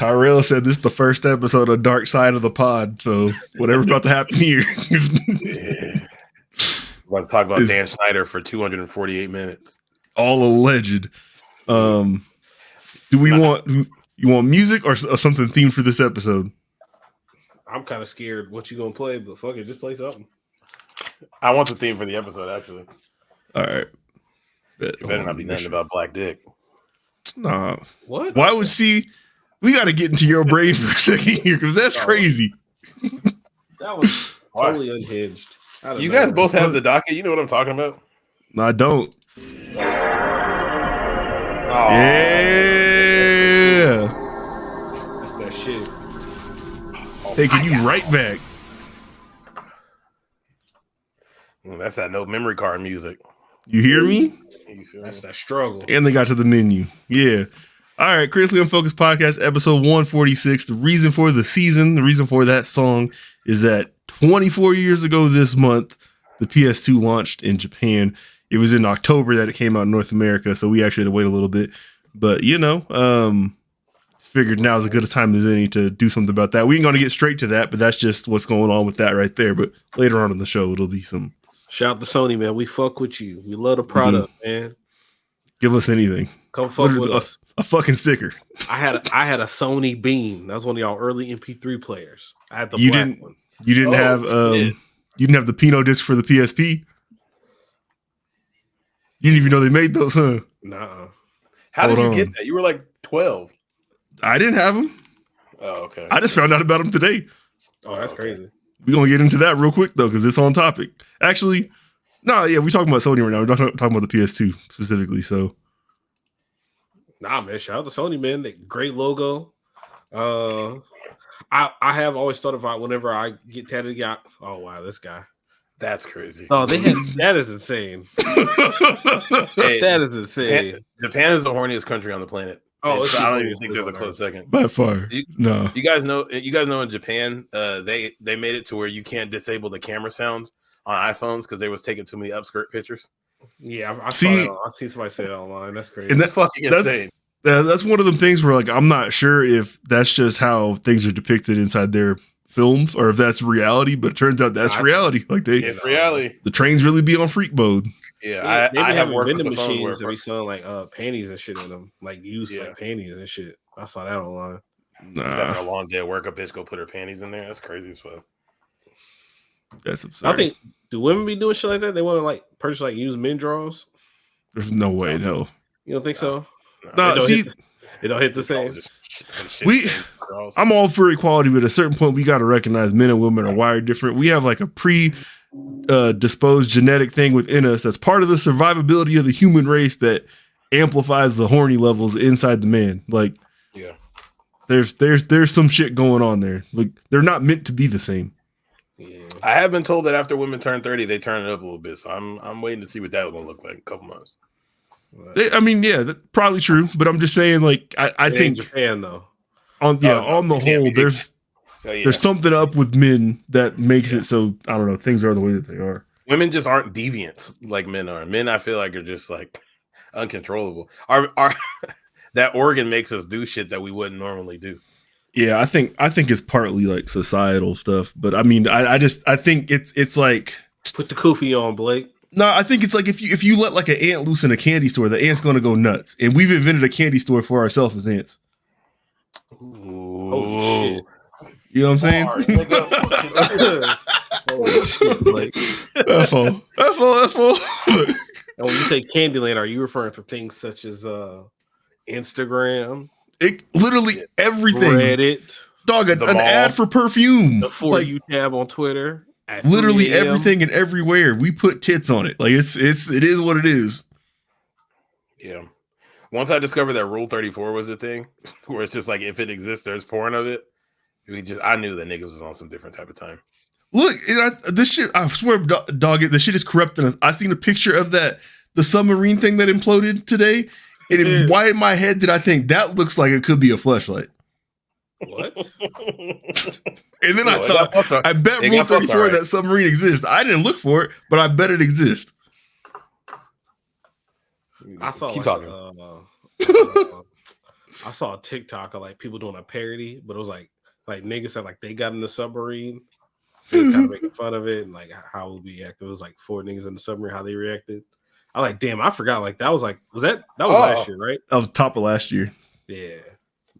Tyrell said this is the first episode of Dark Side of the Pod, so whatever's about to happen here. Yeah. We're about to talk about Dan Schneider for 248 minutes. All alleged. Do we want music or something themed for this episode? I'm kind of scared what you gonna play, but fuck it, just play something. I want the theme for the episode, actually. All right. It better not be nothing about black dick. Nah. What? Why would she? We got to get into your brain for a second here because that's crazy. That was totally unhinged. You guys both have the docket. You know what I'm talking about? No, I don't. Oh. Yeah. That's that shit. Taking you right back. That's that no memory card music. You hear me? That's that struggle. And they got to the menu. Yeah. All right. Critically Unfocused Podcast, episode 146. The reason for the season, the reason for that song is that 24 years ago this month, the PS2 launched in Japan. It was in October that it came out in North America, so we actually had to wait a little bit. But, you know, figured now is as good a time as any to do something about that. We ain't going to get straight to that, but that's just what's going on with that right there. But later on in the show, it'll be some. Shout out to Sony, man. We fuck with you. We love the product, man. Give us anything. Come fuck with us. A fucking sticker. I had a Sony Beam. That was one of y'all early MP3 players. I had the black one. You didn't have you didn't have the Pinot disc for the PSP? You didn't even know they made those, huh? Nah. How did you get that? You were like 12. I didn't have them. Oh, okay. I just found out about them today. Oh, that's crazy. We're going to get into that real quick, though, because it's on topic. Actually, no, yeah, we're talking about Sony right now. We're not talking about the PS2 specifically, so. Nah, man, shout out to Sony, man. That great logo. I have always thought about whenever I get tatted again. Oh, wow, this guy. That's crazy. Oh, that is insane. That is insane. Japan is the horniest country on the planet. Oh, I don't even think there's a close second. By far. No. You guys know in Japan, they made it to where you can't disable the camera sounds on iPhones because they was taking too many upskirt pictures. Yeah, I see somebody say that online. That's crazy. And that's fucking insane. That's one of them things where, like, I'm not sure if that's just how things are depicted inside their films or if that's reality, but it turns out that's reality. Like it's reality. The trains really be on freak mode. Yeah, I have worked with the machines that we selling like panties and shit in them, like used like panties and shit. I saw that online. Nah. After a long day at work, a bitch go put her panties in there. That's crazy as fuck. That's absurd. I think, do women be doing shit like that? They want to like purchase like used men drawers? There's no way, no. You don't think so? No, it don't hit the same. I'm all for equality, but at a certain point, we got to recognize men and women are wired different. We have like a predisposed genetic thing within us that's part of the survivability of the human race that amplifies the horny levels inside the man. Like, yeah, there's some shit going on there. Like, they're not meant to be the same. Yeah. I have been told that after women turn 30, they turn it up a little bit. So I'm waiting to see what that will look like in a couple months. I mean, yeah, that's probably true, but I'm just saying, like, I think Japan though. On the whole, there's something up with men that makes it so, I don't know, things are the way that they are. Women just aren't deviants like men are. Men, I feel like, are just like uncontrollable. Our that organ makes us do shit that we wouldn't normally do. Yeah, I think it's partly like societal stuff, but I mean, I think it's like put the kufi on, Blake. No, I think it's like if you let like an ant loose in a candy store, the ant's going to go nuts. And we've invented a candy store for ourselves as ants. Ooh. Holy shit. You know what I'm saying? Holy shit, Blake. F-O. And when you say Candyland, are you referring to things such as Instagram? Literally everything. Reddit. Dog, an ad for perfume. The For You tab on Twitter. Literally everything and everywhere. We put tits on it. Like it is what it is. Yeah. Once I discovered that Rule 34 was a thing, where it's just like if it exists, there's porn of it. I knew that niggas was on some different type of time. Look, this shit. I swear, dog, the shit is corrupting us. I seen a picture of the submarine thing that imploded today, and why in my head did I think that looks like it could be a fleshlight? What? And then I thought, I bet Rule 34 that submarine exists. I didn't look for it, but I bet it exists. I saw. Keep talking. I saw a TikTok of like people doing a parody, but it was like niggas said like they got in the submarine. They was kind of making fun of it and like how we reacted. It was like 4 niggas in the submarine, how they reacted. I like, damn, I forgot. Like that was last year, right? That was top of last year. Yeah,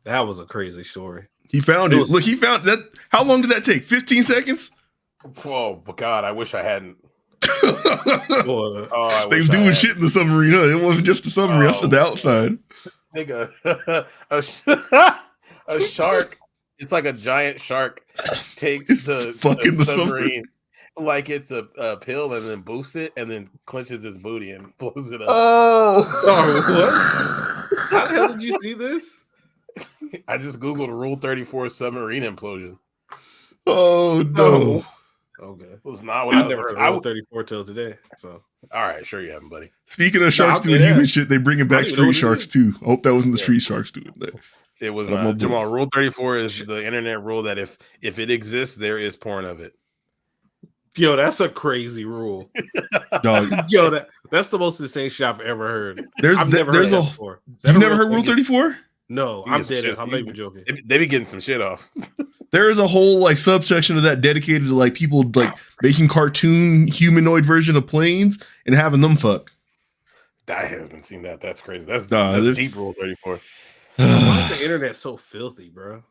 that was a crazy story. He found it. Look, he found that. How long did that take? 15 seconds? Oh, but God, I wish I hadn't. They was doing shit in the submarine. Huh? It wasn't just the submarine. That's the outside. Nigga, a shark. It's like a giant shark takes the submarine like it's a pill and then boofs it and then clenches his booty and blows it up. Oh, what? How the hell did you see this? I just Googled Rule 34 submarine implosion. Oh, no. Okay. It was not what I never heard of Rule 34 till today. So, all right, sure you haven't, buddy. Speaking of sharks doing human shit, they bringing back street sharks too. I hope that wasn't the street sharks doing that. It was not. Jamal, Rule 34 is the internet rule that if it exists, there is porn of it. Yo, that's a crazy rule. Dog. Yo, that's the most insane shit I've ever heard. I've never heard that before. You've never heard Rule 34? No, I'm dead. I'm not even joking. They be getting some shit off. There is a whole like subsection of that dedicated to like people like making cartoon humanoid version of planes and having them fuck. I haven't seen that. That's crazy. That's deep Rule 34. Why is the internet so filthy, bro?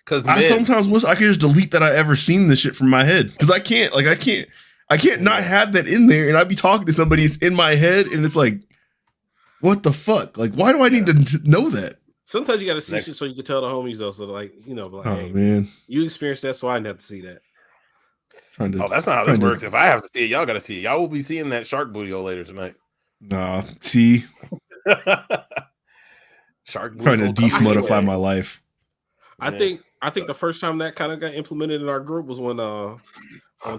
Because I sometimes wish I could just delete that I ever seen this shit from my head. Because I can't not have that in there. And I'd be talking to somebody, it's in my head, and it's like, what the fuck? Like, why do I need to know that? Sometimes you got to see shit so you can tell the homies though. So like, you know, like, hey, man, you experienced that, so I didn't have to see that. That's not how this works. If I have to see it, y'all got to see it. Y'all will be seeing that shark booty hole later tonight. Nah, see. Shark booty trying to desmodify my life. I think the first time that kind of got implemented in our group was when on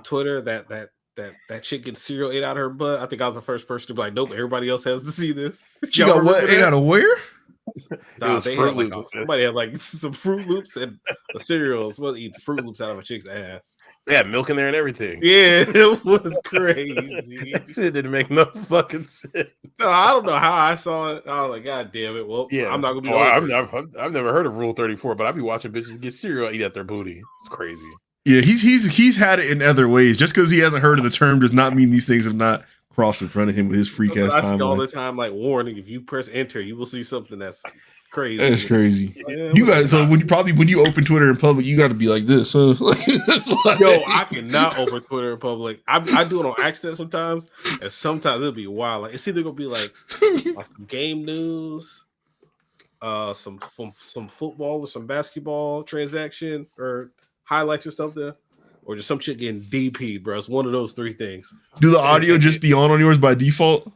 Twitter that chick gets cereal ate out of her butt. I think I was the first person to be like, nope, everybody else has to see this. She got what ate out of where? Nah, they had like somebody had like some Fruit Loops and the cereal. Supposed to eat Fruit Loops out of a chick's ass. They had milk in there and everything. Yeah, it was crazy. That shit didn't make no fucking sense. No, I don't know how I saw it. I was like, God damn it. Well, yeah, I'm not gonna be. I've never heard of Rule 34, but I be watching bitches get cereal eat at their booty. It's crazy. Yeah, he's had it in other ways. Just because he hasn't heard of the term does not mean these things have not crossed in front of him with his freak ass time. All the time, like warning: if you press enter, you will see something that's crazy. That's crazy. Yeah, you got it. So when you open Twitter in public, you got to be like this. Huh? Yo, I cannot open Twitter in public. I do it on accident sometimes, and sometimes it'll be wild. Like it's either gonna be like some game news, some football or some basketball transaction or highlights or something, or just some shit getting DP, bro. It's one of those 3 things. Do the audio just be on yours by default?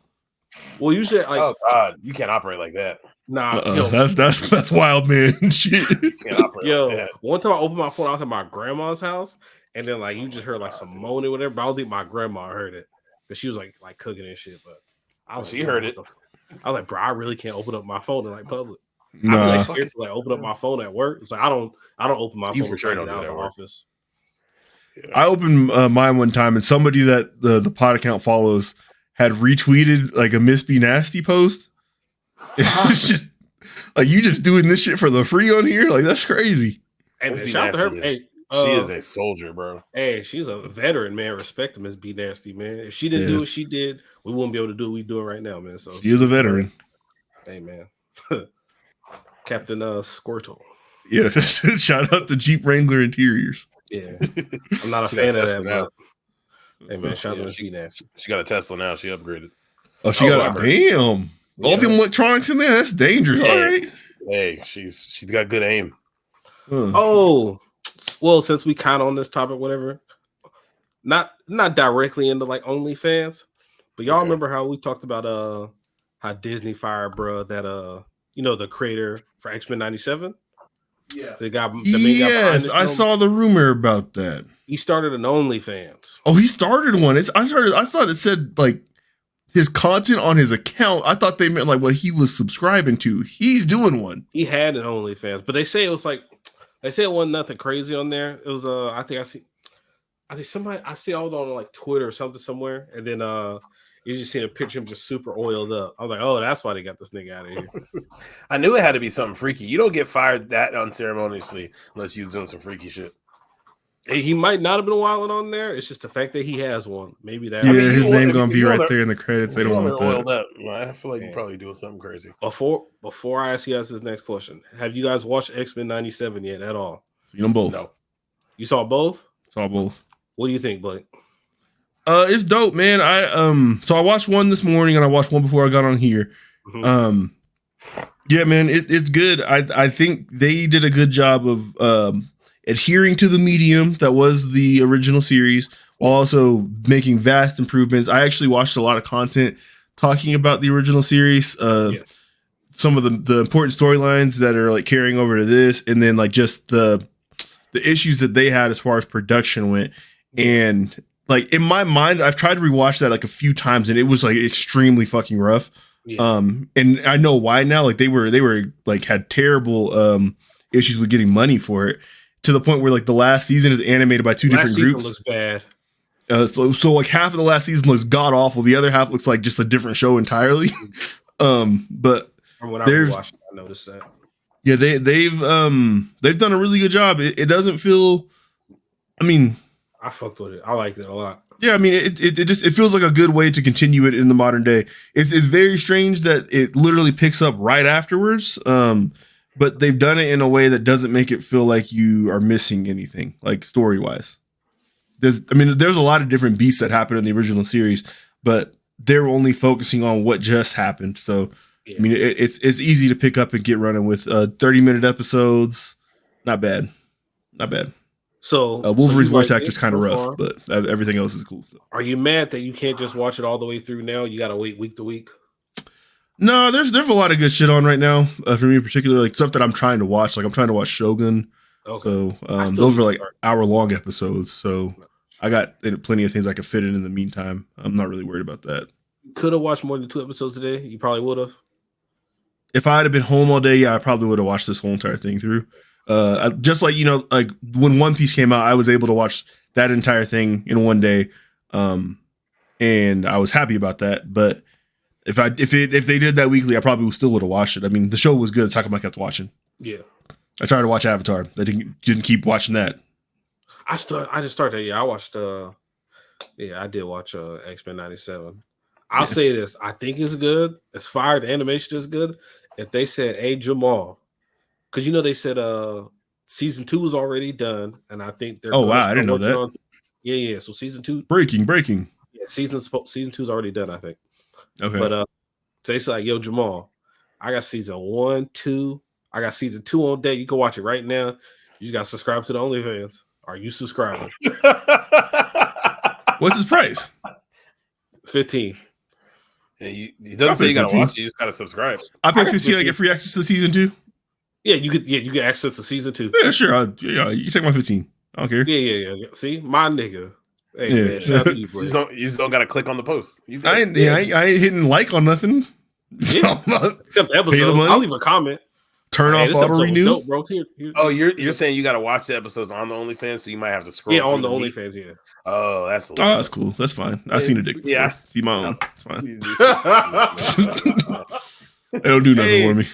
Well, usually, like, oh god, you can't operate like that. Nah, yo, that's wild, man. Shit. Yo, like that. One time I opened my phone out to my grandma's house, and then like you just heard like some moaning or whatever. But I don't think my grandma heard it because she was like cooking and shit. But she heard it. I was like, bro, I really can't open up my phone in like public. Nah. I'm like scared to like open up my phone at work. It's like I don't open my phone for sure out of the work. office. Yeah. I opened mine one time, and somebody that the pod account follows had retweeted like a Miss Be Nasty post. It's just like you just doing this shit for the free on here. Like that's crazy. And shout out to her. Hey, she is a soldier, bro. Hey, she's a veteran, man. Respect Miss Be Nasty, man. If she didn't do what she did, we wouldn't be able to do what we doing right now, man. So she is a veteran. Hey, man. Captain Squirtle. Yeah, shout out to Jeep Wrangler Interiors. Yeah, I'm not a fan of that. But, hey man, shout out to Miss Be Nasty. She got a Tesla now. She upgraded. Oh, she got a damn. Yeah. All them electronics in there. That's dangerous. Hey, all right. Hey, she's got good aim. Oh, well, since we kind of on this topic, whatever. Not directly into like OnlyFans, but y'all remember how we talked about how Disney fired bro that the creator for X-Men 97. Yeah, the guy. Yes, I saw the rumor about that. He started an OnlyFans. Oh, he started one. I thought it said like his content on his account. I thought they meant like what he was subscribing to. He's doing one. He had an OnlyFans, but they say it was like it wasn't nothing crazy on there. It was I think somebody I see all on like Twitter or something somewhere, and then You just seen a picture of him just super oiled up. I was like, oh, that's why they got this nigga out of here. I knew it had to be something freaky. You don't get fired that unceremoniously unless you're doing some freaky shit. He might not have been wilding on there. It's just the fact that he has one. Maybe that. Yeah, his name gonna be right there in the credits. They don't want oiled that. up. I feel like you're probably doing something crazy. Before I ask you guys this next question, have you guys watched X-Men 97 yet at all? Seen them both. No. You saw both? Saw both. What do you think, Blake? It's dope, man. So I watched one this morning and I watched one before I got on here. Mm-hmm. Yeah, man, it's good. I think they did a good job of adhering to the medium that was the original series while also making vast improvements. I actually watched a lot of content talking about the original series. Some of the important storylines that are like carrying over to this, and then like just the issues that they had as far as production went. And like in my mind, I've tried to rewatch that like a few times, and it was like extremely fucking rough. Yeah. And I know why now. Like they were like had terrible issues with getting money for it, to the point where like the last season is animated by two different groups. Looks bad. So like half of the last season looks god awful. The other half looks like just a different show entirely. But from what I rewatched, I noticed that. Yeah, they've done a really good job. It doesn't feel. I mean, I fucked with it. I liked it a lot. Yeah, I mean, it feels like a good way to continue it in the modern day. It's very strange that it literally picks up right afterwards. But they've done it in a way that doesn't make it feel like you are missing anything, like story wise. There's a lot of different beats that happen in the original series, but they're only focusing on what just happened. So, yeah. I mean, it's easy to pick up and get running with 30-minute episodes. Not bad. So Wolverine's voice actor is kind of rough, but everything else is cool. So. Are you mad that you can't just watch it all the way through now? You got to wait week to week? No, there's a lot of good shit on right now. For me in particular, like stuff that I'm trying to watch. Like I'm trying to watch Shogun. Okay. So those are like hour-long episodes. So I got plenty of things I could fit in the meantime. I'm not really worried about that. Could have watched more than 2 episodes today. You probably would have. If I had been home all day, yeah, I probably would have watched this whole entire thing through. Just like, like when One Piece came out, I was able to watch that entire thing in one day. And I was happy about that. But if they did that weekly, I probably still would have watched it. I mean, the show was good. It's how come I kept watching. Yeah. I tried to watch Avatar. I didn't keep watching that. I just started that. Yeah, I watched I did watch X-Men 97. I'll say this. I think it's good. It's fire. The animation is good. If they said, hey, Jamal, because they said season 2 was already done, and I think they're wow, I didn't know that. Yeah. So season 2 breaking. Yeah, season 2 is already done, I think. Okay. But so they said like, yo, Jamal, I got season 1, 2. I got season 2 on deck. You can watch it right now. You just got to subscribe to the OnlyFans. Are you subscribing? What's his price? $15. Yeah, he doesn't say you gotta watch it. You just gotta subscribe. I pay $15. I get free access to season 2. Yeah, you get access to season 2. Yeah, sure. You can take my 15. I don't care. Yeah. See, my nigga. Hey, man, shout out to you, you just don't gotta click on the post. I ain't hitting like on nothing. Yeah. Except the episode. I'll leave a comment. Turn off auto renew. Dope, bro. Here. Oh, you're saying you got to watch the episodes on the OnlyFans, so you might have to scroll. Yeah, on the OnlyFans. Yeah. Oh, that's cool. That's fine. I've seen a dick before. Yeah, see my own. It's fine. They don't do nothing for me.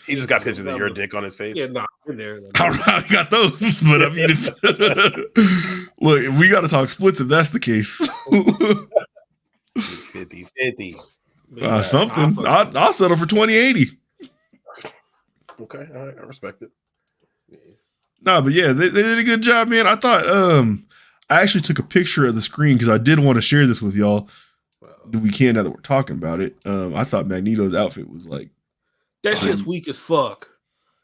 He just got pictures of your dick on his page. Yeah, in there. I got those, but I mean, look, we got to talk splits if that's the case. 50-50. Something. I'll settle for 20-80. Okay, all right, I respect it. No, but yeah, they did a good job, man. I thought I actually took a picture of the screen because I did want to share this with y'all. We can now that we're talking about it. I thought Magneto's outfit was like that shit's weak as fuck.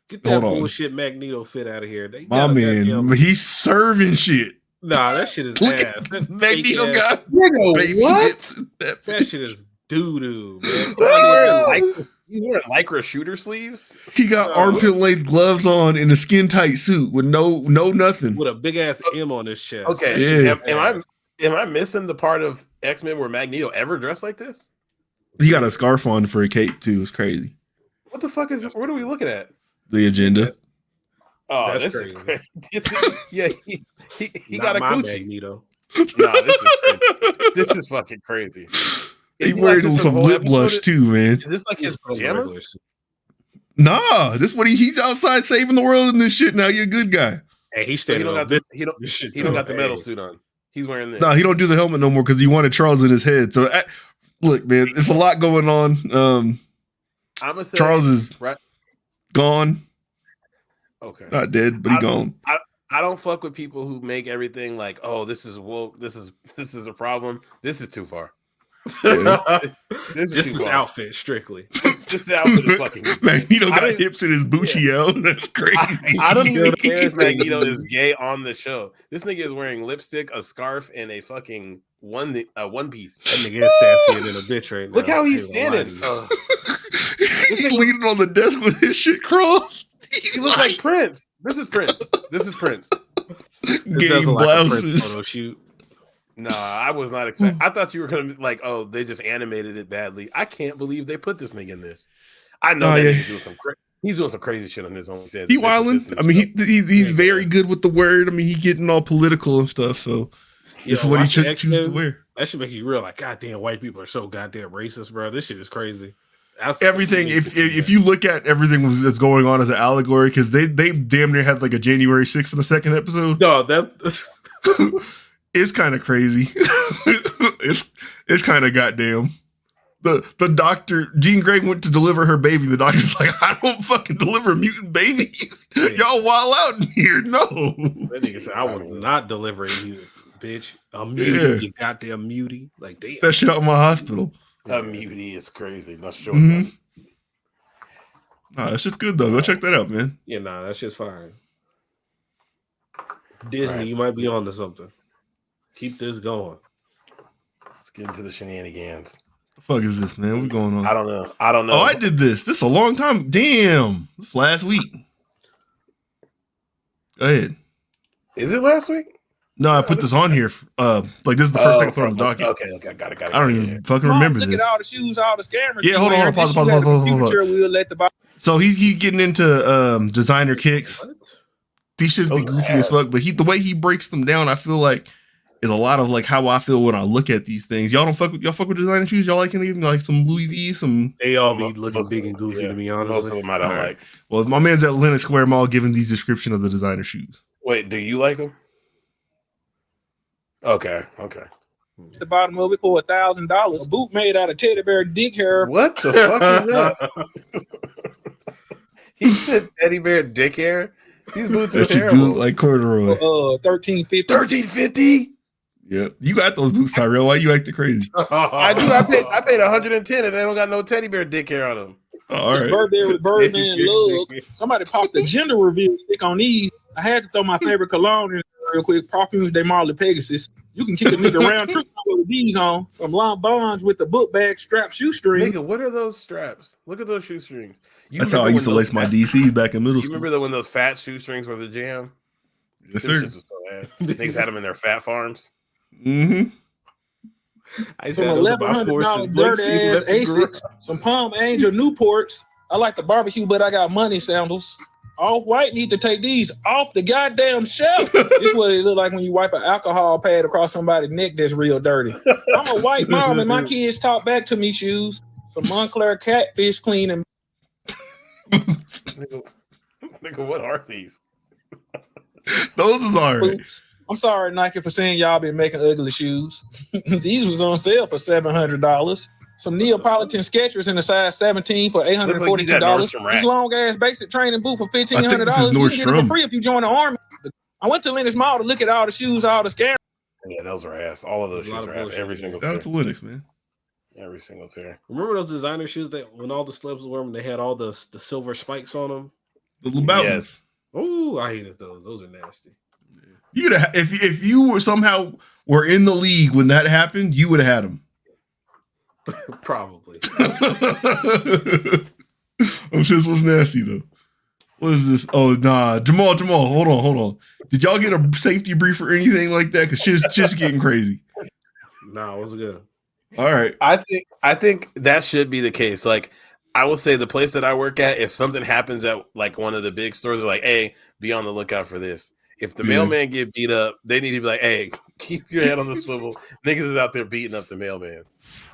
Get that bullshit Magneto fit out of here. My man, he's serving shit. Nah, that shit is ass. Magneto got what? That shit is doo-doo, man. He's wearing lycra shooter sleeves. He got armpit length gloves on in a skin tight suit with no nothing. With a big ass M on his chest. Okay. Yeah. Am I missing the part of X-Men where Magneto ever dressed like this? He got a scarf on for a cape too. It's crazy. What the fuck what are we looking at? The agenda. Oh, this is crazy. Yeah, he got a coochie. Magneto. Nah, this is fucking crazy. He wearing some lip blush too, man. Is this like his pajamas? Nah, this what he's outside saving the world in this shit. Now you're a good guy. Hey, he's He standing don't on got this. he don't got the metal suit on. He's wearing this. No, he don't do the helmet no more because he wanted Charles in his head. So look, man, it's a lot going on. I'm gonna say Charles is gone. Okay, not dead, but he gone. I don't fuck with people who make everything like, oh, this is woke. This is a problem. This is too far. This outfit strictly. This outfit is fucking insane. Magneto got hips in his Bucci out. That's crazy. I don't even care if Magneto is gay on the show. This nigga is wearing lipstick, a scarf, and a fucking one piece. That nigga is sassier than a bitch right now. Look how he's standing. He's leaning on the desk with his shit crossed. He looks like Prince. This is Prince. Game blouses. Photo shoot. Nah, I was not expecting. I thought you were gonna be like, oh, they just animated it badly. I can't believe they put this nigga in this. I know that he's doing some crazy shit on his own. He wilding. I mean, he's very good with the word. I mean, he getting all political and stuff. So this is what he chooses to wear. That should make you real like, goddamn, white people are so goddamn racist, bro. This shit is crazy. Everything. If you look at everything that's going on as an allegory, because they damn near had like a January 6th for the second episode. No, that's it's kind of crazy. it's kind of goddamn. The doctor, Jean Grey, went to deliver her baby. The doctor's like, I don't fucking deliver mutant babies. Y'all wild out in here. No. That nigga said, I was not delivering you, bitch. I'm muty, you goddamn muty. Like, damn. That shit out in my hospital. A muty is crazy. Not sure. Nah, that shit's good though. Go check that out, man. Yeah, nah, that shit's fine. Disney, you might be on to something. Keep this going. Let's get into the shenanigans. The fuck is this, man? What's going on? I don't know. Oh, I did this. This is a long time. Damn. This last week. Go ahead. Is it last week? No, I put this on here. Like this is the first thing I put on the docket. Okay, got it. I don't even fucking remember this. Look at all the shoes, all the scammers. Yeah, hold on. Pause. We'll let the So he's getting into designer kicks. These shits be goofy as fuck, but the way he breaks them down, I feel like is a lot of like how I feel when I look at these things. Y'all fuck with designer shoes? Y'all like anything like some Louis V, some? They all be looking big and goofy to be honest. Most of them I don't like. Well, my man's at Lenox Square Mall giving these description of the designer shoes. Wait, do you like them? Okay. The bottom of it for $1,000. A boot made out of teddy bear dick hair. What the fuck is that? He said teddy bear dick hair. These boots are terrible. Do look like corduroy. $1,350. $1,350. Yeah, you got those boots, Tyrell. Why you acting crazy? I do. I paid $110, and they don't got no teddy bear dick hair on them. All right. Burberry Birdman Love. Somebody popped the gender reveal stick on these. I had to throw my favorite cologne in real quick. Perfumes de Marley Pegasus. You can kick a nigga round trip with these on. Some long bonds with the book bag strap shoestring. Nigga, what are those straps? Look at those shoestrings. That's how I used to lace my DCs back in middle school. You remember when those fat shoestrings were the jam? Yes, sir. Niggas had them in their fat farms. Mm-hmm. Some $1,100 dirty ass Asics. Some Palm Angel Newports. I like the barbecue, but I got money sandals. All white need to take these off the goddamn shelf. This is what it look like when you wipe an alcohol pad across somebody's neck that's real dirty. I'm a white mom and my kids talk back to me shoes. Some Montclair catfish cleaning. Nigga, what are these? Those is alright. I'm sorry, Nike, for saying y'all been making ugly shoes. These was on sale for $700. Some Neapolitan Skechers in a size 17 for $842. This long ass basic training boot for $1,500. You can get it for free if you join the army. I went to Lenox Mall to look at all the shoes, all the scammers. Yeah, those were ass. All of those shoes were ass. Every single pair. Shout out to Lenox, man. Every single pair. Remember those designer shoes that when all the celebs wore them, they had all the silver spikes on them? The little mountains. Oh, I hated those. Those are nasty. You would have, if you were somehow were in the league when that happened, you would have had them. Probably. I'm sure this was nasty though. What is this? Oh nah, Jamal, hold on. Did y'all get a safety brief or anything like that? Because shit's getting crazy. Nah, it was good. All right. I think that should be the case. Like, I will say the place that I work at, if something happens at like one of the big stores, they're like, hey, be on the lookout for this. If the mailman get beat up, they need to be like, hey, Keep your head on the swivel. Niggas is out there beating up the mailman.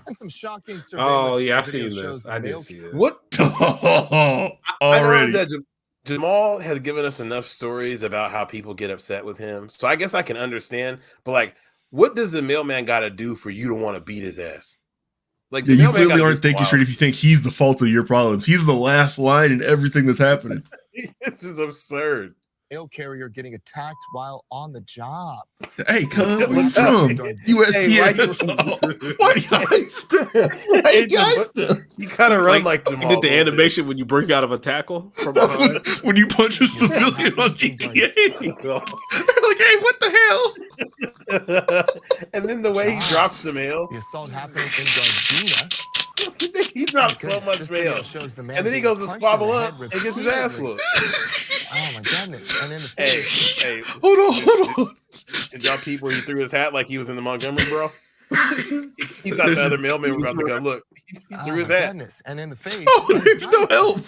And some shocking surveillance. Oh yeah, I've video seen shows this. I did mail- see this. What? I know Already. that Jamal has given us enough stories about how people get upset with him. So I guess I can understand. But like, what does the mailman got to do for you to want to beat his ass? Like, Yeah, the you mailman clearly gotta aren't be thinking wild. straight if you think he's the fault of your problems. He's the last line in everything that's happening. This is absurd. Mail carrier getting attacked while on the job. Hey, cuz, where you What's up? from? USPS. Why do you hype them? You kind of run like He Jamal. did the a little animation when you break out of a tackle from behind. When you punch a civilian on GTA. They're like, hey, what the hell? bit. And then the way he drops the mail, The assault happening in Gardena. he drops so much This mail. video shows the man And then he being goes to punched in squabble the up head and gets his ass repeatedly. whooped. Oh my goodness! And in the Hey, face. hey, Hold on. did y'all peep where he threw his hat like he was in the Montgomery, bro? He thought the other mailman was about to come. Look, he threw his my hat. goodness. And in the face. Oh, there's no help.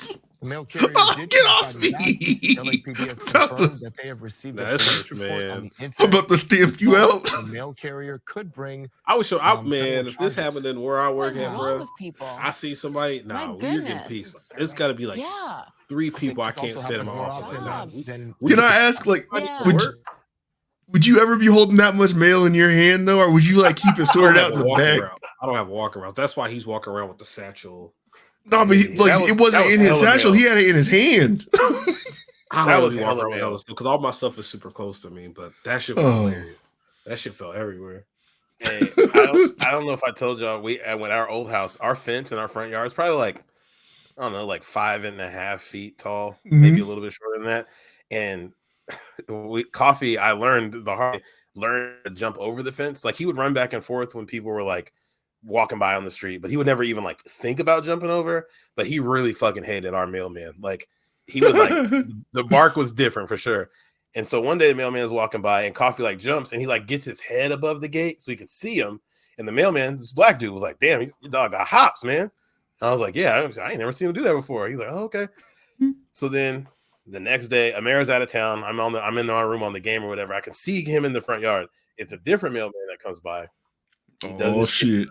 The mail carrier did Get try off fighting back. me. LAPD has About to- confirmed that they have received a That's police it, report man. on the I'm incident. about to stamp you out. The mail carrier could bring. I would show out, man. federal If this charges. happened in where I work What's at, wrong bro, with people? I see somebody. My Nah, you're getting goodness. pieces. It's got to be like Yeah. 3 people I This can't also stand in my happens more office. often Like, nah, than we Can I ask, like, Yeah. would you ever be holding that much mail in your hand, though? Or would you, like, keep it sorted out in the bag? I don't have a walk around. That's why he's walking around with the satchel. No, but That was- it wasn't that was in his hella satchel. mail. He had it in his hand. That was was walk hella around with mail. hella stuff because all my stuff is super close to me. But that shit was Oh. hilarious. That shit fell everywhere. Hey, I don't know if I told y'all we at our old house, our fence in our front yard is probably like, I don't know, like 5.5 feet tall, maybe a little bit shorter than that. And Coffee, I learned to jump over the fence. Like he would run back and forth when people were like walking by on the street, but he would never even like think about jumping over. But he really fucking hated our mailman. Like he would like the bark was different for sure. And so one day the mailman is walking by and Coffee like jumps and he like gets his head above the gate so he could see him. And the mailman, this black dude, was like, "Damn, your dog got hops, man." And I was like, "Yeah, I ain't never seen him do that before." He's like, "Oh, okay." So then the next day, Amara's out of town. I'm in my room on the game or whatever. I can see him in the front yard. It's a different mailman that comes by. He does Oh, his shit.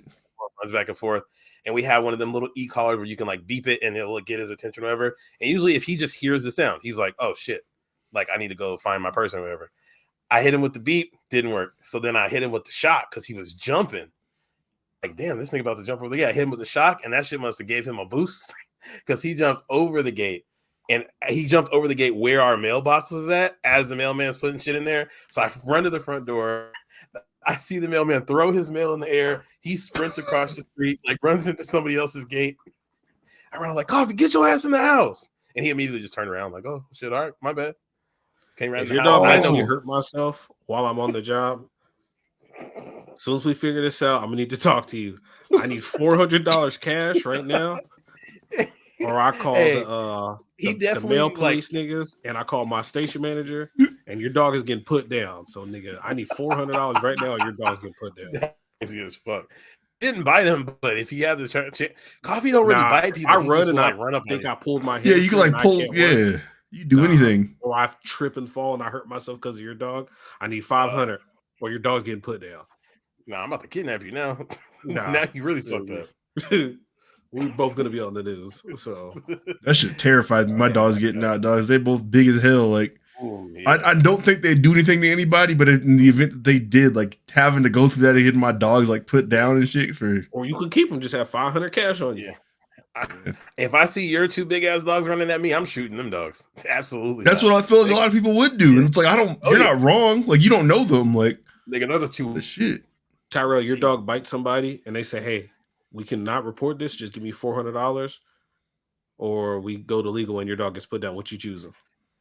runs back and forth. And we have one of them little e-collars where you can like beep it and it'll get his attention or whatever. And usually if he just hears the sound, he's like, "Oh shit, like I need to go find my person or whatever." I hit him with the beep, didn't work. So then I hit him with the shock because he was jumping. Like, damn, this thing about to jump over the gate. I hit him with the shock, and that shit must have gave him a boost because he jumped over the gate. And he jumped over the gate where our mailbox was at as the mailman's putting shit in there. So I run to the front door. I see the mailman throw his mail in the air. He sprints across the street, like runs into somebody else's gate. I run like, "Coffee, get your ass in the house." And he immediately just turned around like, "Oh, shit, all right, my bad." Came right If in your the house. dog I makes know me hurt myself while I'm on the job, as soon as we figure this out, I'm gonna need to talk to you. I need $400 cash right now, or I call the mail police niggas, and I call my station manager, and your dog is getting put down. So, nigga, I need $400 right now, or your dog's getting put down. Easy as fuck. Didn't bite him, but if he had the chance, Coffee don't really bite people. I He run just and will, I like, run up. think I pulled my head. Yeah, you can like pull. Yeah, you do anything. Or I trip and fall and I hurt myself because of your dog. I need 500, or your dog's getting put down. Nah, I'm about to kidnap you now. Nah. Now you really fucked up. We're both gonna be on the news. So That shit terrifies me. My dog's getting out, dogs. They both big as hell. Like, Ooh, yeah. I don't think they'd do anything to anybody, but in the event that they did, like having to go through that and getting my dogs like put down and shit for. or you could keep them, just have 500 cash on you. Yeah. If I see your two big ass dogs running at me, I'm shooting them dogs. Absolutely. That's what I feel like a lot of people would do, and it's like I don't. Oh, You're yeah. not wrong. Like you don't know them. Like Like another two. the shit. Tyrell, your dog bites somebody and they say, "Hey, we cannot report this. Just give me $400, or we go to legal and your dog gets put down." What you choosing?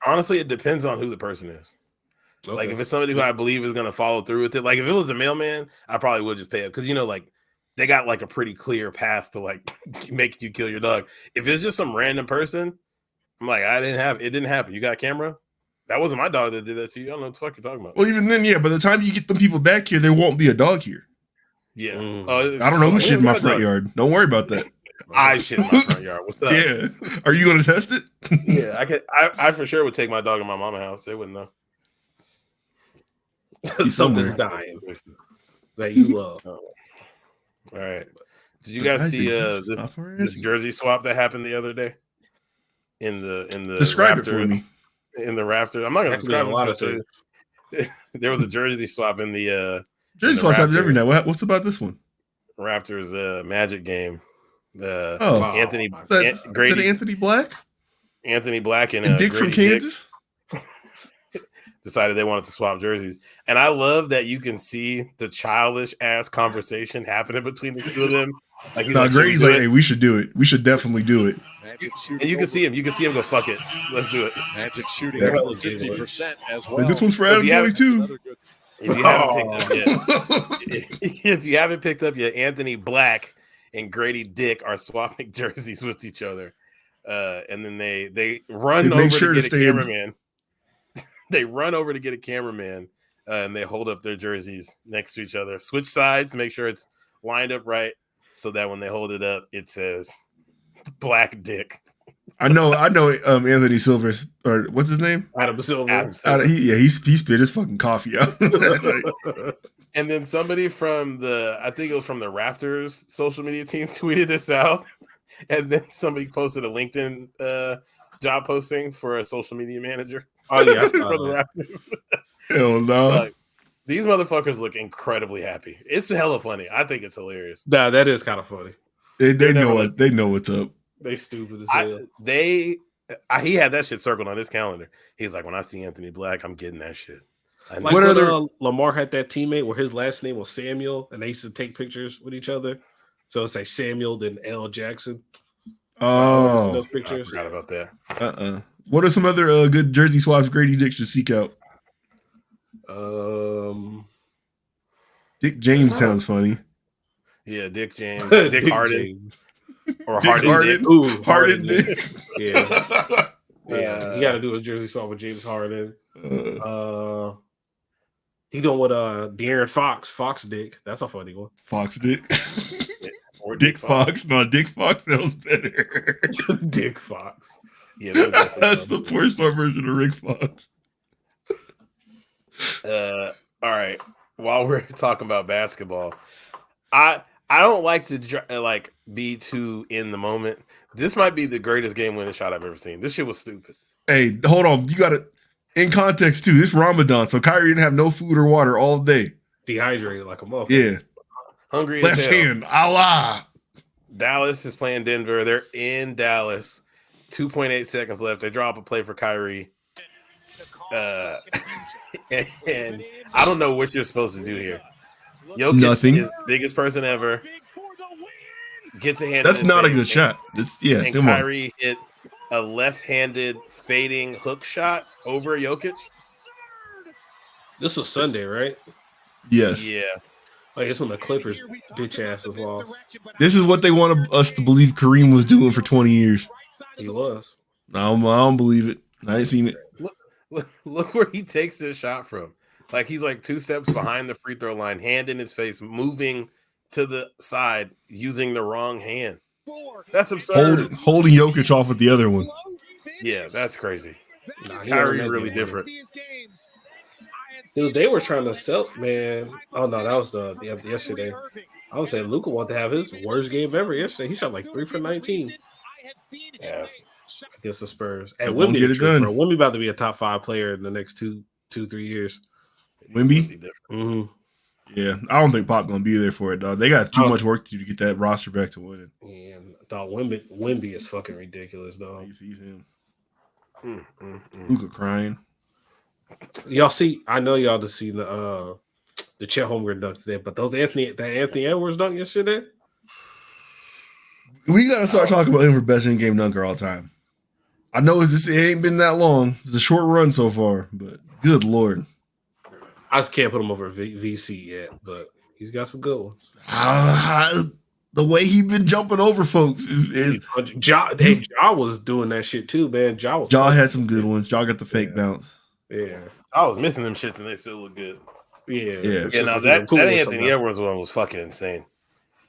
Honestly, it depends on who the person is. Okay. Like if it's somebody who I believe is gonna follow through with it. Like if it was a mailman, I probably would just pay it because like they got like a pretty clear path to like make you kill your dog. If it's just some random person, I'm like, it didn't happen. You got a camera? That wasn't my dog that did that to you. I don't know what the fuck you're talking about. Well, even then, yeah. By the time you get them people back here, there won't be a dog here. Yeah. I don't know who shit in my front yard. Don't worry about that. I shit in my front yard. What's up? Yeah. Are you going to test it? Yeah, I for sure would take my dog in my mama's house. They wouldn't know. Something's dying that you love. All right. Did you guys see this jersey swap that happened the other day? In the describe Raptors, it for me. In the Raptors, I'm not going to describe a lot of things. There was a jersey swap in the jersey swaps happen every night. What's about this one? Raptors Magic game. Anthony Grady, Anthony Black? Anthony Black and Dick Grady from Kansas decided they wanted to swap jerseys. And I love that you can see the childish ass conversation happening between the two of them. Like Grady's like, hey, we should do it. We should definitely do it. And you can see him go, fuck it. Let's do it. Magic shooting 50% as well. Like, this one's for Adam 22. If you haven't picked up yet, if you haven't picked up yet, Anthony Black and Grady Dick are swapping jerseys with each other. And then they run over to get a cameraman. They run over to get a cameraman, and they hold up their jerseys next to each other. Switch sides, make sure it's lined up right, so that when they hold it up, it says Black Dick. I know. Anthony Silver, or what's his name? Adam Silver. He spit his fucking coffee out. And then somebody from I think it was from the Raptors social media team tweeted this out. And then somebody posted a LinkedIn job posting for a social media manager. Oh yeah, for the Raptors. Hell no. These motherfuckers look incredibly happy. It's hella funny. I think it's hilarious. Nah, that is kind of funny. They know it. They know what's up. They stupid as hell. He had that shit circled on his calendar. He's like, when I see Anthony Black, I'm getting that shit. Like what other Lamar had that teammate where his last name was Samuel, and they used to take pictures with each other. So it's like Samuel, then L. Jackson. Oh, those pictures. I forgot about that. What are some other good jersey swaps Grady Dick should seek out? Dick James sounds funny. Yeah, Dick James, Dick Harden, James. Or Harden. Dick. Ooh, Harden Dick. Yeah, yeah. You got to do a jersey swap with James Harden. He going with De'Aaron Fox Dick. That's a funny one. Fox Dick. Or Dick Fox. No, Dick Fox sounds better. Dick Fox. Yeah, that's the 4-star version of Rick Fox. All right. While we're talking about basketball, I don't like to be too in the moment. This might be the greatest game-winning shot I've ever seen. This shit was stupid. Hey, hold on. You got to, in context too, this Ramadan, so Kyrie didn't have no food or water all day. Dehydrated like a motherfucker. Yeah. Hungry Left as hell. hand, Allah. Dallas is playing Denver. They're in Dallas. 2.8 seconds left. They drop a play for Kyrie. And I don't know what you're supposed to do here. Jokic Nothing. is the biggest person ever. Gets a hand. That's not a good shot. And Kyrie hit a left-handed fading hook shot over Jokic. This was Sunday, right? Yes. Yeah. Like it's when the Clippers bitch asses lost. This is what they wanted us to believe Kareem was doing for 20 years. He was. I don't believe it. I ain't seen it. Look where he takes this shot from. Like he's like 2 steps behind the free throw line, hand in his face, moving to the side using the wrong hand. That's absurd. Holding Jokic off with the other one. Yeah, that's crazy. Kyrie really different. Dude, they were trying to sell, man. Oh no, that was yesterday. I would say Luka wanted to have his worst game ever yesterday. He shot like 3 for 19. Yes, against the Spurs. And Wemby about to be a top 5 player in the next 2-3 years. Wemby? Mm-hmm. Yeah, I don't think Pop gonna be there for it, dog. They got too much work to do to get that roster back to winning. And I thought Wemby is fucking ridiculous, dog. He sees him. Luka crying. Y'all see? I know y'all just seen the Chet Holmgren dunk today, but those Anthony Edwards dunk yesterday. We gotta start talking about him for best in-game dunker all time. I know it ain't been that long. It's a short run so far, but good lord. I just can't put him over VC yet, but he's got some good ones. The way he been jumping over folks is Ja was doing that shit too, man. Ja had some good ones. Ja got the fake bounce. Yeah, I was missing them shits and they still look good. Yeah. Now that Anthony Edwards one was fucking insane.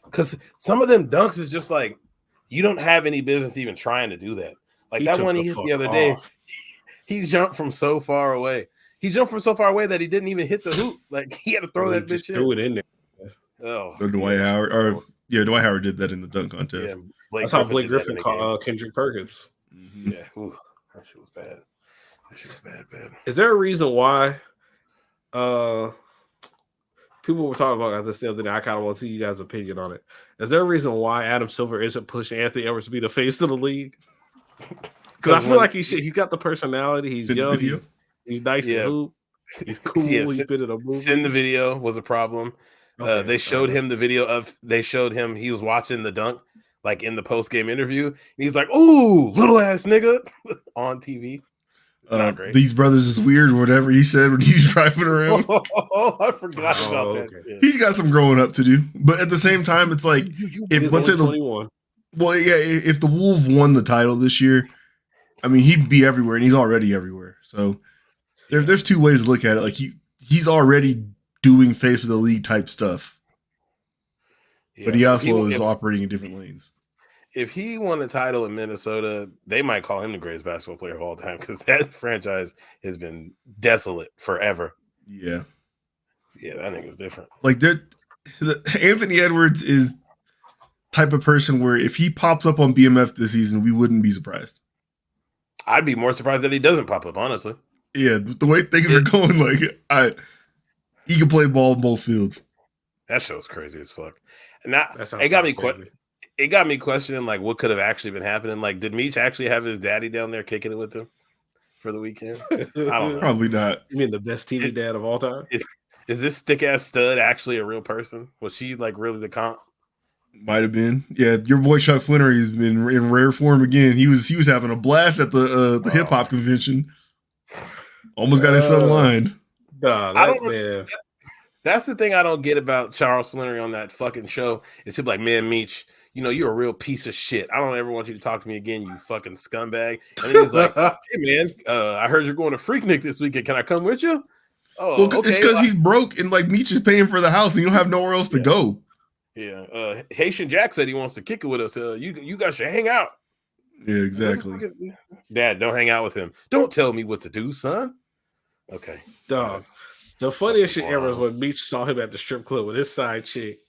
Because some of them dunks is just like you don't have any business even trying to do that. Like that one he hit the other day, he jumped from so far away. He jumped from so far away that he didn't even hit the hoop. Like he had to throw that bitch in. Threw it in there. Oh, Dwight Howard, or Dwight Howard did that in the dunk contest. Yeah, that's how Blake Griffin caught Kendrick Perkins. Mm-hmm. Yeah, ooh, that shit was bad. That shit was bad. Is there a reason why? People were talking about this the other day. I kind of want to see you guys' opinion on it. Is there a reason why Adam Silver isn't pushing Anthony Edwards to be the face of the league? Because I feel like he should. He's got the personality. He's young. He's nice and hoop. He's cool. He's been in a movie. Sin the video was a problem. Okay, they showed him the video of. They showed him he was watching the dunk, like in the post game interview. And he's like, "Ooh, little ass nigga," on TV. These brothers is weird. Whatever he said when he's driving around. I forgot about that. Okay. Yeah. He's got some growing up to do, but at the same time, it's like if let's say 21. If the Wolves won the title this year, I mean he'd be everywhere, and he's already everywhere. So there's two ways to look at it. Like he's already doing face of the league type stuff, but he also is operating in different lanes. If he won a title in Minnesota, they might call him the greatest basketball player of all time because that franchise has been desolate forever. Yeah, that nigga's different. Like Anthony Edwards is type of person where if he pops up on BMF this season, we wouldn't be surprised. I'd be more surprised that he doesn't pop up, honestly. Yeah, the way things are going, like he can play ball in both fields. That show's crazy as fuck. And it got me crazy. It got me questioning like what could have actually been happening. Like, did Meech actually have his daddy down there kicking it with him for the weekend? I don't know. Probably not. You mean the best TV dad of all time? Is this thick ass stud actually a real person? Was she like really the comp? Might have been. Yeah, your boy Chuck Flannery's been in rare form again. He was having a blast at the hip hop convention. Almost got his son lined. That's the thing I don't get about Charles Flannery on that fucking show. Is he'll be like, man, Meech, you're a real piece of shit. I don't ever want you to talk to me again, you fucking scumbag. And then he's like, hey man, I heard you're going to Freaknik this weekend. Can I come with you? Oh, well, it's because he's broke and like Meech is paying for the house and you don't have nowhere else to go. Yeah. Haitian Jack said he wants to kick it with us. You guys should hang out. Yeah, exactly. Dad, don't hang out with him. Don't tell me what to do, son. Okay. Dog. The funniest shit ever is when Meech saw him at the strip club with his side chick.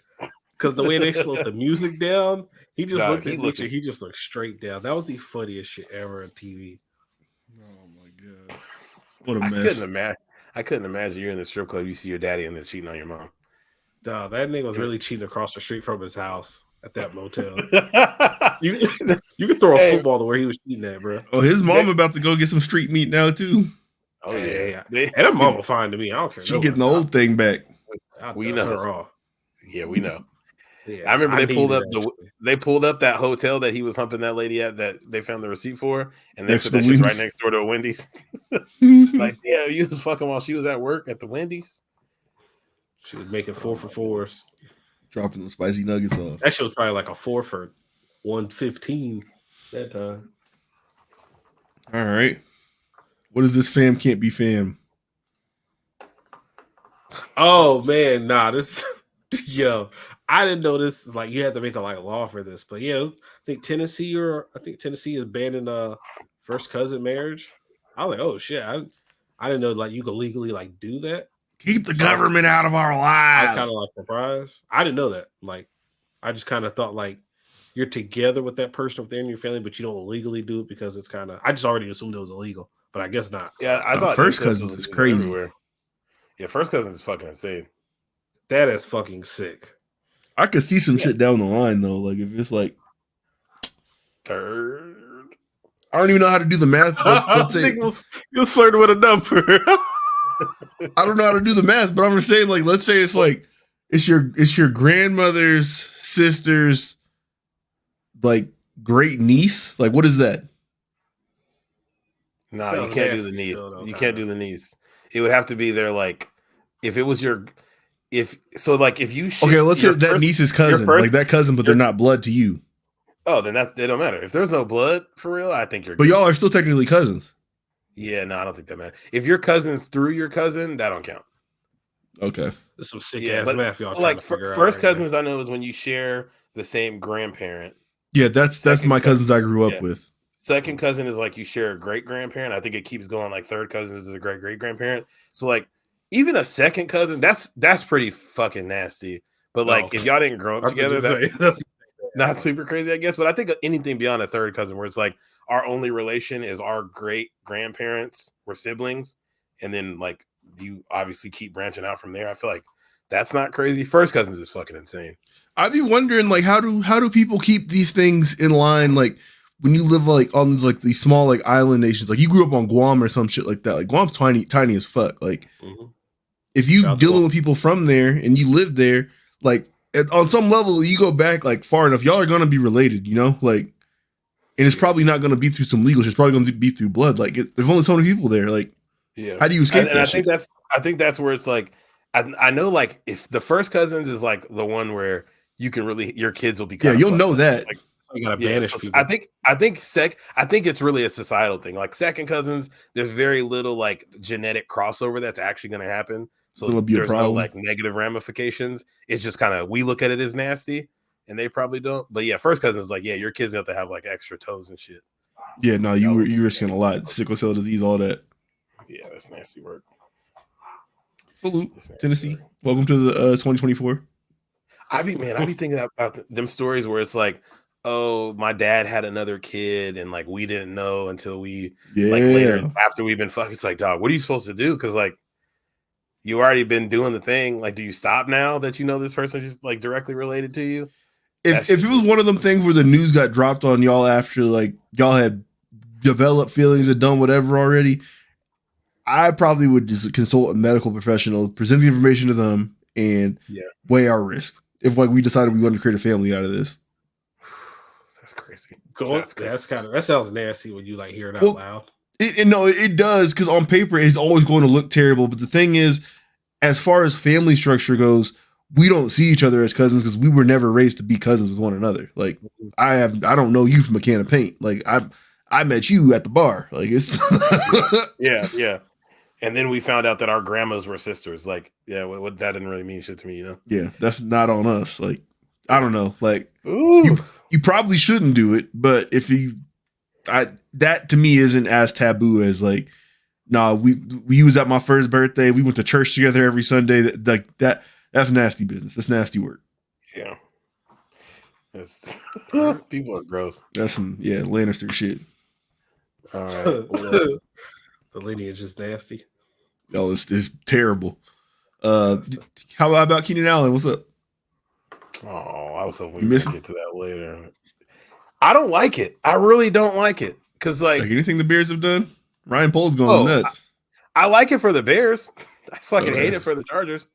Because the way they slowed the music down, he just looked at Meech and he just looked straight down. That was the funniest shit ever on TV. Oh my god. What a mess. I couldn't imagine you're in the strip club, you see your daddy and they're cheating on your mom. Dog, that nigga was really cheating across the street from his house at that motel. you could throw a football to where he was cheating at, bro. Oh, his mom about to go get some street meat now too. Oh yeah. And that mama fine to me. I don't care. She getting the old thing back. We know. Yeah, we know. Yeah, I remember they pulled up that hotel that he was humping that lady at that they found the receipt for, and they put that shit right next door to a Wendy's. Like, yeah, you was fucking while she was at work at the Wendy's. She was making 4 for $4s, dropping the spicy nuggets off. That shit was probably like a 4 for $115 that time. All right, what is this fam can't be fam? Oh man, this I didn't know this. Like, you had to make a law for this, but yeah, I think Tennessee is banning first cousin marriage. I was like, oh shit, I didn't know you could legally do that. Keep the government out of our lives. I was kind of surprised. I didn't know that. I just kind of thought you're together with that person within your family, but you don't legally do it because it's kind of. I just already assumed it was illegal, but I guess not. Yeah, I thought first cousins is crazy. Everywhere. Yeah, first cousins is fucking insane. That is fucking sick. I could see some shit down the line though. Like if it's third. I don't even know how to do the math. Let's say he was flirting with a number. I don't know how to do the math, but I'm just saying, let's say it's your grandmother's sister's great niece. Like, what is that? No, you can't do the niece. You can't do the niece. It would have to be their if it was your if you okay, let's say that niece's cousin, that cousin, but they're not blood to you. Oh, then they don't matter. If there's no blood for real, I think you're. But y'all are still technically cousins. Yeah, no, I don't think that matters. If your cousin's through your cousin, that don't count. Okay, there's some sick ass math y'all. First cousins, I know is when you share the same grandparent. Yeah, that's my cousins I grew up with. Second cousin is like you share a great grandparent. I think it keeps going like third cousin is a great great grandparent. So like even a second cousin, that's pretty fucking nasty. But like if y'all didn't grow up together, that's not super crazy, I guess. But I think anything beyond a third cousin, where it's like our only relation is our great grandparents, we're siblings, and then like you obviously keep branching out from there. I feel like that's not crazy. First cousins is fucking insane. I'd be wondering like how do people keep these things in line? Like when you live like on like these small like island nations, like you grew up on Guam or some shit like that. Like Guam's tiny as fuck. Like if you dealing with people from there and you live there, like on some level you go back like far enough, y'all are gonna be related, you know? Like, and it's probably not gonna be through some legal shit. It's probably gonna be through blood. Like there's only so many people there. Like, how do you escape that shit? I think that's where it's like I know like if the first cousins is like the one where you can really your kids will be you'll know that. Like, you gotta banish people. I think it's really a societal thing. Like second cousins, there's very little like genetic crossover that's actually going to happen. So it'll be there's a problem. no like negative ramifications. It's just kind of we look at it as nasty, and they probably don't. But yeah, first cousins like your kids have to have like extra toes and shit. Yeah, no, you risking a lot. Sickle cell disease, all that. Yeah, that's nasty work. Salute, Tennessee. Welcome to the 2024. I be thinking about them stories where it's like, oh, my dad had another kid and like we didn't know until we like later after we've been fucking. It's like, dog, what are you supposed to do? Because like you already been doing the thing. Like, do you stop now that you know this person is like directly related to you? If it was one of them things where the news got dropped on y'all after like y'all had developed feelings and done whatever already, I probably would just consult a medical professional, present the information to them, and weigh our risk. If like we decided we wanted to create a family out of this. That's crazy. That sounds nasty when you like hear it out loud. It does, because on paper it's always going to look terrible. But the thing is, as far as family structure goes, we don't see each other as cousins because we were never raised to be cousins with one another. Like I don't know you from a can of paint. Like I met you at the bar. Like it's yeah. And then we found out that our grandmas were sisters. Like, yeah, what that didn't really mean shit to me, you know? Yeah, that's not on us. Like, I don't know. Like, you probably shouldn't do it, but that to me isn't as taboo as like, nah, we was at my first birthday. We went to church together every Sunday. That's nasty business. That's nasty work. Yeah. People are gross. That's some Lannister shit. All right. The lineage is nasty. Oh, it's terrible. How about Keenan Allen? What's up? Oh, I was hoping we could get to that later. I don't like it. I really don't like it. Because like anything the Bears have done, Ryan Poles going nuts. I like it for the Bears. I fucking hate it for the Chargers.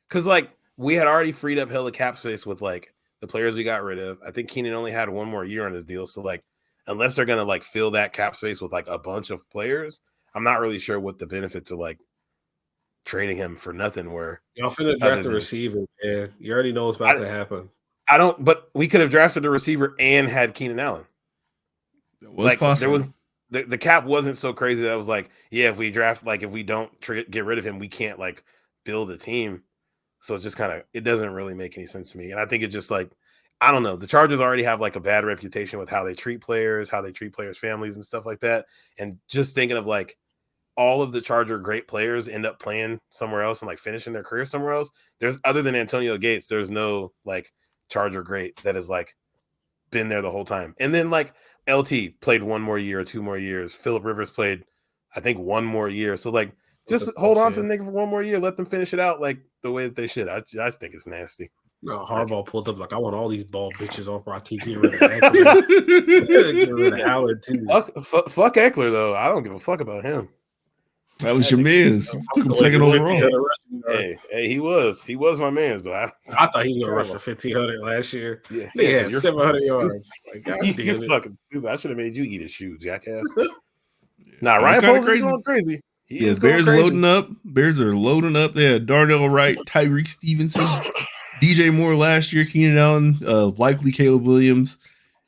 Because like we had already freed up hella cap space with like the players we got rid of. I think Keenan only had one more year on his deal. So like unless they're gonna like fill that cap space with like a bunch of players, I'm not really sure what the benefits of like trading him for nothing were. Y'all finna draft the receiver, man. You already know what's about to happen. But we could have drafted the receiver and had Keenan Allen. That was possible. The cap wasn't so crazy that I was like, yeah, if we draft, like if we don't get rid of him, we can't like build a team. So it's just kind of, it doesn't really make any sense to me. And I think it's just like, I don't know. The Chargers already have like a bad reputation with how they treat players, families and stuff like that. And just thinking of like all of the Charger great players end up playing somewhere else and like finishing their career somewhere else. There's other than Antonio Gates, there's no like Charger great that has like been there the whole time. And then like LT played one more year or 2 more years. Phillip Rivers played, I think, 1 more year. So like, just hold on to the nigga for 1 more year. Let them finish it out like the way that they should. I think it's nasty. No, Harbaugh pulled up like, I want all these ball bitches off our team. Get rid of Eckler. Get rid of Howard too. Fuck Eckler though. I don't give a fuck about him. That was your man's. You took him second overall. Hey, he was my man's, but I thought he was gonna rush for 1,500 last year. Yeah, he had 700 yards. Like, you're fucking stupid. I should have made you eat a shoe, jackass. Nah, Ryan Poles is going crazy. Bears loading up. Bears are loading up. They had Darnell Wright, Tyreek Stevenson, DJ Moore last year, Keenan Allen, likely Caleb Williams,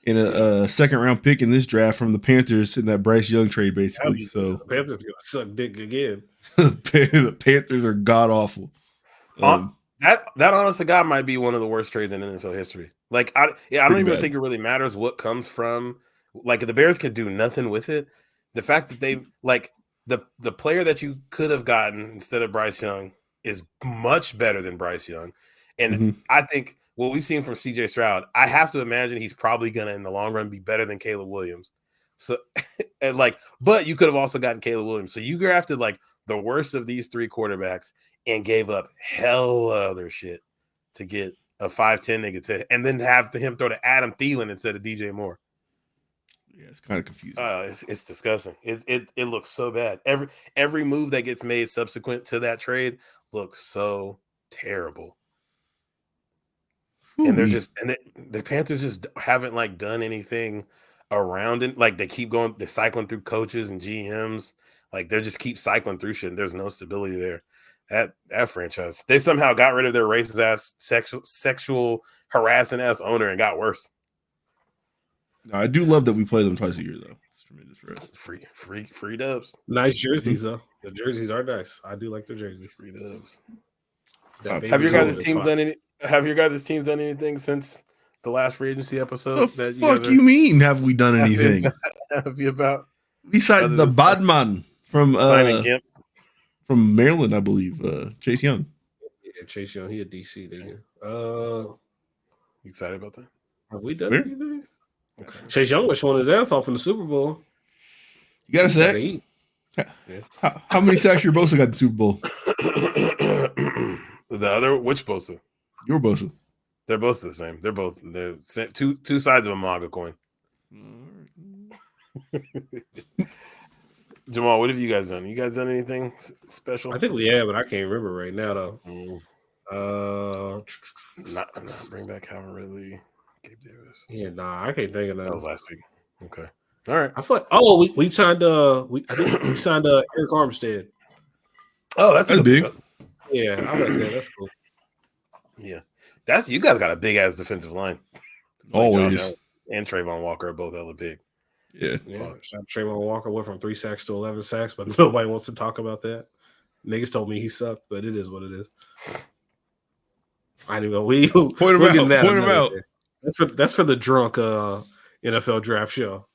and a second round pick in this draft from the Panthers in that Bryce Young trade, basically. So the Panthers gonna suck dick again. The Panthers are god awful. That honest to God might be one of the worst trades in NFL history. Like I don't even think it really matters what comes from Like, if the Bears could do nothing with it, the fact that they like the player that you could have gotten instead of Bryce Young is much better than Bryce Young. And I think what we've seen from CJ Stroud, I have to imagine he's probably gonna in the long run be better than Caleb Williams. So and like, but you could have also gotten Caleb Williams. So you drafted like the worst of these three quarterbacks and gave up hell other shit to get a 5'10" nigga to, and then have him throw to Adam Thielen instead of DJ Moore. Yeah, it's kind of confusing. It's disgusting. It looks so bad. Every move that gets made subsequent to that trade looks so terrible. And they're just the Panthers just haven't like done anything around it. Like, they keep going, they're cycling through coaches and GMs. Like, they just keep cycling through shit. And there's no stability there. That franchise, they somehow got rid of their racist ass sexual harassing ass owner and got worse. No, I do love that we play them twice a year though. It's tremendous for us. Free dubs. Nice jerseys though. The jerseys are nice. I do like the jerseys. Free dubs. Have your guys' teams done any? Have your guys' teams done anything since the last free agency episode? The fuck you mean? Have we done anything? Happy about? Besides the Badman from signing Gimp from Maryland, I believe. Chase Young. Yeah, Chase Young. He a DC nigga. You excited about that? Have we done anything? Okay. Chase Young was showing his ass off in the Super Bowl. You got a sack? How many sacks your Bosa got in the Super Bowl? The other, which Bosa? Your Bosa. They're both the same. They're two sides of a MAGA coin. Jamal, what have you guys done? You guys done anything special? I think we have, but I can't remember right now though. Not bring back Calvin Ridley, Gabe Davis. Yeah, I can't think of that. That was last week. Okay, all right. I thought. We signed. I think we signed Eric Armstead. Oh, that's big. Yeah, I like that. That's cool. Yeah, you guys got a big ass defensive line. Always. And Trayvon Walker are both hella big. Yeah. Trayvon Walker went from 3 sacks to 11 sacks, but nobody wants to talk about that. Niggas told me he sucked, but it is what it is. I don't know. Point him out. That's for the drunk NFL draft show.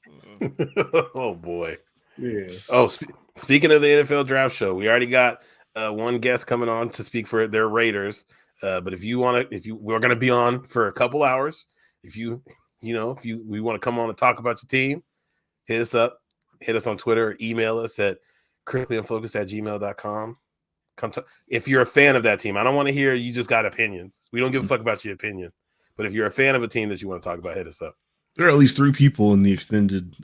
Oh boy. Yeah. Oh, speaking of the NFL draft show, we already got one guest coming on to speak for their Raiders. But we're going to be on for a couple hours. If we want to come on and talk about your team, hit us up. Hit us on Twitter or email us at criticallyunfocused@gmail.com. If you're a fan of that team, I don't want to hear you just got opinions. We don't give a fuck about your opinion. But if you're a fan of a team that you want to talk about, hit us up. There are at least 3 people in the extended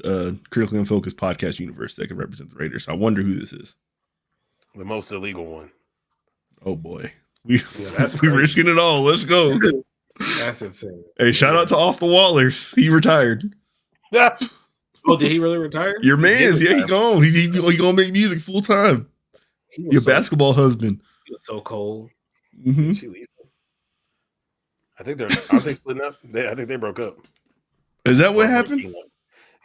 Critically Unfocused podcast universe that can represent the Raiders. I wonder who this is. The most illegal one. Oh boy. We're risking it all. Let's go. That's insane. Hey, shout out to Off the Wallers. He retired. Oh, did he really retire? Your man's, he gone. He gonna make music full time. Your basketball husband. He was so cold. Mm-hmm. Did she leave? Aren't they splitting up? I think they broke up. Is that what happened?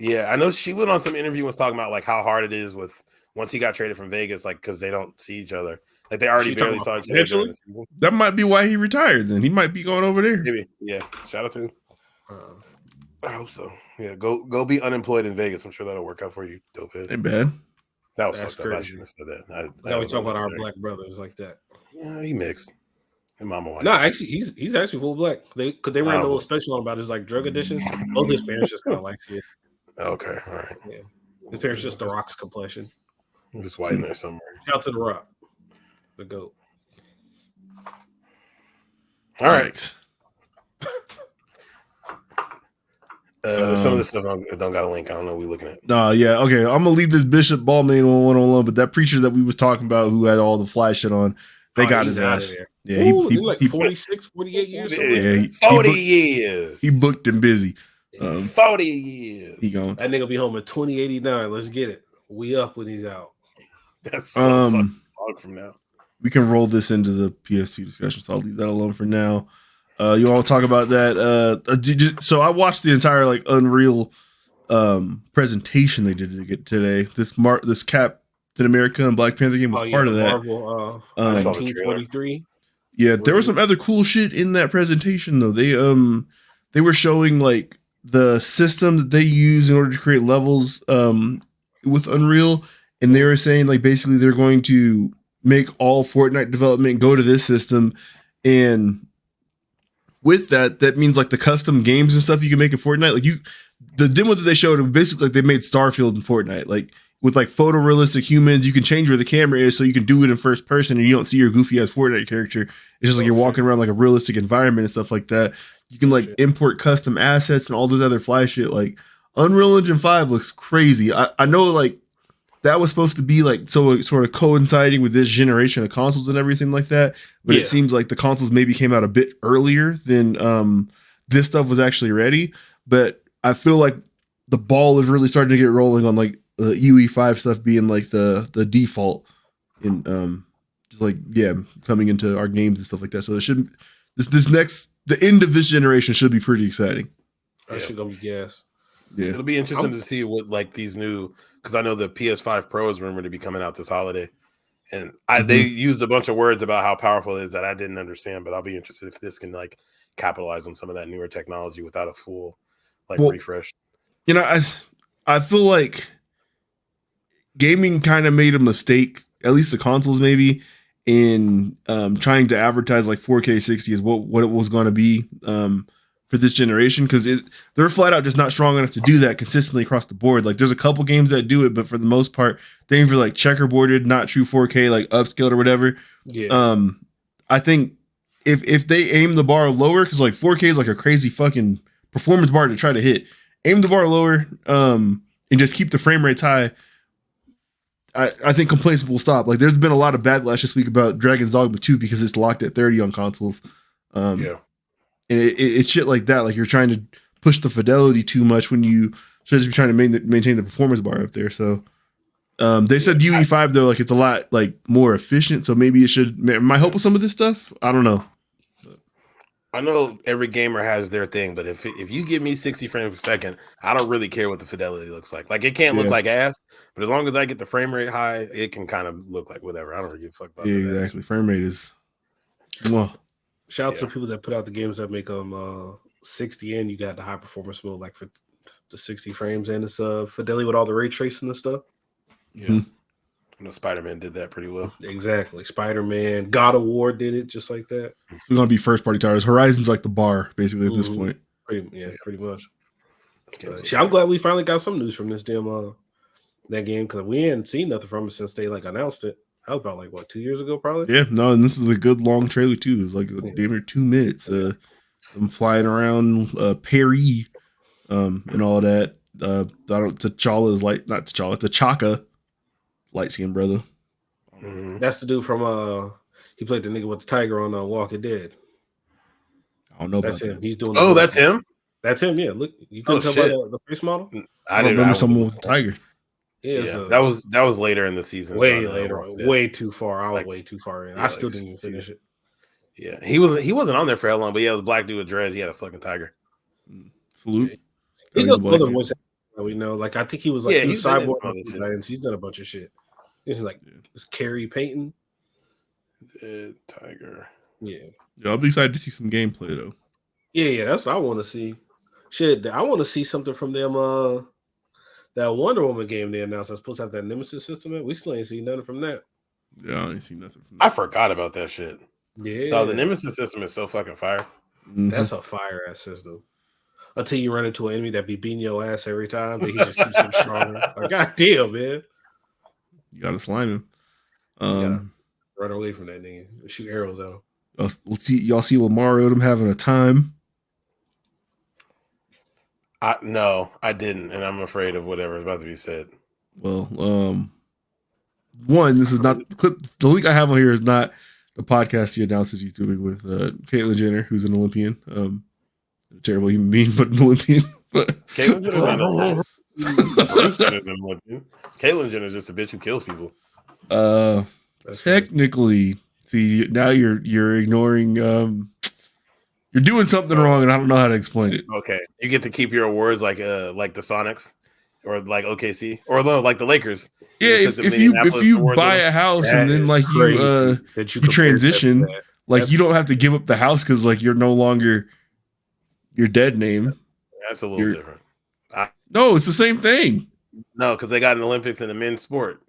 Yeah, I know she went on some interview and was talking about like how hard it is once he got traded from Vegas, like because they don't see each other. Like they already barely saw each other during the season. That might be why he retired. Then he might be going over there. Maybe, yeah. Shout out to him. I hope so. Yeah, go be unemployed in Vegas. I'm sure that'll work out for you, dopehead. Ain't bad. That was fucked up. I shouldn't have said that. Now we talk about our black brothers like that. Yeah, he mixed. And mama white. No, actually, he's actually full black. They ran a little special on about his like drug addiction. Both his parents just kind of like it. Okay, all right. Yeah, his parents just the Rock's complexion. Just white in there somewhere. Shout out to the Rock, the GOAT. All right. Some of this stuff don't got a link. I don't know what we're looking at. Yeah. Okay. I'm gonna leave this Bishop Ballman on one on one, but that preacher that we was talking about who had all the fly shit on, they got his ass. Yeah, he like 46, 48 years. Yeah, 40 years. He booked and busy. 40 years. He gone. That nigga be home in 2089. Let's get it. We up when he's out. That's so fucking long from now. We can roll this into the PS2 discussion, so I'll leave that alone for now. You want to talk about that? So I watched the entire like Unreal presentation they did today. This Captain America and Black Panther game was part of that. Marvel, 1943. Yeah, there was some other cool shit in that presentation though. They were showing like the system that they use in order to create levels with Unreal, and they were saying like basically they're going to make all Fortnite development go to this system, and with that means like the custom games and stuff you can make in Fortnite. Like the demo that they showed, basically like they made Starfield in Fortnite, like with like photorealistic humans. You can change where the camera is so you can do it in first person and you don't see your goofy ass Fortnite character. It's just like you're walking around like a realistic environment and stuff like that. You can like import custom assets and all this other fly shit. Like Unreal Engine 5 looks crazy. I know like that was supposed to be like so sort of coinciding with this generation of consoles and everything like that. But it seems like the consoles maybe came out a bit earlier than this stuff was actually ready. But I feel like the ball is really starting to get rolling on like the UE5 stuff being like the default in just like coming into our games and stuff like that. So it should the end of this generation should be pretty exciting. That should gonna be gas. Yeah, it'll be interesting to see what like these new, because I know the PS5 Pro is rumored to be coming out this holiday, and they used a bunch of words about how powerful it is that I didn't understand, but I'll be interested if this can like capitalize on some of that newer technology without a full refresh. You know, I feel like gaming kind of made a mistake, at least the consoles maybe, in trying to advertise like 4K 60 is what it was going to be for this generation, because they're flat out just not strong enough to do that consistently across the board. Like there's a couple games that do it, but for the most part, things are like checkerboarded, not true 4K, like upscaled or whatever. Yeah. I think if they aim the bar lower, because like 4K is like a crazy fucking performance bar to try to hit. Aim the bar lower and just keep the frame rates high. I think complaints will stop. Like there's been a lot of backlash this week about Dragon's Dogma 2 because it's locked at 30 on consoles. And it's shit like that. Like you're trying to push the fidelity too much when you should just be trying to maintain the performance bar up there. So they said UE5 though, like it's a lot like more efficient. So maybe it might help with some of this stuff. I don't know. I know every gamer has their thing, but if you give me 60 frames per second, I don't really care what the fidelity looks like. Like it can't look like ass, but as long as I get the frame rate high, it can kind of look like whatever. I don't really give a fuck about that. Exactly. Frame rate is. Well, shout out to the people that put out the games that make them 60 and you got the high performance mode, like for the 60 frames and it's fidelity with all the ray tracing and stuff. Yeah. I know Spider-Man did that pretty well. Exactly. Spider-Man, God of War did it just like that. We're gonna be first party titles. Horizon's like the bar, basically, at this point. Pretty much. I'm glad we finally got some news from this damn that game, because we hadn't seen nothing from it since they like announced it. That was about like 2 years ago, probably. Yeah, no, and this is a good long trailer too. It's like damn near 2 minutes. I'm flying around Paris, and all that. T'Challa is like not T'Challa, T'Chaka. Light skinned brother. That's the dude from he played the nigga with the tiger on Walking Dead. I don't know that's about him. that. He's doing that's him? That's him, yeah. Look, you couldn't tell by the face model? I didn't remember someone with a tiger. Yeah, that was later in the season. Way later. Way too far. I was way too far in. I still didn't even finish it. Yeah. He wasn't on there for how long, but yeah, it was a black dude with dreads. He had a fucking tiger. Salute. He does other voice we know. Like I think he was like he's Cyborg. He's done a bunch of shit. He's like it's Carrie Payton. Tiger. Yeah, I'll be excited to see some gameplay though. Yeah, that's what I want to see. Shit, I want to see something from them. That Wonder Woman game they announced. I was supposed to have that Nemesis system in. We still ain't seen nothing from that. Yeah, I ain't seen nothing from that. I forgot about that shit. Yeah, no, the Nemesis system is so fucking fire. Mm-hmm. That's a fire ass system. Until you run into an enemy that be beating your ass every time, but he just keeps getting stronger. Like, God damn, man. You gotta slime him. Run away from that nigga. Shoot arrows at him. Let's see. Y'all see Lamar Odom having a time? No, I didn't, and I'm afraid of whatever is about to be said. Well, one, this is not the link I have on here is not the podcast he announces he's doing with Caitlyn Jenner, who's an Olympian. A terrible human being, but an Olympian. But Caitlyn Jenner is just a bitch who kills people. Technically, see now you're ignoring. You're doing something wrong, and I don't know how to explain it. Okay, you get to keep your awards like the Sonics or like OKC or like the Lakers. Yeah, if you buy a house and then like you transition, like you don't have to give up the house because like you're no longer your dead name. That's a little different. No, it's the same thing. No, because they got an Olympics in the men's sport.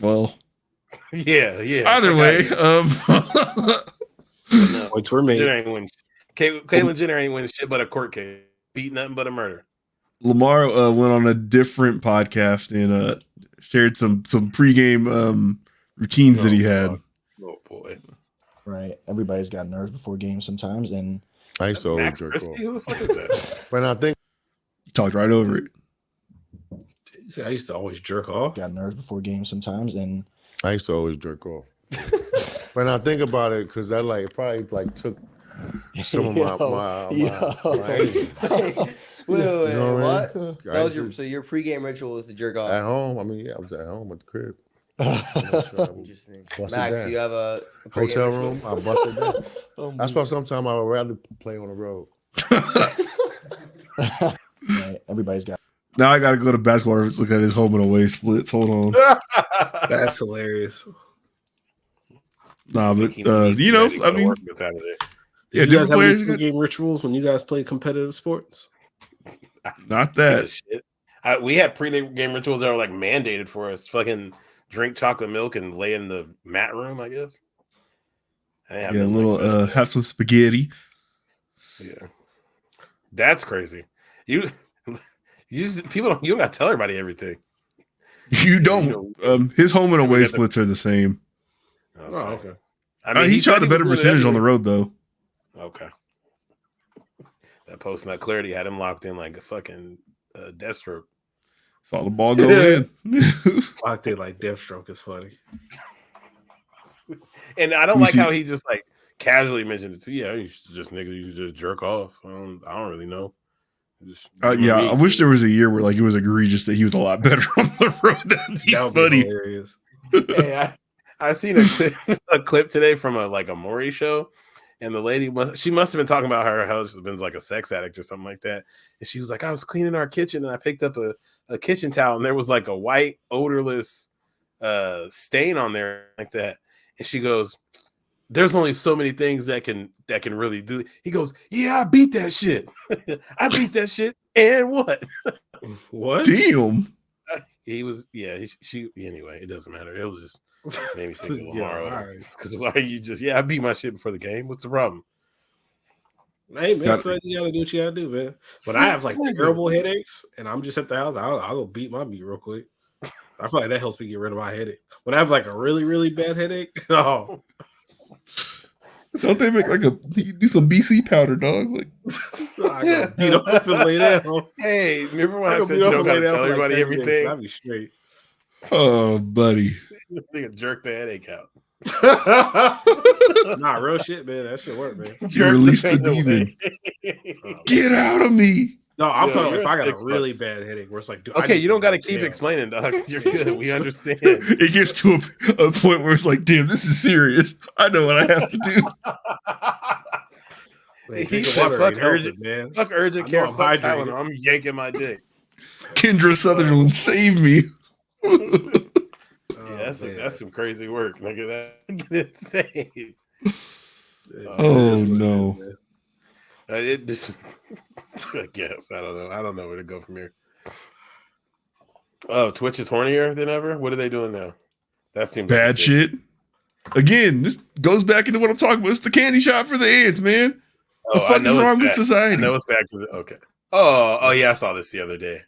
Well, yeah. Either way, No, Points were made. Jenner ain't winning. Caitlyn Jenner ain't winning shit but a court case. Beat nothing but a murder. Lamar went on a different podcast and shared some pregame routines that he had. Oh boy! Right, everybody's got nerves before games sometimes, and I used to always Max jerk Christie? off. Who the fuck is that? But I think You talked right over it. I used to always jerk off. got nerves before games sometimes, and I used to always jerk off. When I think about it, because that probably took some of my energy. Wait, You know what I what? mean? That was so your pregame ritual was to jerk off. At home. I mean, I was at home at the crib. Interesting. Bust it Max, down. you have a pregame Hotel ritual? room, I bust it down. oh, That's why sometimes I would rather play on the road. right, everybody's got. Now I got to go to basketball reference, look at his home and away splits. Hold on. That's hilarious. Nah, but He needs you know, to go I to mean, work this Saturday. yeah, Did you guys different have players. any pregame rituals when you guys played competitive sports? Not that. Shit. We had pre-game rituals that were like mandated for us. Fucking drink chocolate milk and lay in the mat room, I guess. Yeah, a little have some spaghetti. Yeah, that's crazy. You just people don't. You don't got to tell everybody everything. You don't. His home and away splits are the same. Okay. Oh, okay. I mean, He said shot a was better doing it percentage on the everywhere. road though. Okay. That post nut clarity had him locked in like a fucking Deathstroke. Saw the ball go in. Locked in like Deathstroke is funny. And I don't You like see- how he just like casually mentioned it too. Yeah, I used to just niggas used to just jerk off. I don't really know. Just Yeah, I wish there was a year where like it was egregious that he was a lot better on the road. That'd be That would funny. be hilarious. Hey, I seen a clip today from a Maury show, and the lady must have been talking about her husband's like a sex addict or something like that. And she was like, I was cleaning our kitchen and I picked up a kitchen towel and there was like a white odorless stain on there like that. And she goes, there's only so many things that can really do. He goes, yeah, I beat that shit. I beat that shit. And what? What? Damn. He was, she anyway, it doesn't matter. It was just made me think of Yeah, Lamar. all right. Because why are you just, I beat my shit before the game. What's the problem? Hey man, Got- son, you gotta do what you gotta do, man. But I have like terrible headaches, and I'm just at the house. I'll go beat my meat real quick. I feel like that helps me get rid of my headache. When I have like a really, really bad headache, oh, Don't they make like you do some BC powder, dog? Like, I gotta beat off and lay down. Hey, remember when I gotta said beat you off don't and got lay to down tell for, like, everybody 10 minutes. everything? I'll be straight. oh, buddy. Nigga jerk the headache out. Nah, real shit, man. That shit work, man. You release the pain away. Get out of me. No, I'm Yo, talking you're if a I got a sick fuck. really bad headache where it's like, dude, I Okay, need you don't got to go keep jail. explaining, dog. You're good. We understand. It gets to a point where it's like, damn, this is serious. I know what I have to do. Man, He drinking said, water fuck ain't helping, urgent, man. fuck urgent I know care, I'm fuck hydrated. Tylenol. I'm yanking my dick. Kendra Sutherland, save me. Yeah, that's some crazy work, nigga. That's insane. Oh, no. It just, I guess I don't know where to go from here. Oh, Twitch is hornier than ever. What are they doing now? That seems like Bad a fix. shit. Again, this goes back into what I'm talking about. It's the candy shot for the ants, man. Oh, The fuck is wrong with I society? know it's back to the okay. Oh yeah, I saw this the other day.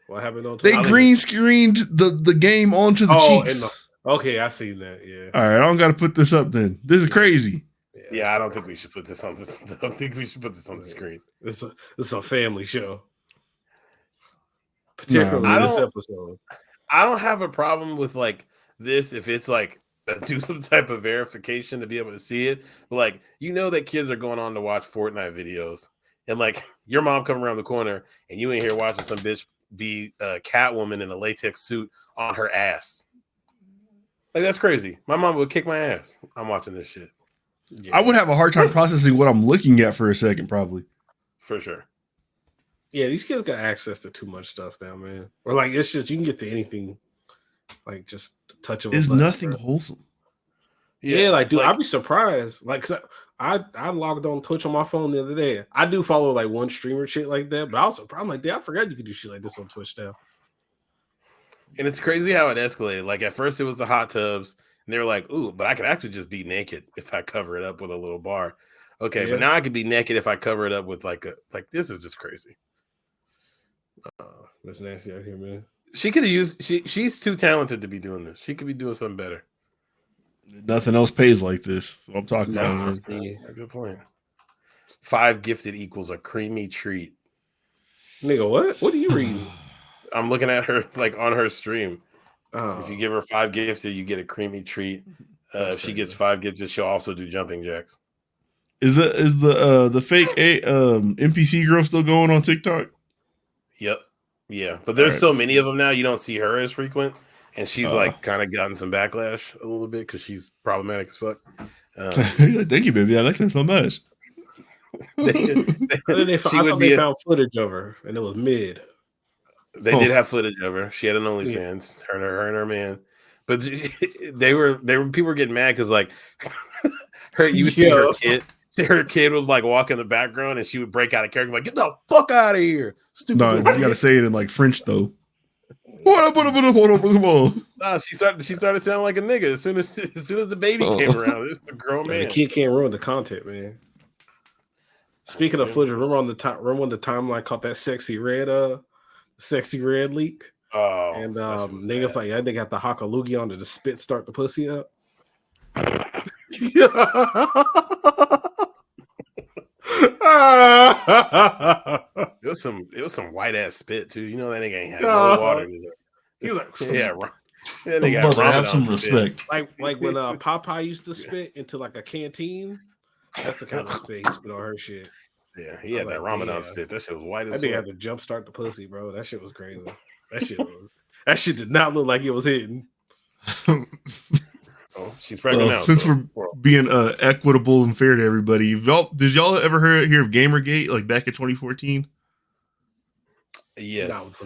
What happened on They Twitter? green screened the game onto the Oh, cheeks. Okay, I seen that. Yeah. All right, I don't got to put this up then. This is crazy. Yeah, I don't think we should put this on this. I don't think we should put this on the screen. This is a family show. Particularly I this don't- episode. I don't have a problem with like this if it's like do some type of verification to be able to see it. But like that kids are going on to watch Fortnite videos, and like your mom coming around the corner and you ain't here watching some bitch be a Catwoman in a latex suit on her ass. Like that's crazy. My mom would kick my ass. I'm watching this shit. Yeah, I would have a hard time processing what I'm looking at for a second, probably. for sure. Yeah, these kids got access to too much stuff now, man. Or like it's just you can get to anything, like just the touch of. a It's button, nothing bro. wholesome. Yeah, like, dude, I'd be surprised. Like, 'cause I logged on Twitch on my phone the other day. I do follow like one streamer shit like that, but I was surprised. I'm like, damn, I forgot you could do shit like this on Twitch now. And it's crazy how it escalated. Like at first it was the hot tubs, and they were like, "Ooh, but I could actually just be naked if I cover it up with a little bar." Okay, Yeah. but now I could be naked if I cover it up with like this is just crazy. That's nasty out here, man. She could have used. She's too talented to be doing this. She could be doing something better. Nothing else pays like this. So I'm talking That's about. a good point. 5 gifted equals a creamy treat. Nigga, what? What are you reading? I'm looking at her like on her stream. Oh. If you give her 5 gifted, you get a creamy treat. If she gets 5 gifted, she'll also do jumping jacks. Is the fake NPC girl still going on TikTok? Yep. Yeah, but there's so many of them now. You don't see her as frequent, and she's like kind of gotten some backlash a little bit because she's problematic as fuck. Thank you, baby. I like that so much. I thought they found footage of her, and it was mid. They did have footage of her. She had an OnlyFans. Her and her man, but people were getting mad because like you would see her kid. Her kid would like walk in the background, and she would break out of character, like, "Get the fuck out of here, stupid!" No, you gotta say it in like French though. Nah, she started sounding like a nigga as soon as the baby came around. It was a grown man. The kid can't ruin the content, man. Speaking of footage, remember when the timeline caught that sexy red leak? Oh, and niggas like that nigga got the haka loogie on to spit start the pussy up. It was some white ass spit too. You know that nigga ain't had no water. He was like, yeah, that nigga have some respect. Like when Popeye used to spit into like a canteen. That's the kind of spit he spit on her shit. Yeah, he had that Ramadan spit. That shit was white as fuck. That nigga had to jump start the pussy, bro. That shit was crazy. That shit did not look like it was hitting. Oh, she's pregnant now. Since we're being equitable and fair to everybody, did y'all ever hear of Gamergate like back in 2014? Yes,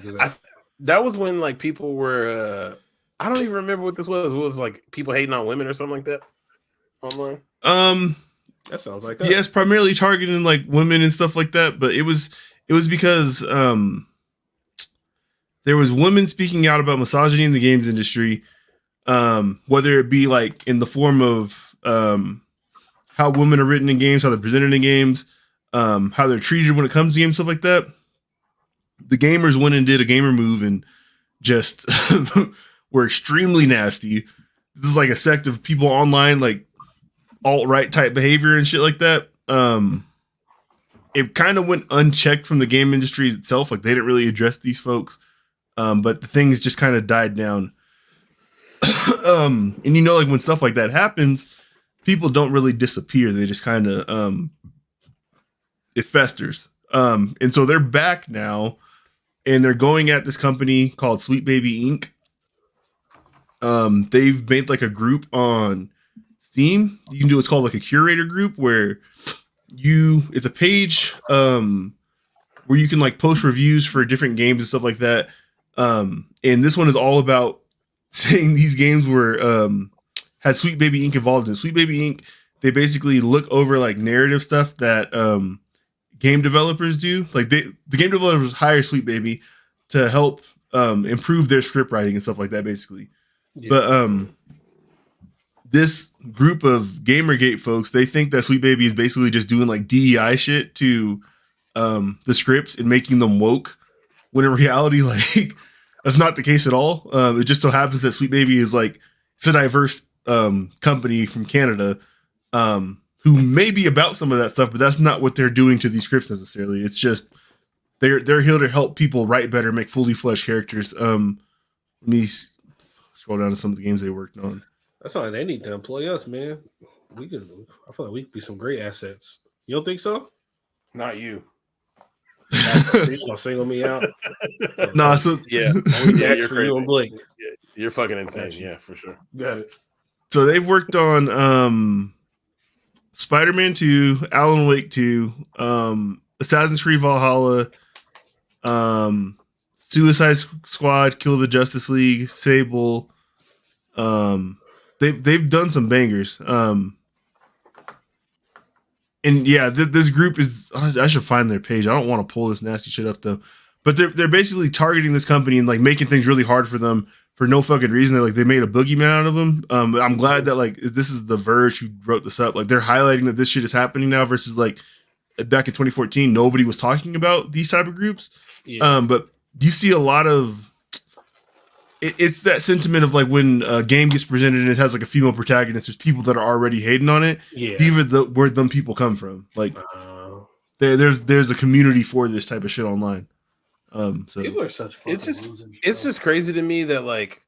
that was when like people were. I don't even remember what this was. It was like people hating on women or something like that online. That sounds like yes, primarily targeting like women and stuff like that. But it was because there was women speaking out about misogyny in the games industry. Whether it be like in the form of how women are written in games, how they're presented in games, how they're treated when it comes to games, stuff like that. The gamers went and did a gamer move and just were extremely nasty. This is like a sect of people online, like alt-right type behavior and shit like that. It kind of went unchecked from the game industry itself. Like they didn't really address these folks. But the things just kind of died down. And you know, like when stuff like that happens, people don't really disappear. They just kind of it festers. And so they're back now, and they're going at this company called Sweet Baby Inc. They've made like a group on Steam. You can do what's called like a curator group where it's a page where you can like post reviews for different games and stuff like that. And this one is all about saying these games were had Sweet Baby Inc. involved in it. Sweet Baby Inc. They basically look over like narrative stuff that game developers do. Like the game developers hire Sweet Baby to help improve their script writing and stuff like that, basically. Yeah. But this group of Gamergate folks, they think that Sweet Baby is basically just doing like DEI shit to the scripts and making them woke. When in reality, like that's not the case at all. It just so happens that Sweet Baby is like it's a diverse company from Canada who may be about some of that stuff, but that's not what they're doing to these scripts necessarily. It's just they're here to help people write better, make fully fleshed characters. Let me scroll down to some of the games they worked on. That's all they need to employ us, man. I feel like we could be some great assets. You don't think so? Not you. You gonna single me out? Nah, so yeah, you're crazy. You and Blake. Yeah, you're fucking insane. Yeah, for sure. Got it. So they've worked on Spider-Man 2, Alan Wake 2, Assassin's Creed Valhalla, Suicide Squad, Kill the Justice League, Sable. They've they've done some bangers. And yeah, this group is. I should find their page. I don't want to pull this nasty shit up though. But they're basically targeting this company and like making things really hard for them for no fucking reason. They made a boogeyman out of them. I'm glad that like this is The Verge who wrote this up. Like they're highlighting that this shit is happening now versus like back in 2014 nobody was talking about these type of groups. Yeah. But you see a lot of. It's that sentiment of like when a game gets presented and it has like a female protagonist, there's people that are already hating on it. Yeah. Even where them people come from. Like there's a community for this type of shit online. So People are such fucking it's just crazy to me that like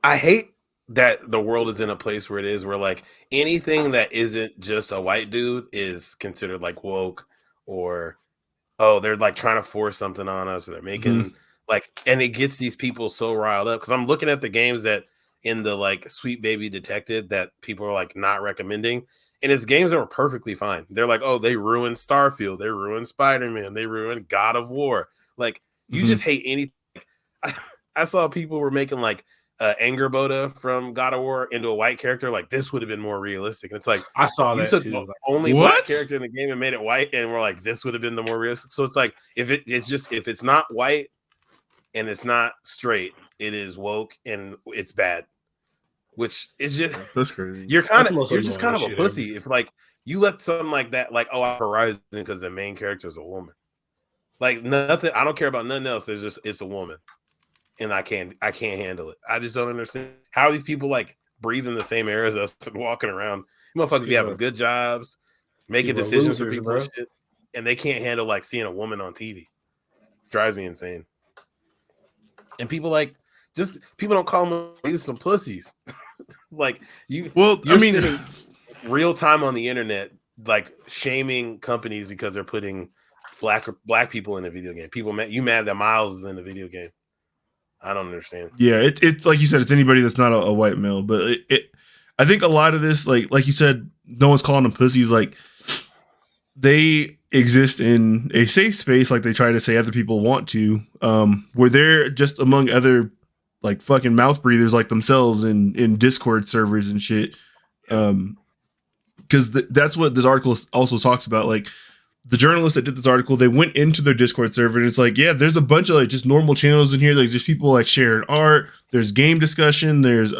I hate that the world is in a place where it is where like anything that isn't just a white dude is considered like woke or they're like trying to force something on us or they're making like, and it gets these people so riled up because I'm looking at the games that in the like Sweet Baby Detective that people are like not recommending. And it's games that were perfectly fine. They're like, oh, they ruined Starfield. They ruined Spider-Man. They ruined God of War. Like, you just hate anything. I saw people were making like Anger Boda from God of War into a white character. Like, this would have been more realistic. And it's like, I saw that took too. the only black character in the game and made it white. And we're like, this would have been the more realistic. So it's like, if it's not white and it's not straight, it is woke and it's bad. Which is just that's crazy. You're just kind of a pussy if like you let something like that, like Horizon, because the main character is a woman. Like nothing, I don't care about nothing else. It's a woman, and I can't handle it. I just don't understand how these people like breathe in the same air as us and walking around. Motherfuckers be having good jobs, making decisions for people, and shit, and they can't handle like seeing a woman on TV. Drives me insane. And people like. Just people don't call them these some pussies. Like you're spending real time on the internet, like shaming companies because they're putting black people in a video game. You mad that Miles is in the video game? I don't understand. Yeah, it's like you said, it's anybody that's not a white male. But I think a lot of this, like you said, no one's calling them pussies. Like they exist in a safe space, like they try to say other people want to, where they're just among other. Like fucking mouth breathers like themselves in Discord servers and shit. Because that's what this article also talks about. Like the journalists that did this article, they went into their Discord server and it's like, yeah, there's a bunch of like just normal channels in here. Like just people like sharing art. There's game discussion. There's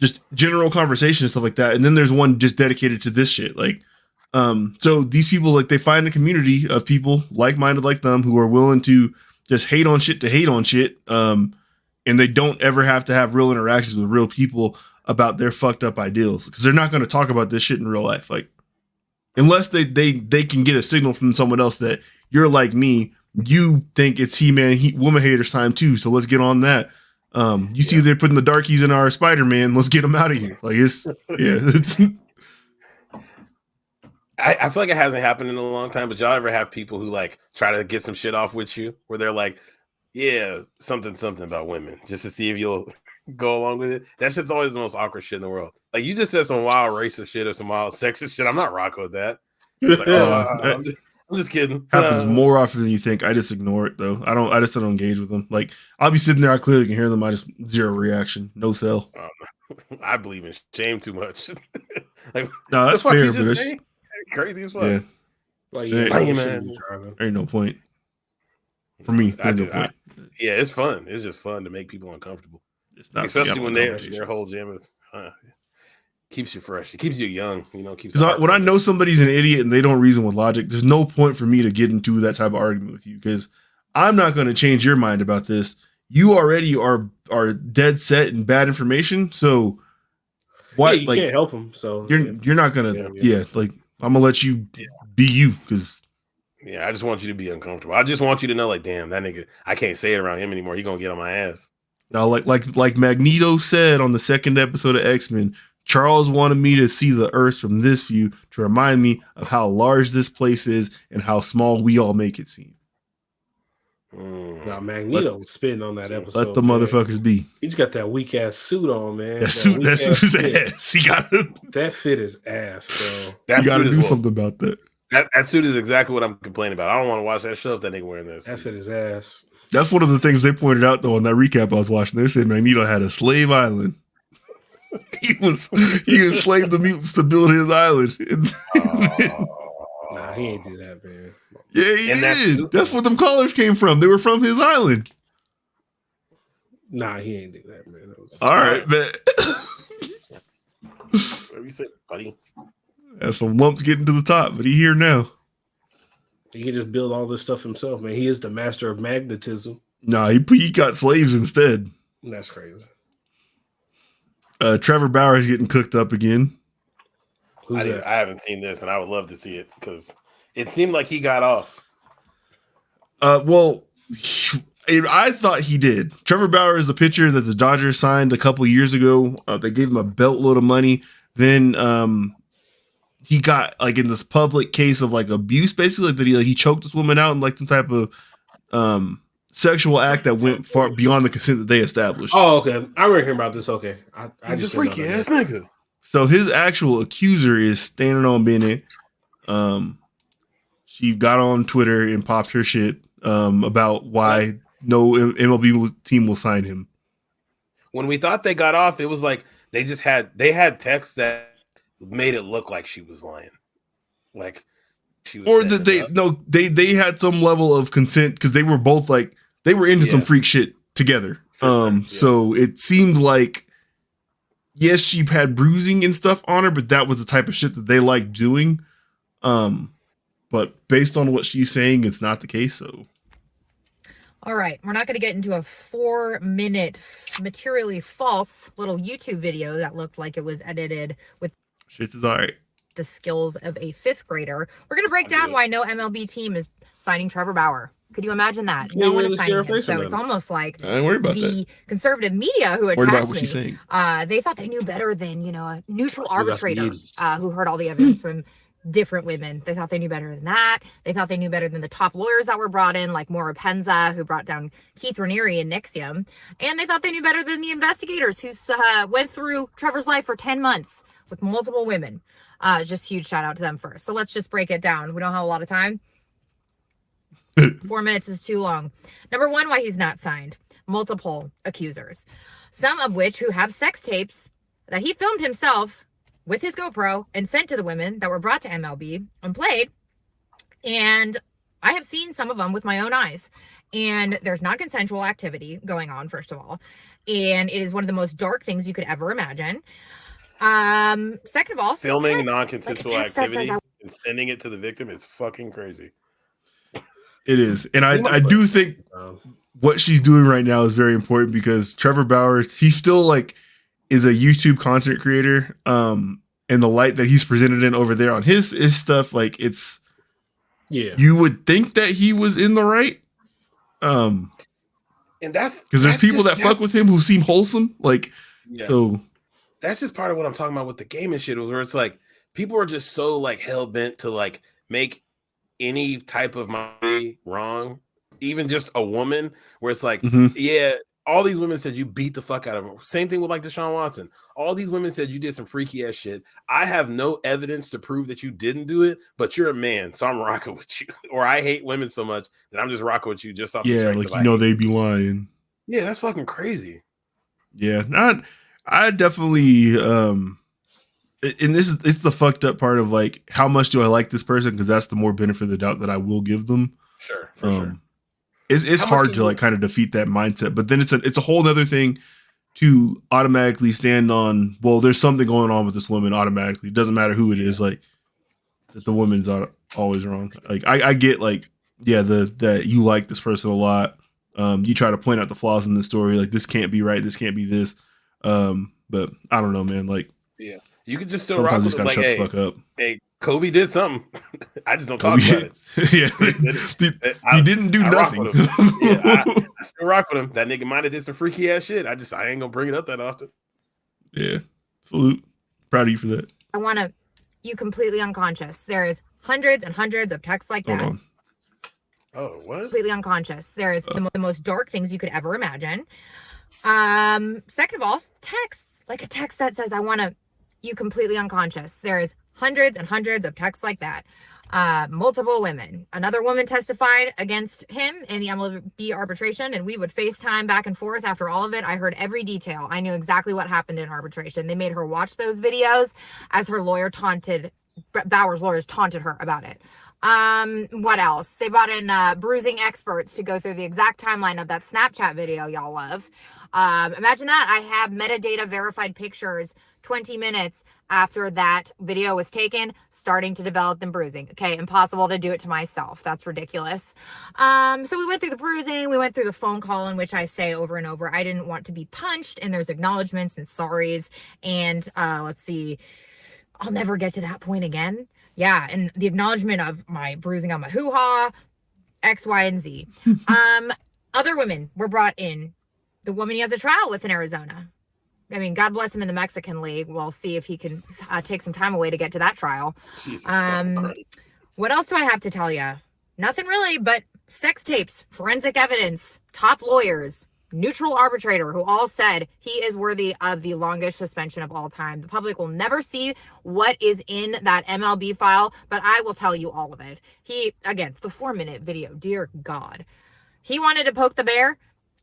just general conversation and stuff like that. And then there's one just dedicated to this shit. Like, so these people, like they find a community of people like-minded like them who are willing to just hate on shit to hate on shit. And they don't ever have to have real interactions with real people about their fucked up ideals because they're not going to talk about this shit in real life. Like, unless they can get a signal from someone else that you're like me, you think it's He-Man, woman haters time too. So let's get on that. You see they're putting the darkies in our Spider-Man. Let's get them out of here. Like it's. I feel like it hasn't happened in a long time, but y'all ever have people who like try to get some shit off with you where they're like, yeah, something about women, just to see if you'll go along with it. That shit's always the most awkward shit in the world. Like you just said some wild racist shit or some wild sexist shit. I'm not rocking with that. It's like, I'm just kidding. Happens more often than you think. I just ignore it though. I just don't engage with them. Like I'll be sitting there, I clearly can hear them. I just zero reaction, no sell. I believe in shame too much. Like, no, that's fair, but it's crazy as fuck. Yeah. Like, ain't no point. For me, yeah, it's fun. It's just fun to make people uncomfortable, especially when their whole gym is keeps you fresh. It keeps you young. You know, keeps. When I know somebody's an idiot and they don't reason with logic, there's no point for me to get into that type of argument with you because I'm not going to change your mind about this. You already are dead set in bad information. So what? Yeah, you can't help them. So you're not gonna. Yeah, like I'm gonna let you be you because. Yeah, I just want you to be uncomfortable. I just want you to know, like, damn, that nigga, I can't say it around him anymore. He gonna get on my ass. Now, like Magneto said on the second episode of X-Men, Charles wanted me to see the Earth from this view to remind me of how large this place is and how small we all make it seem. Now Magneto was spitting on that episode. Let the motherfuckers be. He just got that weak ass suit on, man. That suit is ass. He got that fit is ass, bro. You got to do something about that. That suit is exactly what I'm complaining about. I don't want to watch that show if that nigga wearing this. That fit is ass. That's one of the things they pointed out though on that recap I was watching. They said Magneto had a slave island. he enslaved the mutants to build his island. Nah, he ain't do that, man. Yeah, he did. That's where them collars came from. They were from his island. Nah, he ain't do that, man. All right, man. Whatever you say, buddy. That's some lumps getting to the top, but he here now. He can just build all this stuff himself, man. He is the master of magnetism. Nah, he got slaves instead. That's crazy. Trevor Bauer is getting cooked up again. I haven't seen this, and I would love to see it because it seemed like he got off. Well, I thought he did. Trevor Bauer is the pitcher that the Dodgers signed a couple years ago. They gave him a boatload of money. Then he got like in this public case of like abuse, basically, like that he choked this woman out in like some type of sexual act that went far beyond the consent that they established. Oh, okay. I remember hearing about this. Okay, He's a freaky ass nigga. So his actual accuser is standing on Bennett. She got on Twitter and popped her shit about why no MLB team will sign him. When we thought they got off, it was like they had texts that made it look like she was lying, like she was. Or that they had some level of consent because they were both like they were into some freak shit together. So it seemed like. Yes, she had bruising and stuff on her, but that was the type of shit that they liked doing. But based on what she's saying, it's not the case. So, all right, we're not going to get into a 4-minute materially false little YouTube video that looked like it was edited with shit is all right. The skills of a 5th grader. We're going to break down why no MLB team is signing Trevor Bauer. Could you imagine that? No one is signing him. So it's almost like I ain't worried about the conservative media who worried attacked about what she's saying. They thought they knew better than, a neutral arbitrator who heard all the evidence from different women. They thought they knew better than that. They thought they knew better than the top lawyers that were brought in, like Maura Penza, who brought down Keith Raniere and Nixium. And they thought they knew better than the investigators who went through Trevor's life for 10 months with multiple women. Just huge shout out to them first. So let's just break it down. We don't have a lot of time. 4 minutes is too long. Number one, why he's not signed. Multiple accusers, some of which who have sex tapes that he filmed himself with his GoPro and sent to the women that were brought to MLB and played. And I have seen some of them with my own eyes. And there's non-consensual activity going on, first of all. And it is one of the most dark things you could ever imagine. Second of all, filming non-consensual activity and sending it to the victim is fucking crazy. It is. And I do think what she's doing right now is very important because Trevor Bauer, he still like is a YouTube content creator. And the light that he's presented in over there on his stuff, like it's you would think that he was in the right. And that's because there's people that fuck with him who seem wholesome. Like so that's just part of what I'm talking about with the gaming shit, was where it's like people are just so like hell bent to like make any type of money wrong, even just a woman, where it's like, all these women said you beat the fuck out of them. Same thing with like Deshaun Watson. All these women said you did some freaky ass shit. I have no evidence to prove that you didn't do it, but you're a man, so I'm rocking with you. Or I hate women so much that I'm just rocking with you just off. Yeah, like they be lying. Yeah, that's fucking crazy. Yeah, I definitely and it's the fucked up part of like how much do I like this person, because that's the more benefit of the doubt that I will give them. Sure, for sure. It's hard to like kind of defeat that mindset, but then it's a whole other thing to automatically stand on. Well, there's something going on with this woman automatically. It doesn't matter who it is. Like that the woman's always wrong. Like I get like that you like this person a lot. You try to point out the flaws in the story. Like this can't be right. This can't be this. But I don't know, man. Like you could just still sometimes rock you with just gotta like, shut the fuck up. Hey, Kobe did something. I just don't talk about it. He didn't do nothing. I still rock with him. That nigga might have did some freaky ass shit. I ain't gonna bring it up that often. Yeah. Salute. Proud of you for that. I want you completely unconscious. There is hundreds and hundreds of texts like that. Oh, what? Completely unconscious. There is the most dark things you could ever imagine. Second of all, texts. Like a text that says, I want you completely unconscious. There is hundreds and hundreds of texts like that. Multiple women. Another woman testified against him in the MLB arbitration, and we would FaceTime back and forth after all of it. I heard every detail. I knew exactly what happened in arbitration. They made her watch those videos as her lawyer Bauer's lawyers taunted her about it. What else? They brought in bruising experts to go through the exact timeline of that Snapchat video y'all love. Imagine that. I have metadata verified pictures 20 minutes after that video was taken, starting to develop them bruising. Okay, impossible to do it to myself. That's ridiculous. So we went through the bruising, we went through the phone call in which I say over and over, I didn't want to be punched, and there's acknowledgments and sorries, and let's see, I'll never get to that point again. Yeah, and the acknowledgement of my bruising on my hoo-ha, X, Y, and Z. Other women were brought in. The woman he has a trial with in Arizona. I mean, God bless him in the Mexican League. We'll see if he can take some time away to get to that trial. What else do I have to tell you? Nothing really, but sex tapes, forensic evidence, top lawyers, neutral arbitrator who all said he is worthy of the longest suspension of all time. The public will never see what is in that MLB file, but I will tell you all of it. Again, the 4-minute video, dear God. He wanted to poke the bear.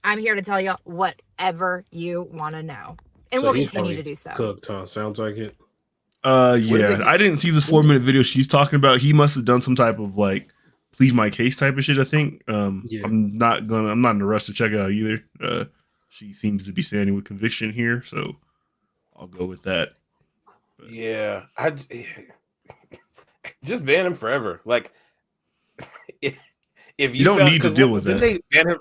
I'm here to tell you whatever you want to know. And we'll continue to do so. Cooked, huh? Sounds like it. Yeah. I didn't see this 4-minute video she's talking about. He must have done some type of like plead my case type of shit, I think. Yeah. I'm not in a rush to check it out either. She seems to be standing with conviction here, so I'll go with that. But. Yeah. I just ban him forever. Like if you don't need to deal with that.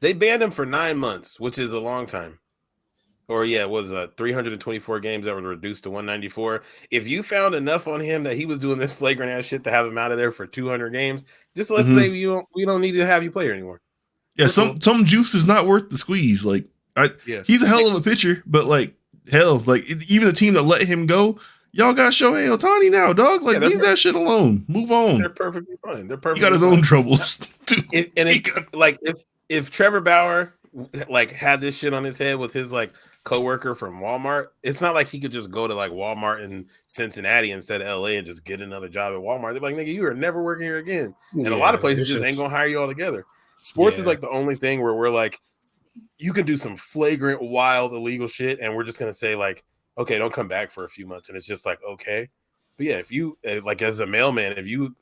They banned him for 9 months, which is a long time. Or it was 324 games that were reduced to 194. If you found enough on him that he was doing this flagrant ass shit to have him out of there for 200 games, just let's say we don't need to have you play here anymore. Yeah, some juice is not worth the squeeze. Like, he's a hell of a pitcher, but like hell, like even the team that let him go, y'all got Shohei Ohtani now, dog. Like, leave that shit alone. Move on. They're perfectly fine. He got his own troubles too. If Trevor Bauer like had this shit on his head with his like coworker from Walmart, it's not like he could just go to like Walmart in Cincinnati instead of LA and just get another job at Walmart. They're like, nigga, you are never working here again. And a lot of places just ain't gonna hire you altogether. Sports is like the only thing where we're like, you can do some flagrant, wild, illegal shit, and we're just gonna say like, okay, don't come back for a few months, and it's just like, okay. But yeah, if you like as a mailman, if you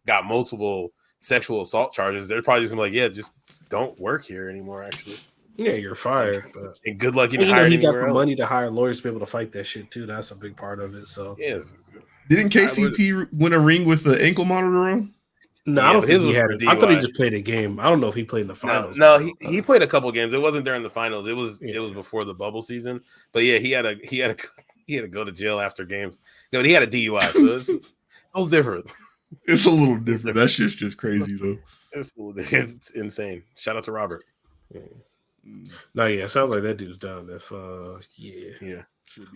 got multiple sexual assault charges, they're probably just gonna be like, yeah, just don't work here anymore. Actually, yeah, you're fired. And good luck getting hired anywhere else. He got the money to hire lawyers to be able to fight that shit too. That's a big part of it. So yeah. Didn't KCP win a ring with the ankle monitor on? No, I don't think he had it. I thought he just played a game. I don't know if he played in the finals. No, he played a couple games. It wasn't during the finals. It was before the bubble season. But yeah, he had to go to jail after games. But he had a DUI, so it's a little different. It's a little different. That shit's just crazy though. It's insane. Shout out to Robert. No, yeah, it sounds like that dude's done.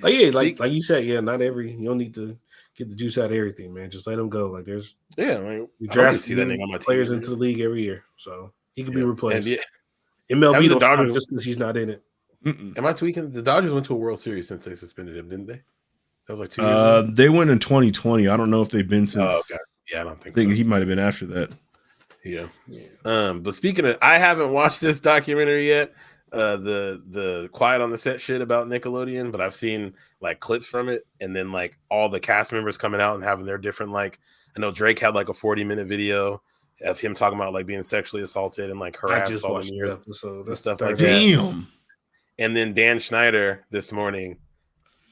Like you said, not every you don't need to get the juice out of everything, man. Just let him go. Like there's you draft see that nigga on my players into the league every year, so he can be replaced. MLB don't stop just because he's not in it. Am I tweaking? The Dodgers went to a World Series since they suspended him, didn't they? That was like 2 years ago. They went in 2020. I don't know if they've been since. Oh, okay. Yeah, I don't think so. He might have been after that. Yeah. But speaking of, I haven't watched this documentary yet. The Quiet on the Set shit about Nickelodeon, but I've seen like clips from it, and then like all the cast members coming out and having their different like. I know Drake had like a 40-minute video of him talking about like being sexually assaulted and like harassed all the years and stuff like that. Damn. And then Dan Schneider this morning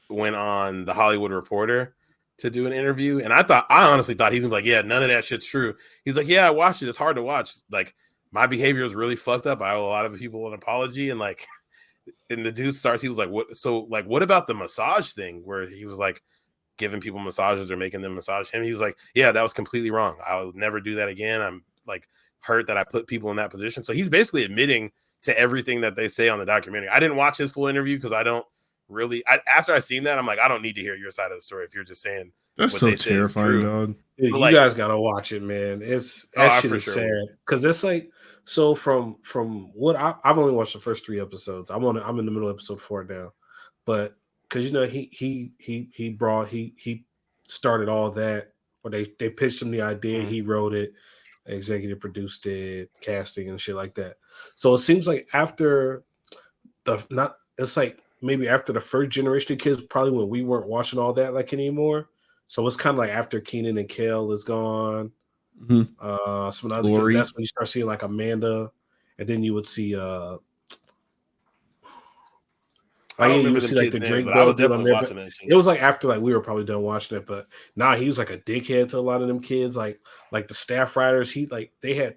went on The Hollywood Reporter to do an interview, and I honestly thought he was like, yeah, none of that shit's true. He's like, yeah, I watched it. It's hard to watch. Like, my behavior is really fucked up. I owe a lot of people an apology. And like, and the dude starts, he was like, what? So like, what about the massage thing where he was like giving people massages or making them massage him? He was like, yeah, that was completely wrong. I'll never do that again. I'm like hurt that I put people in that position. So he's basically admitting to everything that they say on the documentary. I didn't watch his full interview because I don't really, after I seen that, I'm like, I don't need to hear your side of the story if you're just saying that's so terrifying, dog. Dude, you guys gotta watch it, man. That shit is sad because it's like, so from what I've only watched the first 3 episodes. I'm in the middle of episode 4 now, but because he started all that, where they pitched him the idea, he wrote it, executive produced it, casting and shit like that. So it seems like after maybe after the first generation of kids, probably when we weren't watching all that like anymore. So it's kind of like after Keenan and Kel is gone, some of the other kids, that's when you start seeing like Amanda, and then you would see I don't remember you see like the kids' Drake names, but I was Bell dude on definitely there. watching that shit. It was like after like we were probably done watching it, but he was like a dickhead to a lot of them kids. Like the staff writers, they had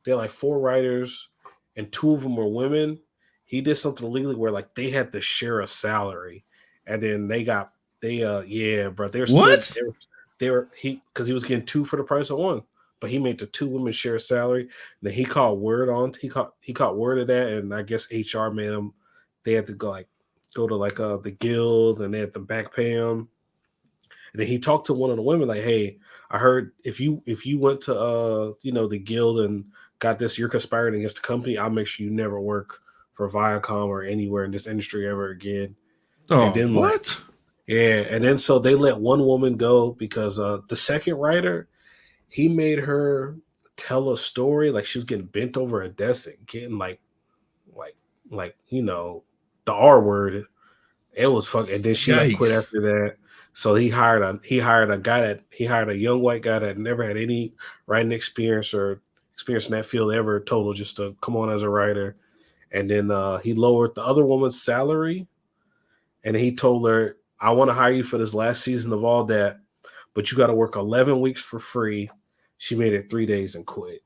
like 4 writers, and 2 of them were women. He did something illegally where like they had to share a salary, and then they bro. They're what? Because he was getting 2 for the price of 1. But he made the 2 women share a salary. And then he caught word of that, and I guess HR made him. They had to go to the guild, and they had to back pay him. And then he talked to one of the women like, "Hey, I heard if you went to the guild and got this, you're conspiring against the company. I'll make sure you never work for Viacom or anywhere in this industry ever again." Oh, and then what? And then so they let one woman go because the second writer, he made her tell a story like she was getting bent over a desk and getting like the R word. It was fucking. And then she quit after that. So he hired a young white guy that never had any writing experience or experience in that field ever total, just to come on as a writer. And then he lowered the other woman's salary, and he told her, "I want to hire you for this last season of all that, but you got to work 11 weeks for free." She made it 3 days and quit.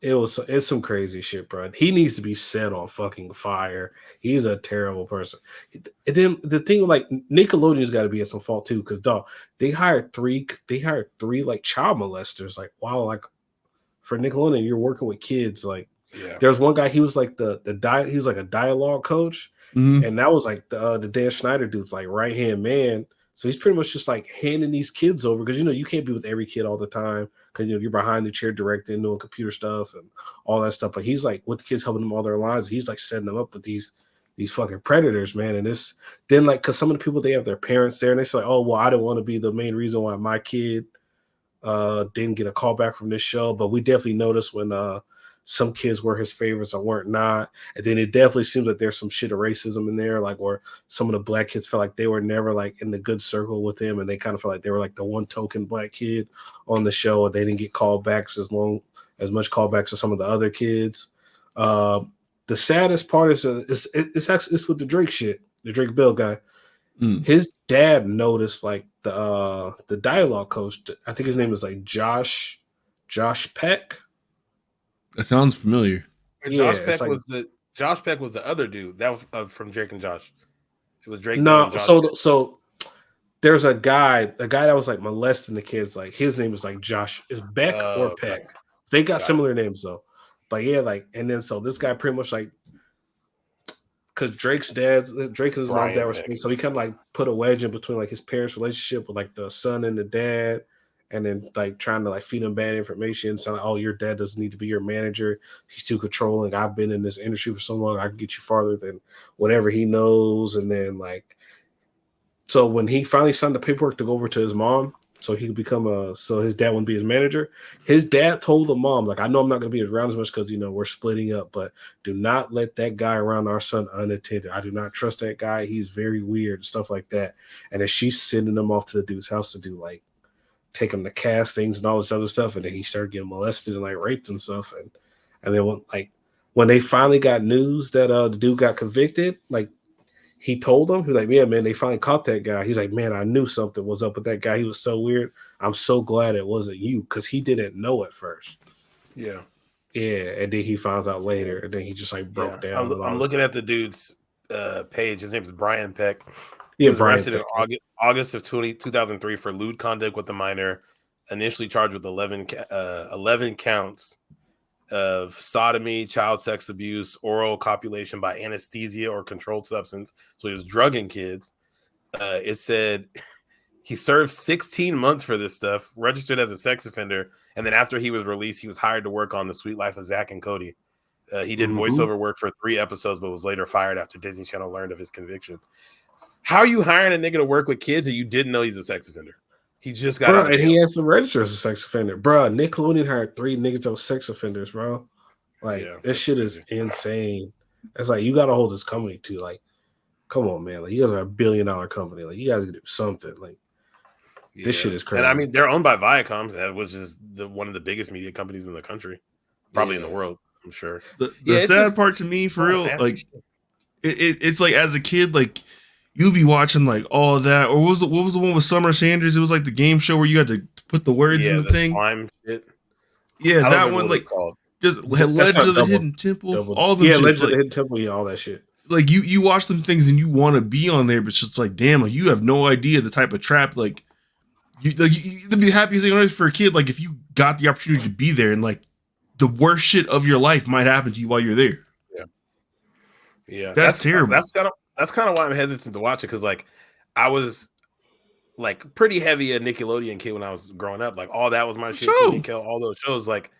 It's some crazy shit, bro. He needs to be set on fucking fire. He's a terrible person. And then the thing, like, Nickelodeon's got to be at some fault too, because they hired three like child molesters. Like, wow, like for Nickelodeon, you're working with kids. Like, there's one guy, he was like he was like a dialogue coach, and that was like the Dan Schneider dude's like right hand man. So he's pretty much just like handing these kids over, because you can't be with every kid all the time, because you're behind the chair directing, doing computer stuff and all that stuff. But he's like with the kids, helping them all their lives. He's like setting them up with these fucking predators, man. And then like, because some of the people, they have their parents there, and they say like, "Oh well, I didn't want to be the main reason why my kid didn't get a call back from this show." But we definitely noticed when some kids were his favorites or weren't not. And then it definitely seems like there's some shit of racism in there, like where some of the black kids felt like they were never like in the good circle with him, and they kind of felt like they were like the one token black kid on the show, and they didn't get callbacks as much callbacks as some of the other kids. The saddest part is it's with the Drake shit, the Drake Bell guy. His dad noticed like the dialogue coach, I think his name is like Josh Peck. That sounds familiar. Josh Peck was the other dude that was from Drake and Josh. It was Drake. No, and Josh so there's a guy that was like molesting the kids. Like his name is like Josh. Is Beck or Peck? They got similar names though. But yeah, like, and then so this guy pretty much like, because Drake and his mom dad were speaking, so he kind of like put a wedge in between like his parents' relationship with like the son and the dad. And then like trying to like feed him bad information, saying, "Oh, your dad doesn't need to be your manager. He's too controlling. I've been in this industry for so long. I can get you farther than whatever he knows." And then like, so when he finally signed the paperwork to go over to his mom, so he could become so his dad wouldn't be his manager. His dad told the mom, like, "I know I'm not going to be around as much because we're splitting up, but do not let that guy around our son unattended. I do not trust that guy. He's very weird," and stuff like that. And then she's sending him off to the dude's house to do like, take him to castings and all this other stuff, and then he started getting molested and like raped and stuff. And then when they finally got news that the dude got convicted, like he told them, he was like, "Yeah, man, they finally caught that guy." He's like, "Man, I knew something was up with that guy. He was so weird. I'm so glad it wasn't you," because he didn't know at first. Yeah. And then he finds out later, and then he just like broke down. I'm looking at the dude's page. His name is Brian Peck. He was arrested in August of 2003 for lewd conduct with a minor, initially charged with 11 counts of sodomy, child sex abuse, oral copulation by anesthesia or controlled substance. So he was drugging kids. It said he served 16 months for this stuff, registered as a sex offender, and then after he was released, he was hired to work on The Sweet Life of Zach and Cody. He did voiceover work for 3 episodes, but was later fired after Disney Channel learned of his conviction. How are you hiring a nigga to work with kids and you didn't know he's a sex offender? He just got bro, out of and jail. he has to register as a sex offender, bro. Nickelodeon hired 3 niggas that were sex offenders, bro. Like this shit is insane. It's like you got to hold this company to like, come on, man. Like you guys are $1 billion company. Like you guys can do something. Like this shit is crazy. And I mean, they're owned by Viacom, which is one of the biggest media companies in the country, probably in the world. I'm sure. The sad part to me, for real, like it's like as a kid, like you'll be watching like all of that, or what was the one with Summer Sanders? It was like the game show where you had to put the words in the thing. Slime shit. Yeah, that one, like just Legend of the Hidden Temple, all them. Yeah, shits, Legend of like, the Hidden Temple, yeah, all that shit. Like you watch them things and you want to be on there, but it's just like, damn, like you have no idea the type of trap like you'd be the happiest thing on earth for a kid. Like if you got the opportunity to be there, and like the worst shit of your life might happen to you while you're there. Yeah, that's terrible. That's kind of why I'm hesitant to watch it, because like I was like pretty heavy a Nickelodeon kid when I was growing up. Like all that was my shit. Kenan and Kel, all those shows. Like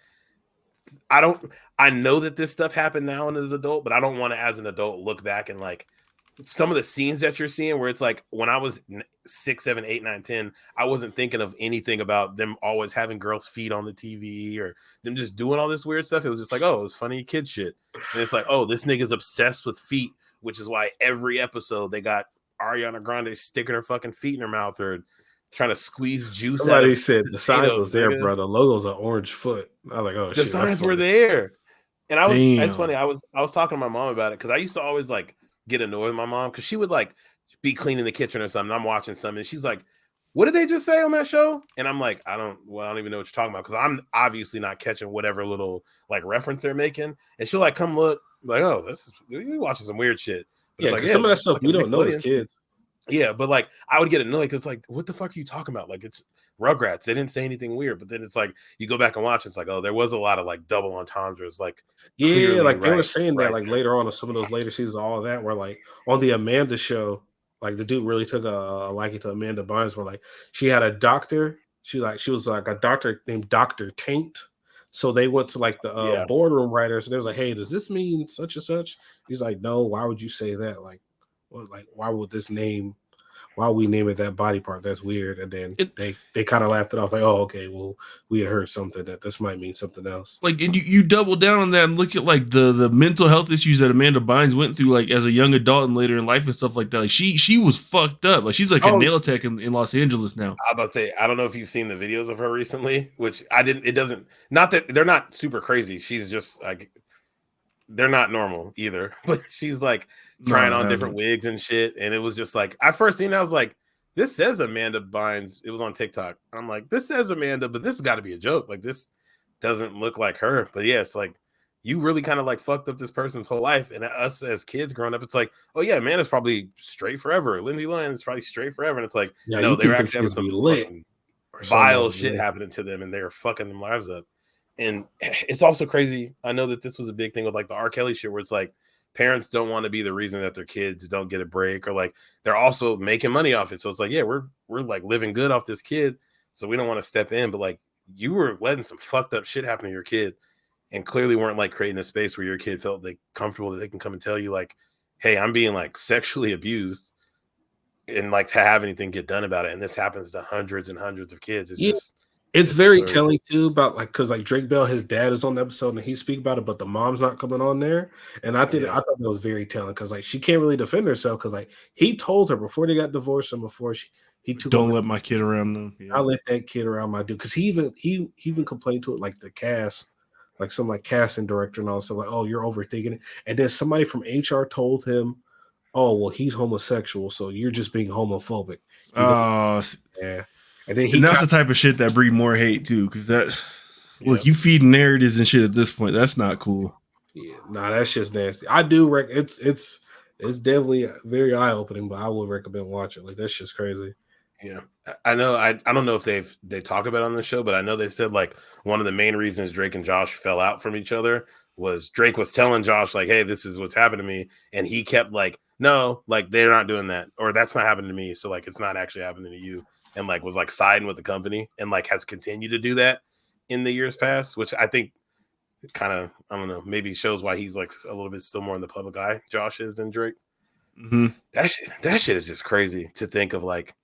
I know that this stuff happened now and as an adult, but I don't want to, as an adult, look back and like some of the scenes that you're seeing where it's like when I was 6, 7, 8, 9, 10, I wasn't thinking of anything about them always having girls' feet on the TV or them just doing all this weird stuff. It was just like, oh, it was funny kid shit. And it's like, oh, this nigga's obsessed with feet, which is why every episode they got Ariana Grande sticking her fucking feet in her mouth or trying to squeeze juice. Somebody said the signs was there, bro. The logo's an orange foot. I was like, oh, the signs were there. And I was, it's funny. I was talking to my mom about it because I used to always like get annoyed with my mom because she would like be cleaning the kitchen or something. I'm watching something and she's like, what did they just say on that show? And I'm like, I don't even know what you're talking about because I'm obviously not catching whatever little like reference they're making. And she'll like come look like, oh, you're watching some weird shit. But yeah, it's like, some of that stuff we don't know as kids. Yeah, but like I would get annoyed because like, what the fuck are you talking about? Like it's Rugrats. They didn't say anything weird, but then it's like you go back and watch. It's like, oh, there was a lot of like double entendres. Like yeah, like they were saying that like later on in some of those later seasons, all of that were like on the Amanda show. Like the dude really took a liking to Amanda Bynes. Where like she had a doctor. She was like a doctor named Dr. Taint. So they went to like the boardroom writers. And they was like, hey, does this mean such and such? He's like, no. Why would you say that? Like why would this name? Why we name it that body part? That's weird. And then they kind of laughed it off, like, oh, okay, well, we had heard something that this might mean something else. Like, and you double down on that and look at like the mental health issues that Amanda Bynes went through, like as a young adult and later in life and stuff like that. Like she was fucked up. Like she's like a nail tech in Los Angeles now. I'm about to say, I don't know if you've seen the videos of her recently, which I didn't. It doesn't. Not that they're not super crazy. She's just like they're not normal either. But she's like trying on different wigs and shit. And it was just like, I first seen it, I was like, this says Amanda Bynes. It was on TikTok. I'm like, this says Amanda, but this has got to be a joke. Like, this doesn't look like her. But yeah, it's like, you really kind of like fucked up this person's whole life. And us as kids growing up, it's like, oh yeah, Amanda's probably straight forever. Lindsay Lohan is probably straight forever. And it's like, no, they were actually having some vile shit happening to them and they were fucking them lives up. And it's also crazy. I know that this was a big thing with like the R. Kelly shit where it's like, parents don't want to be the reason that their kids don't get a break, or like they're also making money off it. So it's like, yeah, we're like living good off this kid, so we don't want to step in. But like you were letting some fucked up shit happen to your kid, and clearly weren't like creating a space where your kid felt like comfortable that they can come and tell you like, hey, I'm being like sexually abused, and like to have anything get done about it. And this happens to hundreds and hundreds of kids. It's very absurd. Telling too about like because like Drake Bell, his dad is on the episode and he speak about it, but the mom's not coming on there. And I thought that was very telling because like she can't really defend herself because like he told her before they got divorced and before he took don't let my kid around them. I let that kid around my dude because he even complained to it like the cast, like some like casting director and all stuff like, oh, you're overthinking it. And then somebody from HR told him, oh well, he's homosexual, so you're just being homophobic. Yeah. And that's the type of shit that breed more hate too, because look, you feeding narratives and shit at this point. That's not cool. Yeah, that's just nasty. I do it's definitely very eye opening, but I would recommend watching. Like that's just crazy. Yeah, I know. I don't know if they talk about it on the show, but I know they said like one of the main reasons Drake and Josh fell out from each other was Drake was telling Josh like, hey, this is what's happened to me, and he kept like, no, like they're not doing that, or that's not happening to me, so like it's not actually happening to you. And like was like siding with the company and like has continued to do that in the years past, which I think kind of, I don't know, maybe shows why he's like a little bit still more in the public eye, Josh is, than Drake. Mm-hmm. That shit is just crazy to think of. Like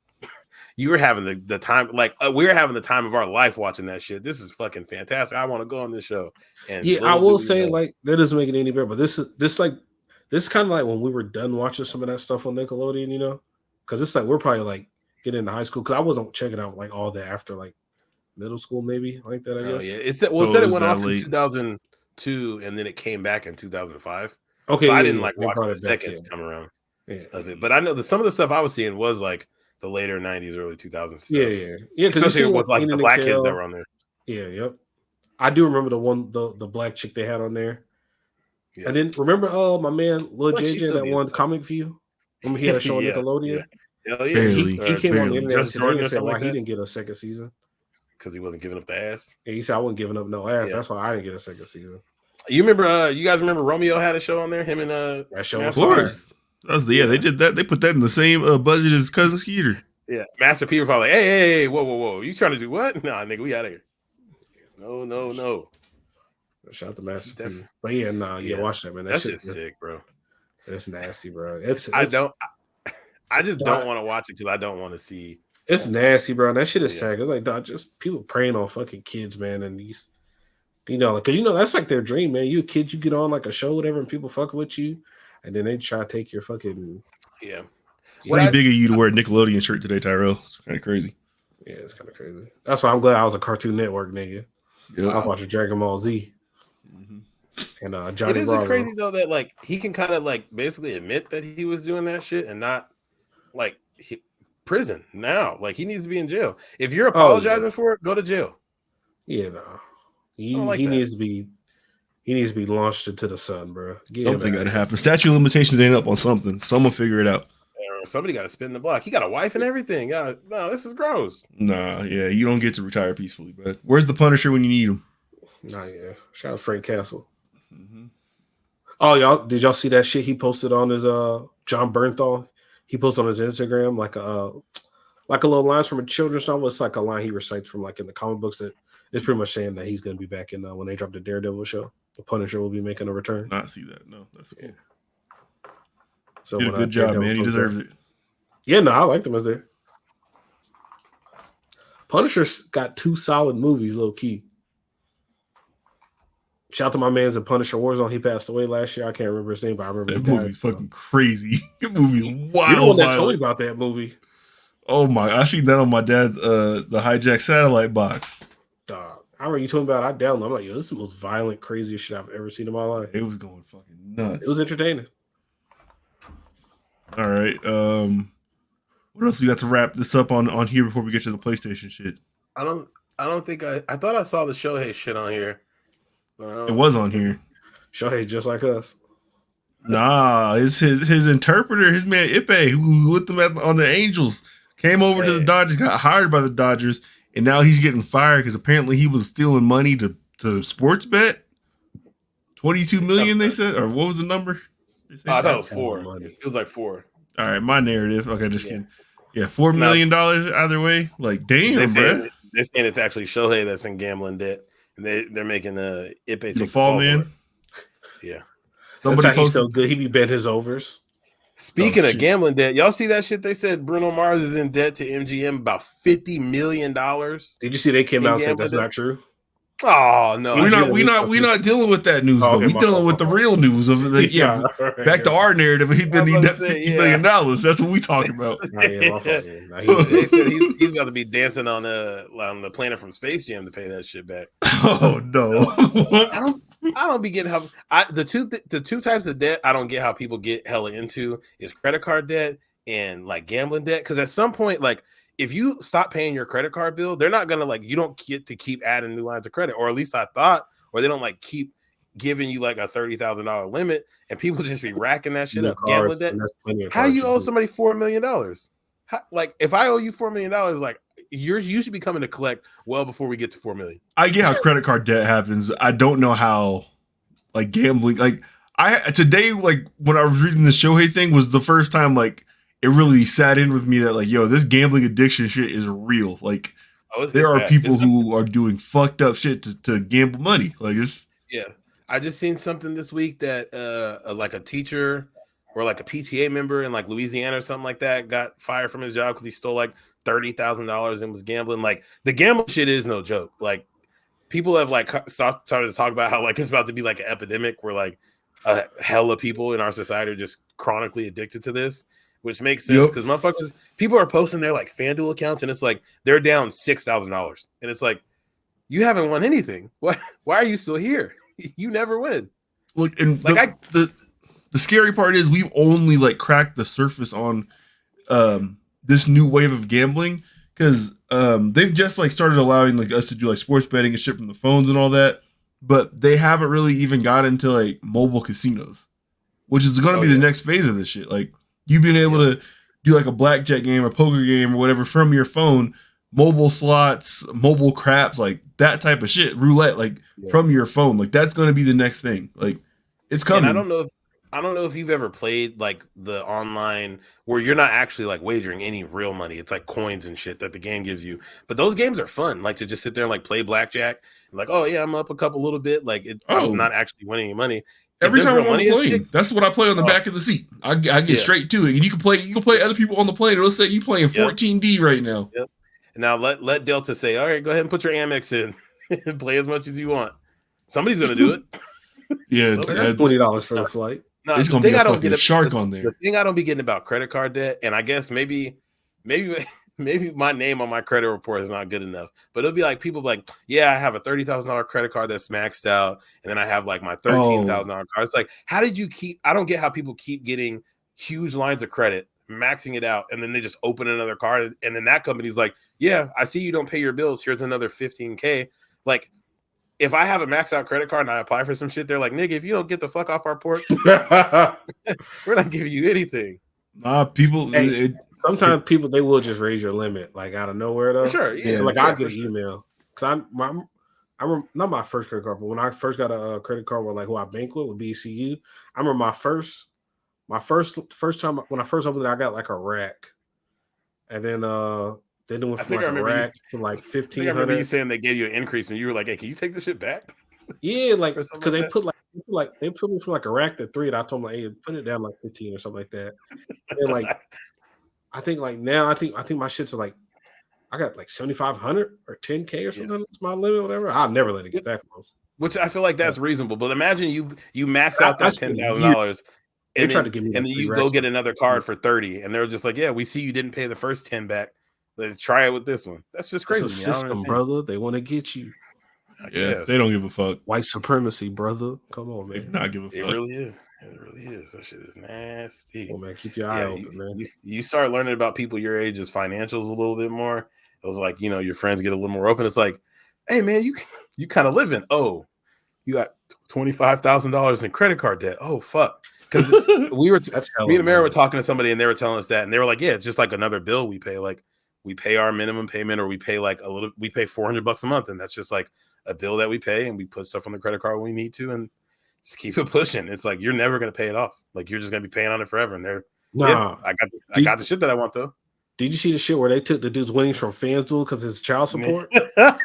you were having the time, like we were having the time of our life watching that shit. This is fucking fantastic. I want to go on this show. And yeah, I will say like that doesn't make it any better. But this is kind of like when we were done watching some of that stuff on Nickelodeon, you know, because it's like we're probably like getting into high school because I wasn't checking out like all that after like middle school, maybe like that. I guess. Yeah, it said it went off in 2002 and then it came back in 2005. Okay, so yeah, I didn't like watch the back, second come around of Yeah. it, but I know that some of the stuff I was seeing was like the later 90s, early 2000s stuff. Yeah. Especially with like the black kids that were on there. Yeah, yep. I do remember the black chick they had on there. Yeah. I didn't remember. My man Lil JJ that won Comic View. Remember he had a show on Nickelodeon. Hell yeah. He came on the internet today and said why he didn't get a second season. Because he wasn't giving up the ass. Yeah, he said I wasn't giving up no ass. That's why I didn't get a second season. You remember? You guys remember Romeo had a show on there? Him and that show. Of course. They did that. They put that in the same budget as Cousin Skeeter. Yeah, Master P was probably like, hey, whoa. You trying to do what? Nah, nigga, we out of here. No. Shout out to Master P. But yeah, watch that, man. That shit's sick, bro. It's nasty, bro. I just don't want to watch it because I don't want to see. It's nasty, bro. That shit is sad. It's like, dog, just people preying on fucking kids, man. And these, like, cause that's like their dream, man. You a kid, you get on like a show, whatever, and people fuck with you, and then they try to take your fucking. Yeah. Pretty big of you to wear a Nickelodeon shirt today, Tyrell. It's kind of crazy. Yeah, it's kind of crazy. That's why I'm glad I was a Cartoon Network nigga. Yeah. I was watching Dragon Ball Z. And Johnny it is Bravo. Just crazy though that like he can kind of like basically admit that he was doing that shit and not like prison now. Like he needs to be in jail. If you're apologizing for it, go to jail. Yeah, no. He needs to be launched into the sun, bro. Something got to happen. Statute of limitations ain't up on something. Someone figure it out. Somebody got to spin the block. He got a wife and everything. No, this is gross. Nah, yeah, you don't get to retire peacefully. But where's the Punisher when you need him? Nah, yeah. Shout out Frank Castle. Mm-hmm. Oh, did y'all see that shit he posted on his John Bernthal? He posted on his Instagram like a little lines from a children's novel. It's like a line he recites from like in the comic books that is pretty much saying that he's going to be back in when they drop the Daredevil show. The Punisher will be making a return. Not see that. No, that's cool. So did a good job, man. He deserves it. Yeah, no, I liked him as there. Punisher's got 2 solid movies, low key. Shout out to my man's in Punisher Warzone. He passed away last year. I can't remember his name, but I remember that movie's fucking crazy. That movie wild. You're the one that told me about that movie. Oh my! I seen that on my dad's the hijack satellite box. Dog, I remember you told me about it. I downloaded. I'm like, yo, this is the most violent, craziest shit I've ever seen in my life. It was going fucking nuts. It was entertaining. All right. What else we got to wrap this up on here before we get to the PlayStation shit? I don't think I thought I saw the Shohei shit on here. It was on here. Shohei just like us. Nah, it's his interpreter, his man Ipe, who with them on the Angels, came over to the Dodgers, got hired by the Dodgers, and now he's getting fired because apparently he was stealing money to sports bet. 22 million, they said, or what was the number? I thought it was 4. It was like 4. All right, my narrative. Okay, just kidding. Yeah, $4 million either way. Like, damn, bro. They're saying it's actually Shohei that's in gambling debt. And they're making Ipe take the fall man. Yeah. Somebody he's so good. He be bet his overs. Speaking of gambling debt, y'all see that shit? They said Bruno Mars is in debt to MGM about $50 million. Did you see they came out and said that's not true? Oh no, we're not dealing with that news though. We're dealing with the real news of the back to our narrative. He's been needing $50 million. That's what we talking about. They said he's about to be dancing on the planet from Space Jam to pay that shit back. Oh no, I don't be getting how the two types of debt I don't get how people get hella into is credit card debt and like gambling debt, because at some point like, if you stop paying your credit card bill, they're not gonna like, you don't get to keep adding new lines of credit, or at least I thought, or they don't like keep giving you like a $30,000 limit, and people just be racking that shit up. Gambling debt. How you owe somebody $4 million? Like if I owe you $4 million, like you should be coming to collect well before we get to $4 million. I get how credit card debt happens. I don't know how like gambling. Like today, like when I was reading the Shohei thing was the first time like it really sat in with me that like, yo, this gambling addiction shit is real. Like there are people who are doing fucked up shit to gamble money. Like it's I just seen something this week that like a teacher or like a PTA member in like Louisiana or something like that got fired from his job because he stole like $30,000 and was gambling. Like the gambling shit is no joke. Like people have like started to talk about how like it's about to be like an epidemic where like a hell of people in our society are just chronically addicted to this, which makes sense because motherfuckers, people are posting their like FanDuel accounts and it's like they're down $6,000 and it's like you haven't won anything. Why are you still here? You never win. Look, and like the scary part is we've only like cracked the surface on this new wave of gambling because they've just like started allowing like us to do like sports betting and shit from the phones and all that, but they haven't really even got into like mobile casinos, which is going to be the next phase of this shit. Like you being able to do like a blackjack game or poker game or whatever from your phone, mobile slots, mobile craps, like that type of shit, roulette, like from your phone. Like that's going to be the next thing. Like it's coming. And I don't know if you've ever played like the online where you're not actually like wagering any real money. It's like coins and shit that the game gives you. But those games are fun. Like to just sit there and like play blackjack. And like, oh yeah, I'm up a couple little bit. Like I'm not actually winning any money. Every time I'm on the plane, that's what I play on the back of the seat. I get straight to it. And you can play other people on the plane. It'll say you playing 14D right now. Yep. And now let Delta say, all right, go ahead and put your Amex in and play as much as you want. Somebody's gonna do it. Yeah, $20 for the flight. No, it's gonna be a fucking shark on there. The thing I don't be getting about credit card debt, and I guess maybe my name on my credit report is not good enough. But it'll be like people like, yeah, I have a $30,000 credit card that's maxed out, and then I have like my $13,000 card. It's like, how did you keep? I don't get how people keep getting huge lines of credit, maxing it out, and then they just open another card, and then that company's like, yeah, I see you don't pay your bills. Here's another $15K. Like, if I have a max out credit card and I apply for some shit, they're like, nigga, if you don't get the fuck off our porch, we're not giving you anything. People. Sometimes people, they will just raise your limit, like out of nowhere, though. For sure, yeah. Like I get an email because I'm not my first credit card, but when I first got a credit card with like who I bank with BCU, I remember my first time when I first opened it, I got like a rack, and then it went from like a rack to like 1,500. I remember you saying they gave you an increase, and you were like, "Hey, can you take this shit back?" Yeah, like because they put they put me from like a rack to 3, and I told them like, "Hey, put it down like 15 or something like that." And like, I think like now, I think my shits are like, I got like 7,500 or 10K or something. That's my limit, whatever. I'll never let it get that close. Which I feel like that's reasonable. But imagine you max out that $10,000. And then you go get another card for 30, and they're just like, "Yeah, we see you didn't pay the first 10 back. Let's try it with this one." That's just crazy. It's a system, brother. They want to get you. Yeah, they don't give a fuck. White supremacy, brother. Come on, man. They not give a fuck. It really is. It really is. That shit is nasty. Oh man, keep your eye open, man. You start learning about people your age's financials a little bit more. It was like, your friends get a little more open. It's like, hey man, you kind of living. Oh, you got $25,000 in credit card debt. Oh fuck. Because me and Mary were talking to somebody and they were telling us that, and they were like, yeah, it's just like another bill we pay. Like we pay our minimum payment, or we pay like we pay $400 a month, and that's just like a bill that we pay, and we put stuff on the credit card when we need to, and just keep it pushing. It's like you're never gonna pay it off. Like you're just gonna be paying on it forever. And I got the shit that I want though. Did you see the shit where they took the dude's winnings from FanDuel because it's child support? Yeah.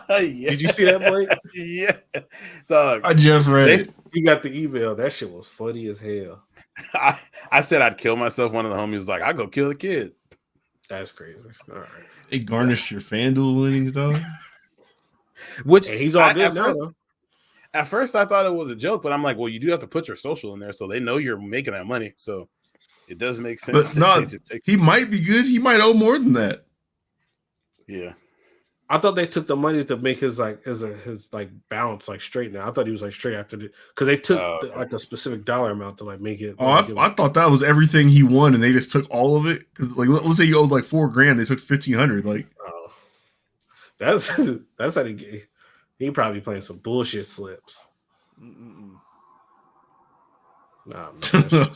Did you see that, Blake? Yeah, dog. I just read it. You got the email. That shit was funny as hell. I said I'd kill myself. One of the homies was like, "I'll go kill the kid." That's crazy. All right. They garnished your FanDuel winnings, dog. Which he's all good now. At first, I thought it was a joke, but I'm like, well, you do have to put your social in there, so they know you're making that money. So it does make sense. But no, he might be good. He might owe more than that. Yeah, I thought they took the money to make his balance like straight. Now I thought he was like straight after because they took like a specific dollar amount to like make it. Oh, I thought that was everything he won, and they just took all of it. Because like, let's say you owed like $4,000, they took 1,500. Like, that's how they get. He probably playing some bullshit slips. Nah,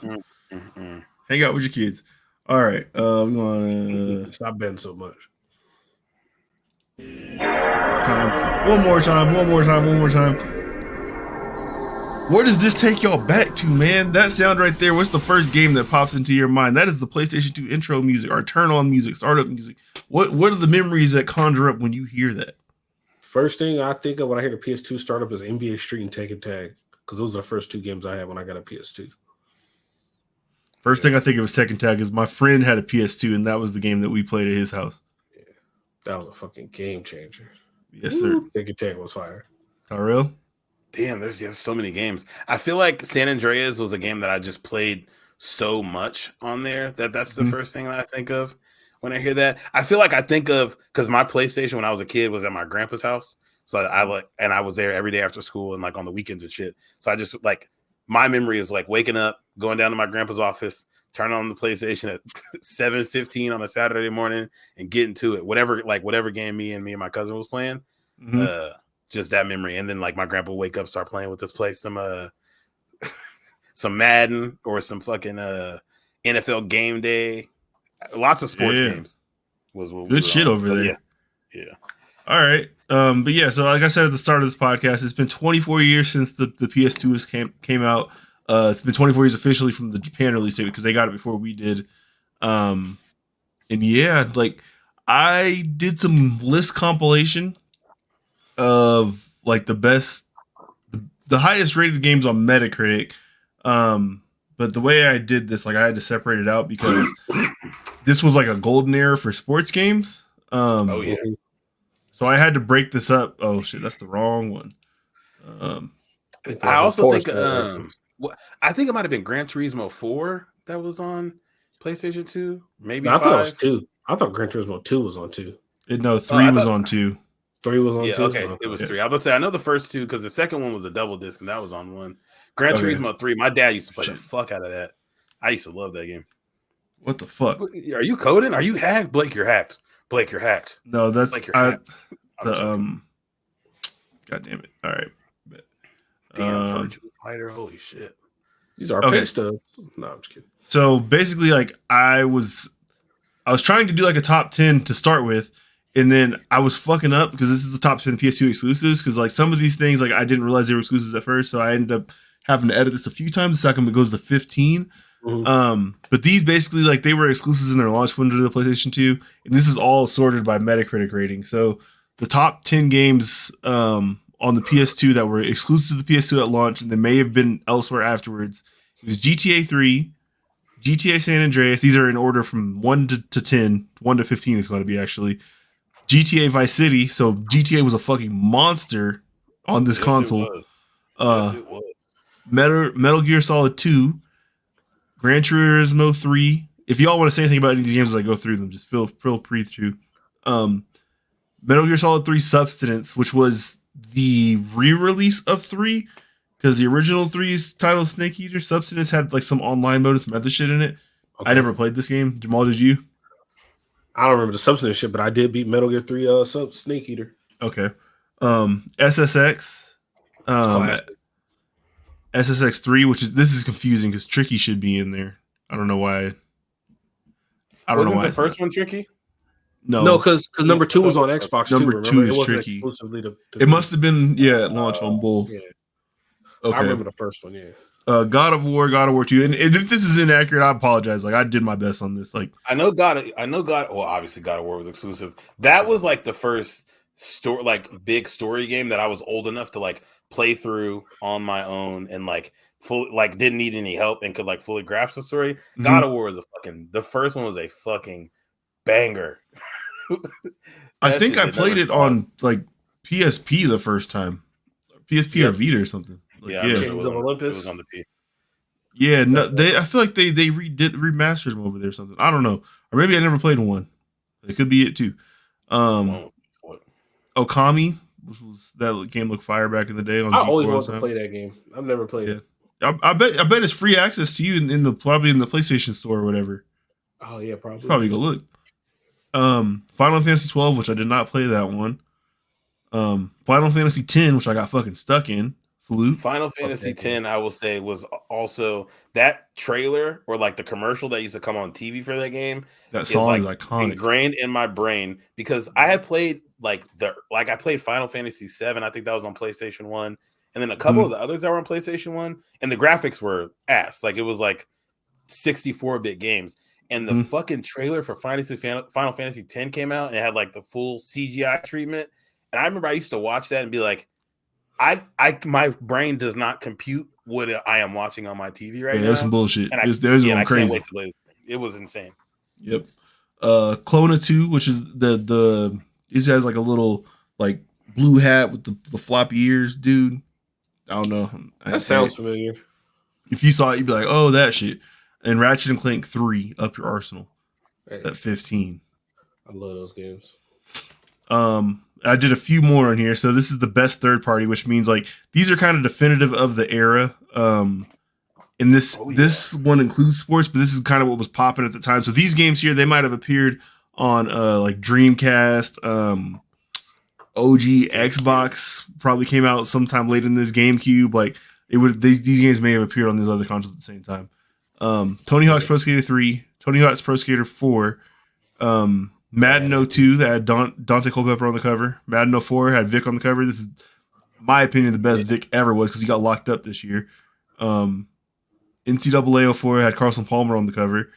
man. Hang out with your kids. All right, we're gonna stop betting so much. One more time. Where does this take y'all back to, man? That sound right there. What's the first game that pops into your mind? That is the PlayStation 2 intro music, or turn on music, startup music. What are the memories that conjure up when you hear that? First thing I think of when I hear the PS2 startup is NBA Street and Tekken Tag, because those are the first 2 games I had when I got a PS2. First thing I think of is Tekken Tag is my friend had a PS2 and that was the game that we played at his house. Yeah, that was a fucking game changer. Yes, sir. Tekken Tag was fire. Tyrell? Damn, there's so many games. I feel like San Andreas was a game that I just played so much on there that's the first thing that I think of when I hear that. I feel like I think of because my PlayStation when I was a kid was at my grandpa's house. So I was there every day after school and like on the weekends and shit. So I just like my memory is like waking up, going down to my grandpa's office, turning on the PlayStation at 7:15 on a Saturday morning and getting to it. Whatever game me and my cousin was playing. Just that memory. And then like my grandpa would wake up, start playing with us, play some Madden or some fucking NFL game day. Lots of sports games was what good shit over there. Yeah. All right. But yeah, so like I said at the start of this podcast, it's been 24 years since the PS2 came out. It's been 24 years officially from the Japan release date because they got it before we did. And yeah, like I did some list compilation of like the highest rated games on Metacritic. But the way I did this, like I had to separate it out because this was like a golden era for sports games. Oh yeah. So I had to break this up. Oh shit, that's the wrong one. I also think I think it might have been Gran Turismo 4 that was on PlayStation 2. Maybe I 5. thought it was 2. I thought Gran Turismo 2 was on 2. No, 3 was on 2. 3 was on 2. Okay, it was 3. I was gonna say I know the first 2 because the second one was a double disc and that was on 1. Gran Turismo 3. My dad used to play the fuck out of that. I used to love that game. What the fuck? Are you coding? Are you hacked? Blake, you're hacked. Blake, you're hacked. No, that's Blake, you're hacked. God damn it. All right. Damn, virtual fighter. Holy shit. These are okay stuff. No, I'm just kidding. So basically, like I was trying to do like a top 10 to start with, and then I was fucking up because this is the top 10 PS2 exclusives. Because like some of these things, like I didn't realize they were exclusives at first, so I ended up having to edit this a few times. The second it goes to 15. But these basically like they were exclusives in their launch window to the PlayStation 2, and this is all sorted by Metacritic rating. So the top 10 games on the PS2 that were exclusive to the PS2 at launch, and they may have been elsewhere afterwards. It was GTA 3, GTA San Andreas. These are in order from 1 to 10. 1 to 15 is going to be actually. GTA Vice City. So GTA was a fucking monster on this console. It was. Metal Gear Solid 2, Gran Turismo 3. If y'all want to say anything about any of these games as I go through them, just feel free to. Metal Gear Solid 3 Substance, which was the re-release of 3, because the original 3's title Snake Eater Substance had like some online mode and some other shit in it. Okay. I never played this game. Jamal, did you? I don't remember the Substance shit, but I did beat Metal Gear 3 Snake Eater. Okay. SSX. SSX 3, this is confusing because Tricky should be in there. I don't know why. Wasn't the first one Tricky? No, because number 2 was on Xbox. Number 2 is Tricky. It must have been at launch on both. Yeah. Okay. I remember the first one. Yeah. God of War 2, and if this is inaccurate, I apologize. Like I did my best on this. Like I know God. Well, obviously God of War was exclusive. That was like the first big story game that I was old enough to like play through on my own and like didn't need any help and could like fully grasp the story. Mm-hmm. God of War was the first one was a fucking banger. I think I played it on like PSP the first time, PSP or Vita or something. Like, it was on the P. Yeah, no, I feel like they remastered them over there or something. I don't know, or maybe I never played one. It could be it too. Okami, which was that game looked fire back in the day on. I always wanted to play that game. I've never played it. I bet it's free access to you probably in the PlayStation Store or whatever. Oh yeah, probably. Probably go look. Final Fantasy 12, which I did not play that one. Final Fantasy 10, which I got fucking stuck in. Salute. Final Fantasy 10, I will say, was also that trailer or like the commercial that used to come on TV for that game. That song is iconic, ingrained in my brain because I had played I played Final Fantasy 7. I think that was on PlayStation 1, and then a couple of the others that were on PlayStation 1, and the graphics were ass. Like it was like 64-bit games. And the fucking trailer for Final Fantasy 10 came out and it had like the full CGI treatment. And I remember I used to watch that and be like, my brain does not compute what I am watching on my TV right now. There's some bullshit. And There's going crazy. Can't wait to play. It was insane. Yep. Clona 2, which is the this has like a little like blue hat with the floppy ears, dude. I don't know. That sounds familiar. If you saw it, you'd be like, oh, that shit. And Ratchet and Clank 3, up your arsenal at 15. I love those games. I did a few more on here. So this is the best third party, which means like these are kind of definitive of the era. And this one includes sports, but this is kind of what was popping at the time. So these games here, they might have appeared on like Dreamcast, OG Xbox probably came out sometime late in this GameCube. Like these games may have appeared on these other consoles at the same time. Tony Hawk's Pro Skater 3, Tony Hawk's Pro Skater 4, Madden 02 that had Dante Culpepper on the cover. Madden 04 had Vic on the cover. This is, my opinion, the best Vic ever was because he got locked up this year. NCAA 04 had Carson Palmer on the cover.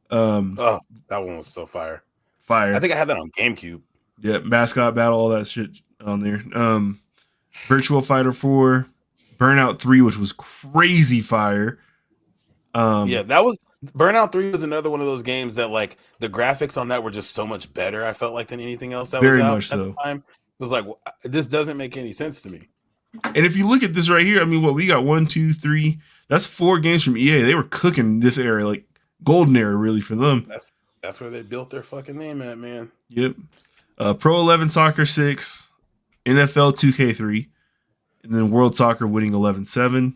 That one was so fire. I think I had that on GameCube. Yeah, Mascot Battle, all that shit on there. Virtual Fighter 4, Burnout 3, which was crazy fire. That was Burnout 3 was another one of those games that like the graphics on that were just so much better, I felt like, than anything else that very was out much at so. the time. It was like, this doesn't make any sense to me. And if you look at this right here, I mean, what we got 1, 2, 3, that's 4 games from EA. They were cooking this era, like golden era, really, for them. That's where they built their fucking name at, man. Yep. Pro 11 Soccer 6, NFL 2K3, and then World Soccer winning 11-7.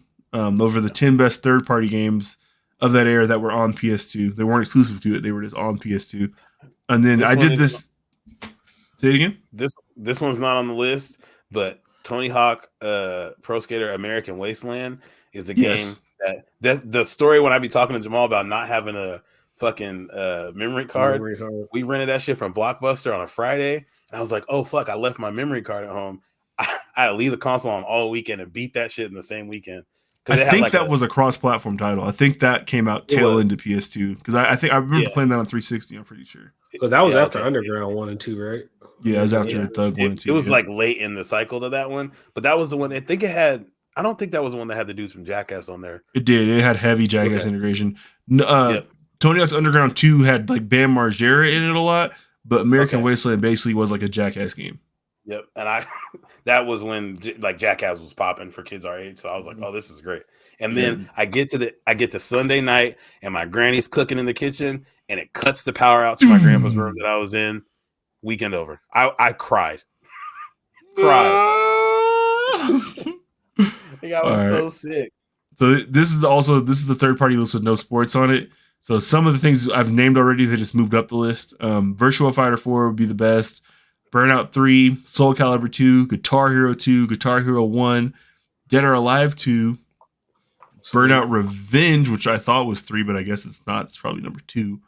Those are the 10 best third-party games of that era that were on PS2. They weren't exclusive to it. They were just on PS2. And then I did this. Say it again? This one's not on the list, but Tony Hawk Pro Skater American Wasteland is a game that the story when I be talking to Jamal about not having a fucking memory card. We rented that shit from Blockbuster on a Friday, and I was like, oh fuck, I left my memory card at home. I had to leave the console on all weekend and beat that shit in the same weekend. I think that was a cross-platform title. I think that came out tail into PS2 because I think I remember playing that on 360. I'm pretty sure. Because that was after Underground 1 and 2, right? Yeah, it was after Thug 1 and 2. It was like late in the cycle to that one, but that was the one. I think it had. I don't think that was the one that had the dudes from Jackass on there. It did. It had heavy Jackass integration. Tony Hawk's Underground 2 had like Bam Margera in it a lot, but American Wasteland basically was like a Jackass game. Yep, and that was when like Jackass was popping for kids our age, so I was like, oh, this is great. And then I get to Sunday night, and my granny's cooking in the kitchen, and it cuts the power out to my grandpa's room that I was in. Weekend over. I cried. I think I was so sick. So this is the third party list with no sports on it. So some of the things I've named already, they just moved up the list. Virtual Fighter 4 would be the best. Burnout 3, Soul Calibur 2, Guitar Hero 2, Guitar Hero 1, Dead or Alive 2, Burnout Revenge, which I thought was 3, but I guess it's not. It's probably number 2.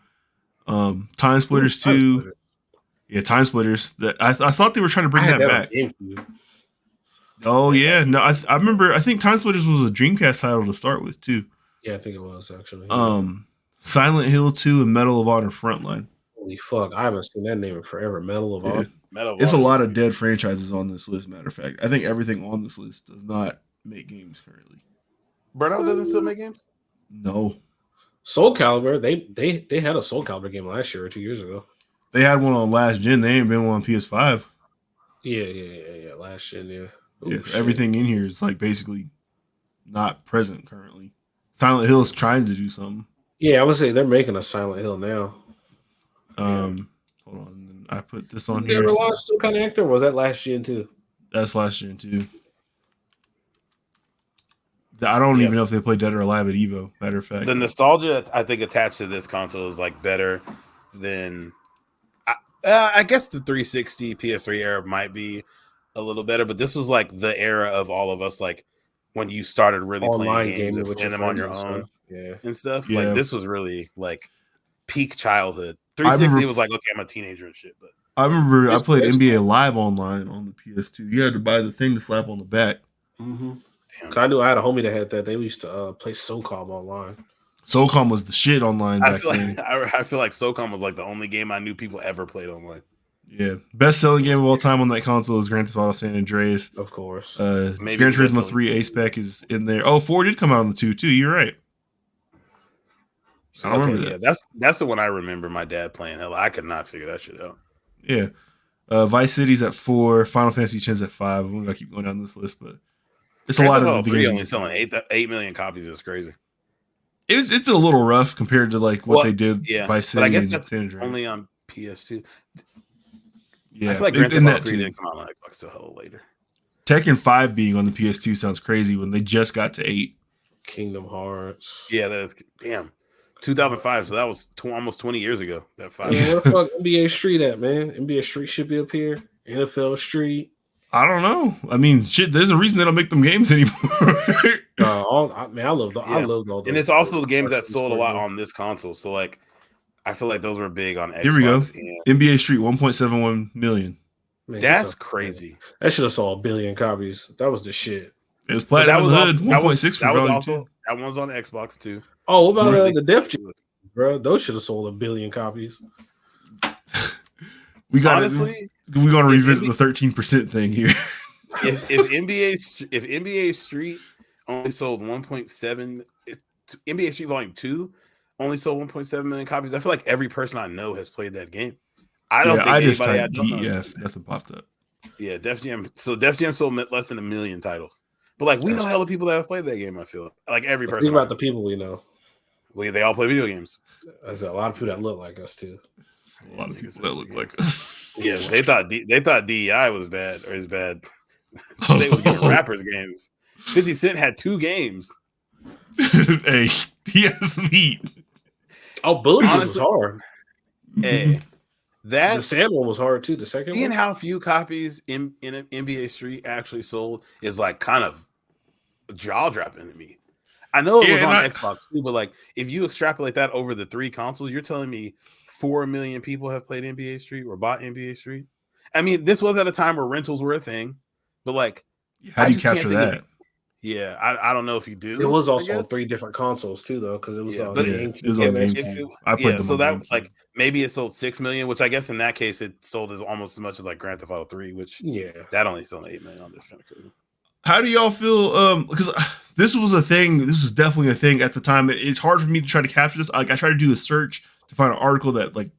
Time Splitters 2. Yeah, Time Splitters. I thought they were trying to bring that back. Oh yeah, no, I remember. I think Time Splitters was a Dreamcast title to start with too. Yeah, I think it was actually. Silent Hill 2 and Medal of Honor Frontline. Holy fuck, I haven't seen that name in forever. Medal of Honor. It's a lot of dead franchises on this list. Matter of fact, I think everything on this list does not make games currently. Burnout doesn't still make games? No. Soul Calibur, they had a Soul Calibur game last year or 2 years ago. They had one on last gen. They ain't been one on PS5. Yeah. Last gen, yeah. Ooh, yeah, everything in here is like basically not present currently. Silent Hill is trying to do something. Yeah, I would say they're making a Silent Hill now. Hold on, I put this on you here. You ever watched Still Kind of Actor? Or was that last gen too? That's last gen too. I don't even know if they play Dead or Alive at Evo. Matter of fact, the nostalgia I think attached to this console is like better than. I guess the 360 PS3 era might be a little better, but this was like the era of all of us, like when you started really playing games and playing them on your own and stuff. Yeah. Like this was really like peak childhood. 360 was like, okay, I'm a teenager and shit. But I remember I played NBA Live online on the PS2. You had to buy the thing to slap on the back. Mm-hmm. I knew I had a homie that had that. They used to play SOCOM online. SOCOM was the shit online back then. I feel like SOCOM was like the only game I knew people ever played online. Yeah, best selling game of all time on that console is Grand Theft Auto San Andreas. Of course. Maybe Gran the best Turismo selling 3 A-Spec is in there. Oh, 4 did come out on the 2 too. You're right. I don't remember that. Yeah, that's the one I remember my dad playing. Hell, I could not figure that shit out. Yeah. Vice City's at 4. Final Fantasy X's at 5. I'm gonna keep going down this list, but it's a lot of the games only selling 8 million copies. Is crazy. It's a little rough compared to like what they did. Yeah, Vice City but I guess and that's San Andreas. only on PS2. Yeah, I feel like Grand Theft Auto 3 didn't come out on Xbox till hella later. Tekken 5 being on the PS2 sounds crazy when they just got to 8. Kingdom Hearts. Yeah, that is damn. 2005, so that was almost 20 years ago. That 5. Man, where the fuck NBA Street at, man? NBA Street should be up here. NFL Street. I don't know. I mean, shit. There's a reason they don't make them games anymore. I love all those. And it's also the games that sold a lot on this console. So like, I feel like those were big on Xbox. Here we go. NBA Street 1.71 million. Man, that's crazy. That should have sold 1 billion copies. That was the shit. It was platinum in the hood. 1.6 for Volume 2. That one's on Xbox too. Oh, what about the Def Jam, bro? Those should have sold 1 billion copies. We got honestly. We're going to revisit the 13% thing here. if NBA Street only sold 1.7, NBA Street Volume 2 only sold 1.7 million copies. I feel like every person I know has played that game. I don't think I just anybody typed DEF. Nothing popped up. Yeah, Def Jam. So Def Jam sold less than 1 million titles. But like we know hella people that have played that game. I feel like every person. Think about the people we know. They all play video games. There's a lot of people that look like us too. A lot of people that look like us. Yeah, they thought DEI was bad or is bad. They was getting rappers games. 50 Cent had 2 games. Hey, he has meat. Oh, Bullet was hard. Hey, the Sand one was hard too. The second seeing one, how few copies in an NBA Street actually sold is like kind of jaw dropping to me. I know it was on Xbox too, but like if you extrapolate that over the 3 consoles, you're telling me 4 million people have played NBA Street or bought NBA Street. I mean, this was at a time where rentals were a thing, but like, how do you capture that? Yeah, I don't know if you do. It was also on 3 different consoles too, though, because it was on GameCube. It was on GameCube. I played them. So that GameCube. Like maybe it sold 6 million, which I guess in that case it sold as almost as much as like Grand Theft Auto 3, which that only sold 8 million on this. Kind of crazy. How do y'all feel? Because this was a thing. This was definitely a thing at the time. It's hard for me to try to capture this. Like I tried to do a search to find an article that like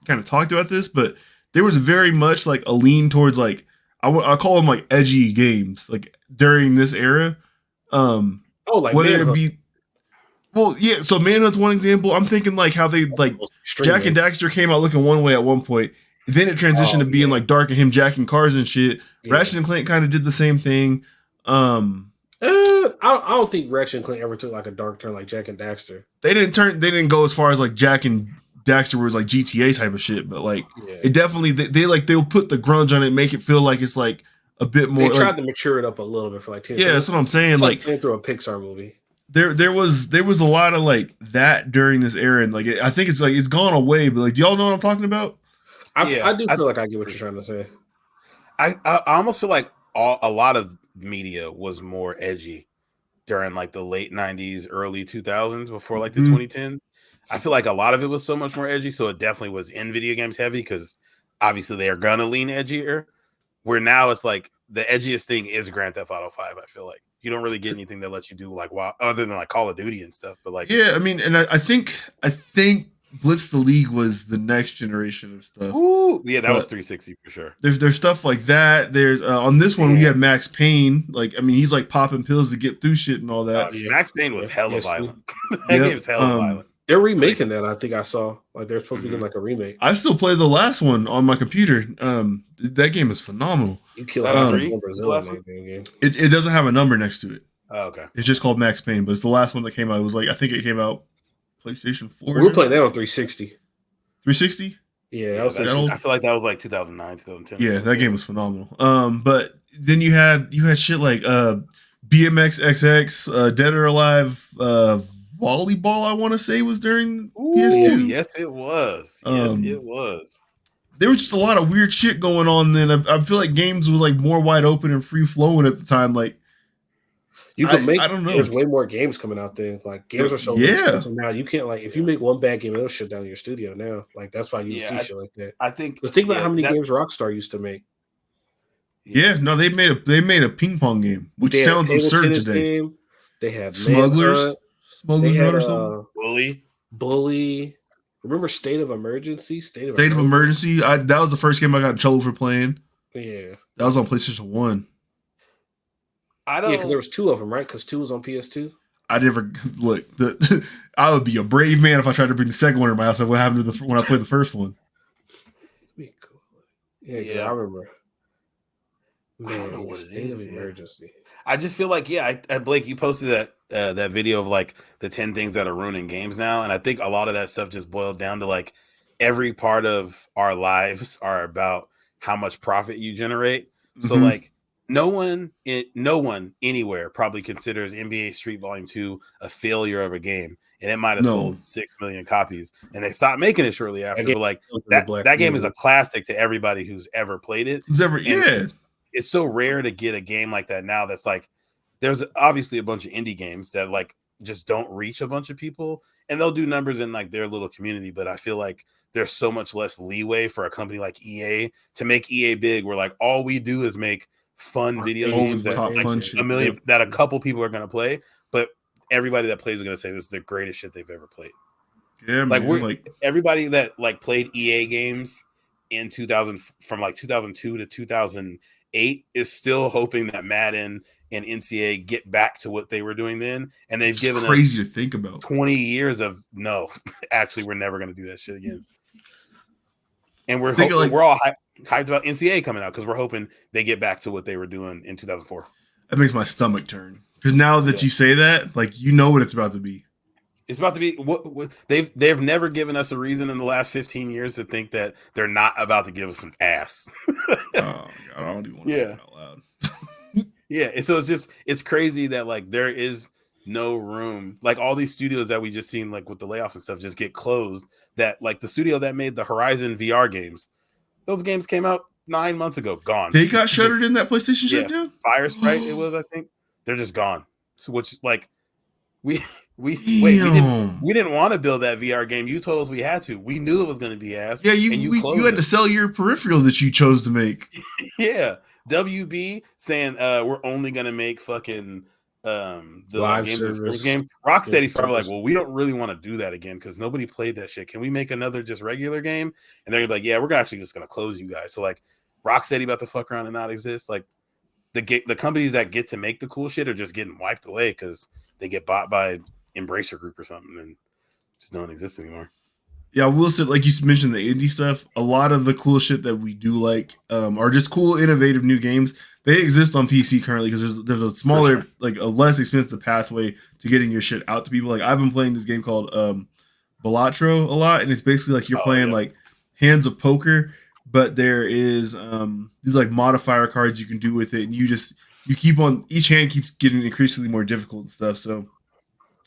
kind of talked about this, but there was very much like a lean towards like I call them like edgy games like during this era. Like whether Manhunt. it be, well, yeah. So Manhunt's one example. I'm thinking like how they like Jack and Daxter came out looking one way at one point. Then it transitioned to being like dark and him jacking cars and shit. Yeah. Ratchet and Clank kind of did the same thing. I don't think Ratchet and Clank ever took like a dark turn like Jack and Daxter. They didn't go as far as like Jack and Daxter was like GTA type of shit, but like it definitely they'll put the grunge on it, make it feel like it's like a bit more. They tried to mature it up a little bit for like 10 Yeah, that's what I'm saying. Like through a Pixar movie. There was a lot of like that during this era, and like I think it's gone away. But like, do y'all know what I'm talking about? I do feel like I get what you're trying to say. I almost feel like a lot of media was more edgy during like the late 90s, early 2000s, before like the 2010s. I feel like a lot of it was so much more edgy, so it definitely was in video games heavy because obviously they are gonna lean edgier. Where now it's like the edgiest thing is Grand Theft Auto 5. I feel like you don't really get anything that lets you do like other than like Call of Duty and stuff. But like, yeah, I mean, and I think Blitz the League was the next generation of stuff. Ooh, yeah, that was 360 for sure. There's stuff like that. There's on this one we had Max Payne. Like, I mean, he's like popping pills to get through shit and all that. Max Payne was hella violent. That game's hella violent. They're remaking that. I think I saw like they're supposed to be doing like a remake. I still play the last one on my computer. That game is phenomenal. You kill it doesn't have a number next to it. Oh, okay. It's just called Max Payne, but it's the last one that came out. It was like I think it came out PlayStation 4. We were playing that on 360. 360? Yeah, that was that old. I feel like that was like 2009, 2010. Yeah, that game was phenomenal. But then you had shit like BMX XX, Dead or Alive, Volleyball. I want to say was during PS2. Yes, it was. Yes, it was. There was just a lot of weird shit going on. Then I feel like games were like more wide open and free flowing at the time. Like, You can make. I don't know. There's way more games coming out there. Like games are so expensive now. You can't like if you make one bad game, it'll shut down your studio now. Like that's why you see shit like that. I think. Let's think about how many games Rockstar used to make. Yeah, no, they made a ping pong game, which sounds absurd today. Game. They had Smugglers Run or something. Bully. Remember State of Emergency? State of Emergency. That was the first game I got in trouble for playing. Yeah, that was on PlayStation 1. I don't. Yeah, because there was 2 of them, right? Because 2 was on PS2. I never look. I would be a brave man if I tried to bring the second one to my house. What happened to when I played the first one? Yeah, I remember. Man, I don't know what State of Emergency. I just feel like, Blake, you posted that video of like the 10 things that are ruining games now, and I think a lot of that stuff just boiled down to like every part of our lives are about how much profit you generate. So like no one anywhere probably considers NBA Street Volume 2 a failure of a game, and it might have sold 6 million copies, and they stopped making it shortly after. But like that game is a classic to everybody who's ever played it. It's so rare to get a game like that now. That's like, there's obviously a bunch of indie games that like just don't reach a bunch of people, and they'll do numbers in like their little community. But I feel like there's so much less leeway for a company like EA to make EA big, where like all we do is make fun video games that like a million that a couple people are going to play, but everybody that plays is going to say this is the greatest shit they've ever played. Yeah, like man, we're everybody that like played EA games in 2000 from like 2002 to 2008 is still hoping that Madden and NCAA get back to what they were doing then, and they've given us crazy to think about 20 years of no, actually we're never going to do that shit again. And we're all hyped about NCAA coming out because we're hoping they get back to what they were doing in 2004. That makes my stomach turn because now that you say that, like you know what it's about to be. It's about to be what they've never given us a reason in the last 15 years to think that they're not about to give us some ass. Oh God, I don't even want to say it out loud. Yeah, so it's crazy that like there is no room. Like all these studios that we just seen like with the layoffs and stuff just get closed. That like the studio that made the Horizon VR games, those games came out 9 months ago, gone. They got shuttered in that PlayStation shutdown. Fire Sprite, it was, I think. They're just gone. So which like we didn't want to build that VR game. You told us we had to. We knew it was going to be ass. Yeah, you had to sell your peripheral that you chose to make. Yeah, WB saying we're only going to make fucking the live games service game. Rocksteady's probably like, well, we don't really want to do that again because nobody played that shit. Can we make another just regular game? And they're gonna be like, yeah, we're actually just gonna close you guys. So like, Rocksteady about to fuck around and not exist. Like the companies that get to make the cool shit are just getting wiped away because they get bought by Embracer Group or something and just don't exist anymore. Yeah, we'll say, like you mentioned, the indie stuff. A lot of the cool shit that we do like are just cool, innovative new games. They exist on PC currently because there's a smaller, like a less expensive pathway to getting your shit out to people. Like I've been playing this game called Balatro a lot, and it's basically like you're playing like Hands of Poker, but there is these like modifier cards you can do with it, and you keep on, each hand keeps getting increasingly more difficult and stuff. So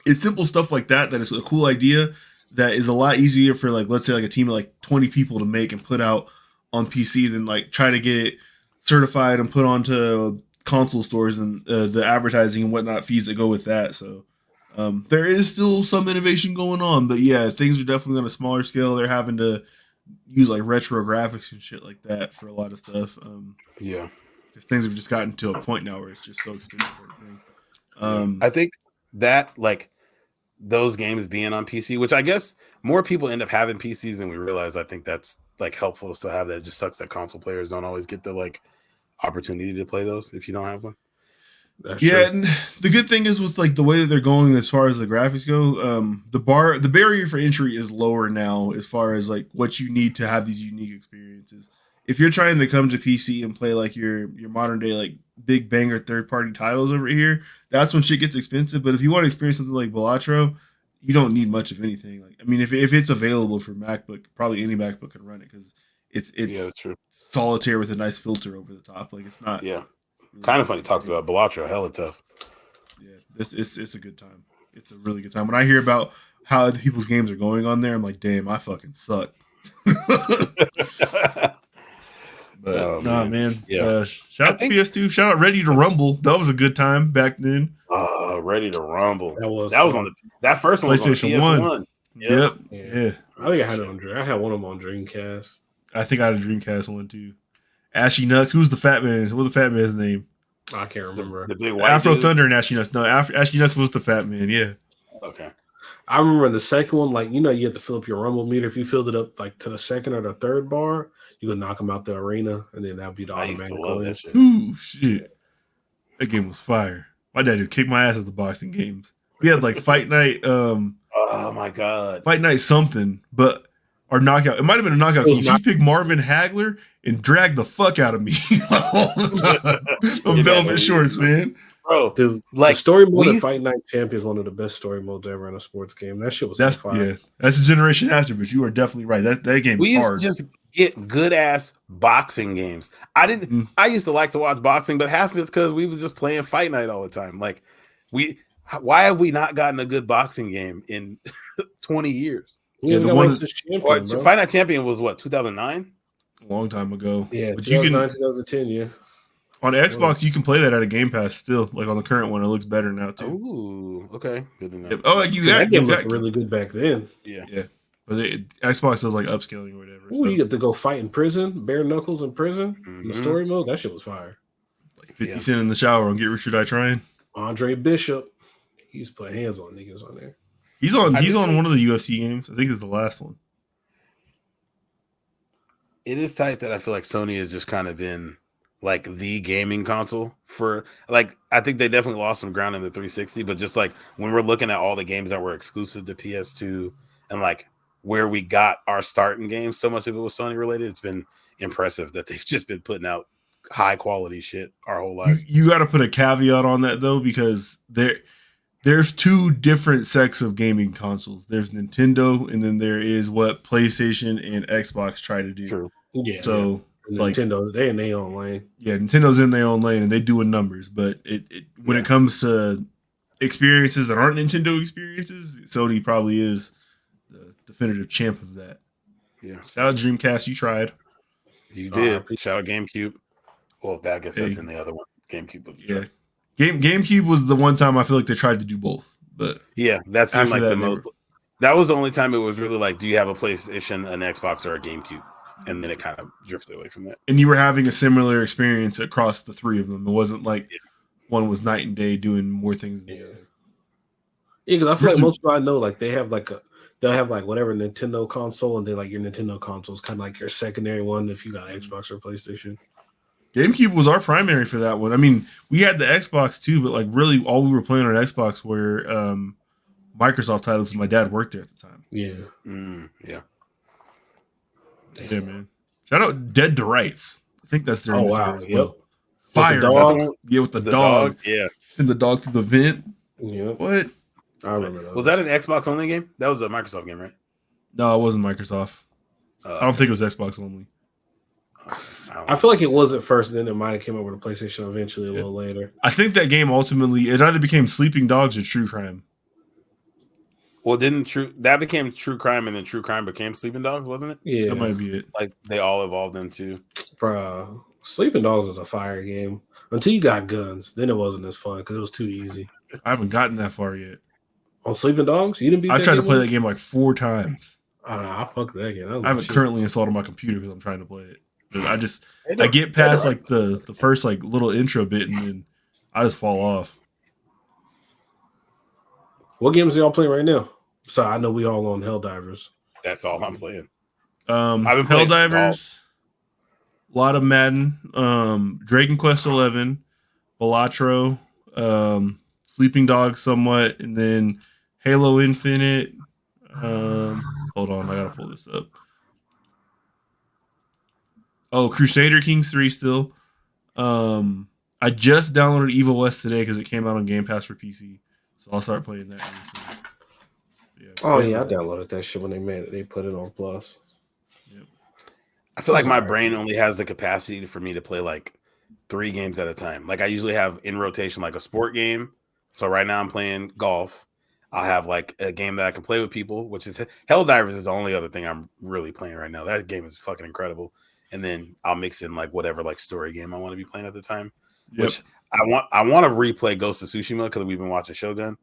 it's simple stuff like that is a cool idea that is a lot easier for like, let's say like a team of like 20 people to make and put out on PC than like try to get it certified and put onto console stores and the advertising and whatnot fees that go with that. So there is still some innovation going on, but yeah, things are definitely on a smaller scale. They're having to use like retro graphics and shit like that for a lot of stuff. Yeah, because things have just gotten to a point now where it's just so expensive for everything. I think that like those games being on PC, which I guess more people end up having PCs than we realize. I think that's like helpful to still have that. It just sucks that console players don't always get the like opportunity to play those if you don't have one. That's true. And the good thing is with like the way that they're going as far as the graphics go, the barrier for entry is lower now as far as like what you need to have these unique experiences. If you're trying to come to PC and play like your modern day like big banger third party titles over here, that's when shit gets expensive. But if you want to experience something like Balatro, you don't need much of anything. Like I mean, if it's available for MacBook, probably any MacBook can run it because it's true. Solitaire with a nice filter over the top. Like it's not. Yeah. Really kind of funny talks about Balatro, hella tough. Yeah, it's a good time. It's a really good time. When I hear about how other people's games are going on there, I'm like, damn, I fucking suck. But man. Yeah. Shout out to PS2. Shout out Ready to Rumble. That was a good time back then. Oh Ready to Rumble. That was on the that first one was on PlayStation PS1. Yep. Yeah. Yeah. I think I had it on Dream. I had one of them on Dreamcast. I think I had a Dreamcast one too. Ashy Nuts. Who's the fat man? What's the fat man's name? I can't remember. The big white Afro dude? Thunder and Ashy Nuts. No, Ashy Nuts was the fat man. Yeah. Okay. I remember the second one, like, you know, you have to fill up your Rumble meter. If you filled it up like to the second or the third bar, you could knock them out the arena, and then that'd be the I used automatic to love win. that shit. Ooh, shit. That game was fire. My dad would kick my ass at the boxing games. We had like Fight Night, Oh my god. Fight Night something, but our knockout. It might have been a knockout king. She picked Marvin Hagler and dragged the fuck out of me all the time. On velvet shorts, man. Bro, Dude, like, the story mode we of used- Fight Night Champion is one of the best story modes ever in a sports game. That shit was That's so fire. yeah. That's a generation after, but you are definitely right. That game we was used hard. to just get good ass boxing games. I didn't. Mm. I used to like to watch boxing, but half of it's because we was just playing Fight Night all the time. Like, why have we not gotten a good boxing game in 20 years? Yeah, the the one- one champion, bro. Fight Night Champion was what, 2009? a long time ago. Yeah, but you can 2010, yeah. on Xbox you can play that at a Game Pass still. Like on the current one, it looks better now too. Ooh, okay, good to know. Yep. Oh, you that got game you looked got really good back then. Yeah. but Xbox does like upscaling or whatever. Ooh, so, you get to go fight in prison, bare knuckles in prison. In the Mhm. story mode, that shit was fire. like 50 Cent in the shower on Get Rich or Die Trying. Andre Bishop, he used to put hands on niggas on there. He's on I think- one of the UFC games. I think it's the last one. It is tight that I feel like Sony has just kind of been like the gaming console for, like, I think they definitely lost some ground in the 360, but just like when we're looking at all the games that were exclusive to PS2 and like where we got our start in games, so much of it was Sony related. It's been impressive that they've just been putting out high quality shit our whole life. You got to put a caveat on that though, because there's two different sects of gaming consoles. There's Nintendo, and then there is what PlayStation and Xbox try to do. True. Yeah. So yeah. like Nintendo, they in their own lane. yeah, Nintendo's in their own lane and they doing numbers, but when it comes to experiences that aren't Nintendo experiences, Sony probably is the definitive champ of that. Yeah. Shout out Dreamcast, you tried. You did. Shout out GameCube. Well, I guess that's in the other one. GameCube was Yeah. GameCube was the one time I feel like they tried to do both, but yeah, that seemed after like that, the they most. That was the only time it was really like, do you have a PlayStation, an Xbox, or a GameCube? And then it kind of drifted away from that. And you were having a similar experience across the three of them. It wasn't like one was night and day doing more things than the other. Yeah, because I feel like most people I know, like they'll have like whatever Nintendo console, and then like your Nintendo console is kind of like your secondary one if you got Xbox or PlayStation. GameCube was our primary for that one. I mean, we had the Xbox too, but like really all we were playing on Xbox were Microsoft titles. My dad worked there at the time. Yeah. Yeah. Yeah, man. Shout out Dead to Rights. I think that's their Oh, name wow. as well. Yep. Fire. With the dog? Yeah, with the The dog. dog, yeah. And the dog through the vent. Yeah. What? I remember that. Was that an Xbox only game? That was a Microsoft game, right? No, it wasn't Microsoft. I don't think it was Xbox only. I feel like it was at first, and then it might have came over to PlayStation eventually a little later. I think that game ultimately it either became Sleeping Dogs or True Crime. Well, that became True Crime, and then True Crime became Sleeping Dogs, wasn't it? Yeah. That might be it. Like they all evolved into. Bro, Sleeping Dogs was a fire game until you got guns. Then it wasn't as fun because it was too easy. I haven't gotten that far yet. On Sleeping Dogs, you didn't beat. I've tried to play that game like 4 times. I fucked with that game. I have it currently installed on my computer because I'm trying to play it. But I get past like the first like little intro bit and then I just fall off. What games are y'all playing right now? So I know we all on Helldivers. That's all I'm playing. I've been Helldivers, a lot of Madden, Dragon Quest 11, Balatro, Sleeping Dogs somewhat, and then Halo Infinite. Hold on, I gotta pull this up. Oh, Crusader Kings 3 still. I just downloaded Evil West today because it came out on Game Pass for PC, so I'll start playing that. Yeah, Oh yeah, I downloaded that shit when they made it. They put it on Plus. I feel like my brain only has the capacity for me to play like 3 games at a time. Like I usually have in rotation like a sport game. So right now I'm playing golf. I'll have like a game that I can play with people, which is Helldivers is the only other thing I'm really playing right now. That game is fucking incredible. And then I'll mix in like whatever like story game I want to be playing at the time. which I want to replay Ghost of Tsushima because we've been watching Shogun.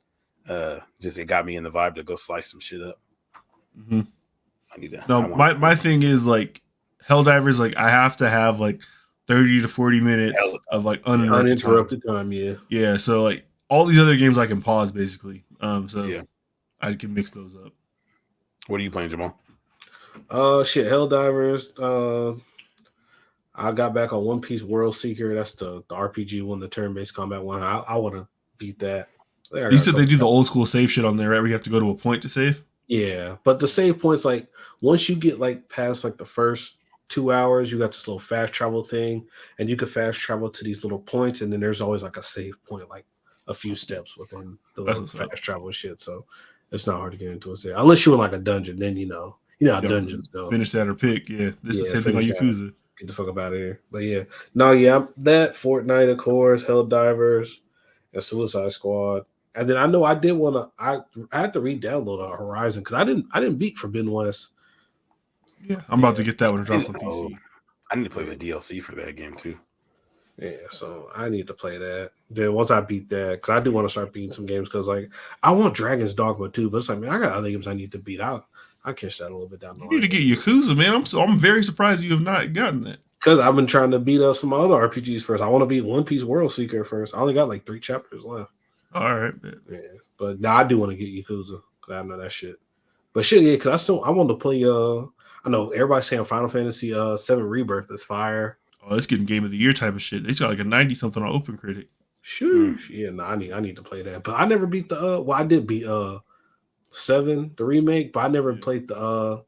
Just it got me in the vibe to go slice some shit up. Mm-hmm. I need to. No, my thing is like Helldivers. Like I have to have like 30 to 40 minutes of like uninterrupted time. Yeah. So like all these other games I can pause basically. So I can mix those up. What are you playing, Jamal? Helldivers. I got back on One Piece World Seeker. That's the RPG one, the turn-based combat one. I want to beat that. You said they do the old school save shit on there, right? Where you have to go to a point to save. Yeah, but the save points, like once you get like past like the first 2 hours, you got this little fast travel thing, and you can fast travel to these little points, and then there's always like a save point, like a few steps within the little fast travel shit. So it's not hard to get into a save unless you're in like a dungeon. Then you know how dungeons go. Finish that or pick. Yeah, this is the same thing on Yakuza. Get the fuck up out of here. But yeah, that Fortnite, of course, Helldivers, and Suicide Squad. And then I know I did want to. I had to re-download Horizon because I didn't beat Forbidden West. Yeah, I'm about to get that one and drop on PC. I need to play the DLC for that game too. Yeah, so I need to play that. Then once I beat that, because I do want to start beating some games because like I want Dragon's Dogma too, but it's like man, I got other games I need to beat. I'll catch that a little bit down the line. You need to get Yakuza, man. I'm very surprised you have not gotten that. Because I've been trying to beat some other RPGs first. I want to beat One Piece World Seeker first. I only got like 3 chapters left. All right, yeah, but now I do want to get Yakuza because I know that shit. But shit, yeah, because I want to play. I know everybody's saying Final Fantasy 7 Rebirth is fire. Oh, it's getting Game of the Year type of shit. They got like a 90 something on Open Critic. Sure, yeah, no, I need to play that. But I never beat the. Well, I did beat 7 the remake, but I never played the.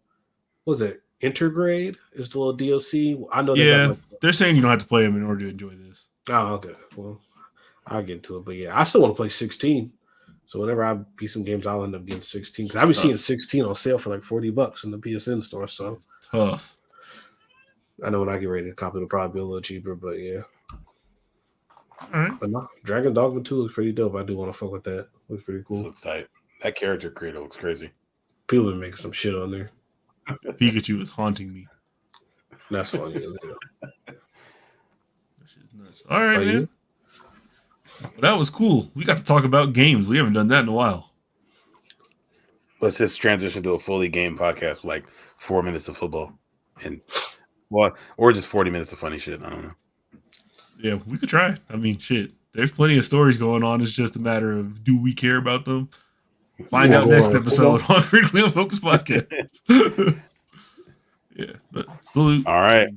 What was it? Intergrade is the little DLC. I know. They're saying you don't have to play them in order to enjoy this. Oh, okay. Well, I'll get to it, but yeah, I still want to play 16. So whenever I beat some games, I'll end up getting 16 because I've been seeing 16 on sale for like $40 in the PSN store. So tough. I know when I get ready to copy, it'll probably be a little cheaper, but yeah. All right. But no, Dragon Dogma 2 looks pretty dope. I do want to fuck with that. Looks pretty cool. Looks tight. That character creator looks crazy. People been making some shit on there. Pikachu is haunting me. That's funny. All right, man. Well, that was cool. We got to talk about games. We haven't done that in a while. Let's just transition to a fully game podcast, like 4 minutes of football, and or just 40 minutes of funny shit. I don't know. Yeah, we could try. I mean, shit. There's plenty of stories going on. It's just a matter of do we care about them? Find out next episode on Critically Unfocused Podcast. Yeah, but salute. All right.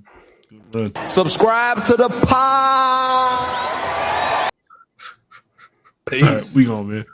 Subscribe to the pod. Peace. All right, we gone, man.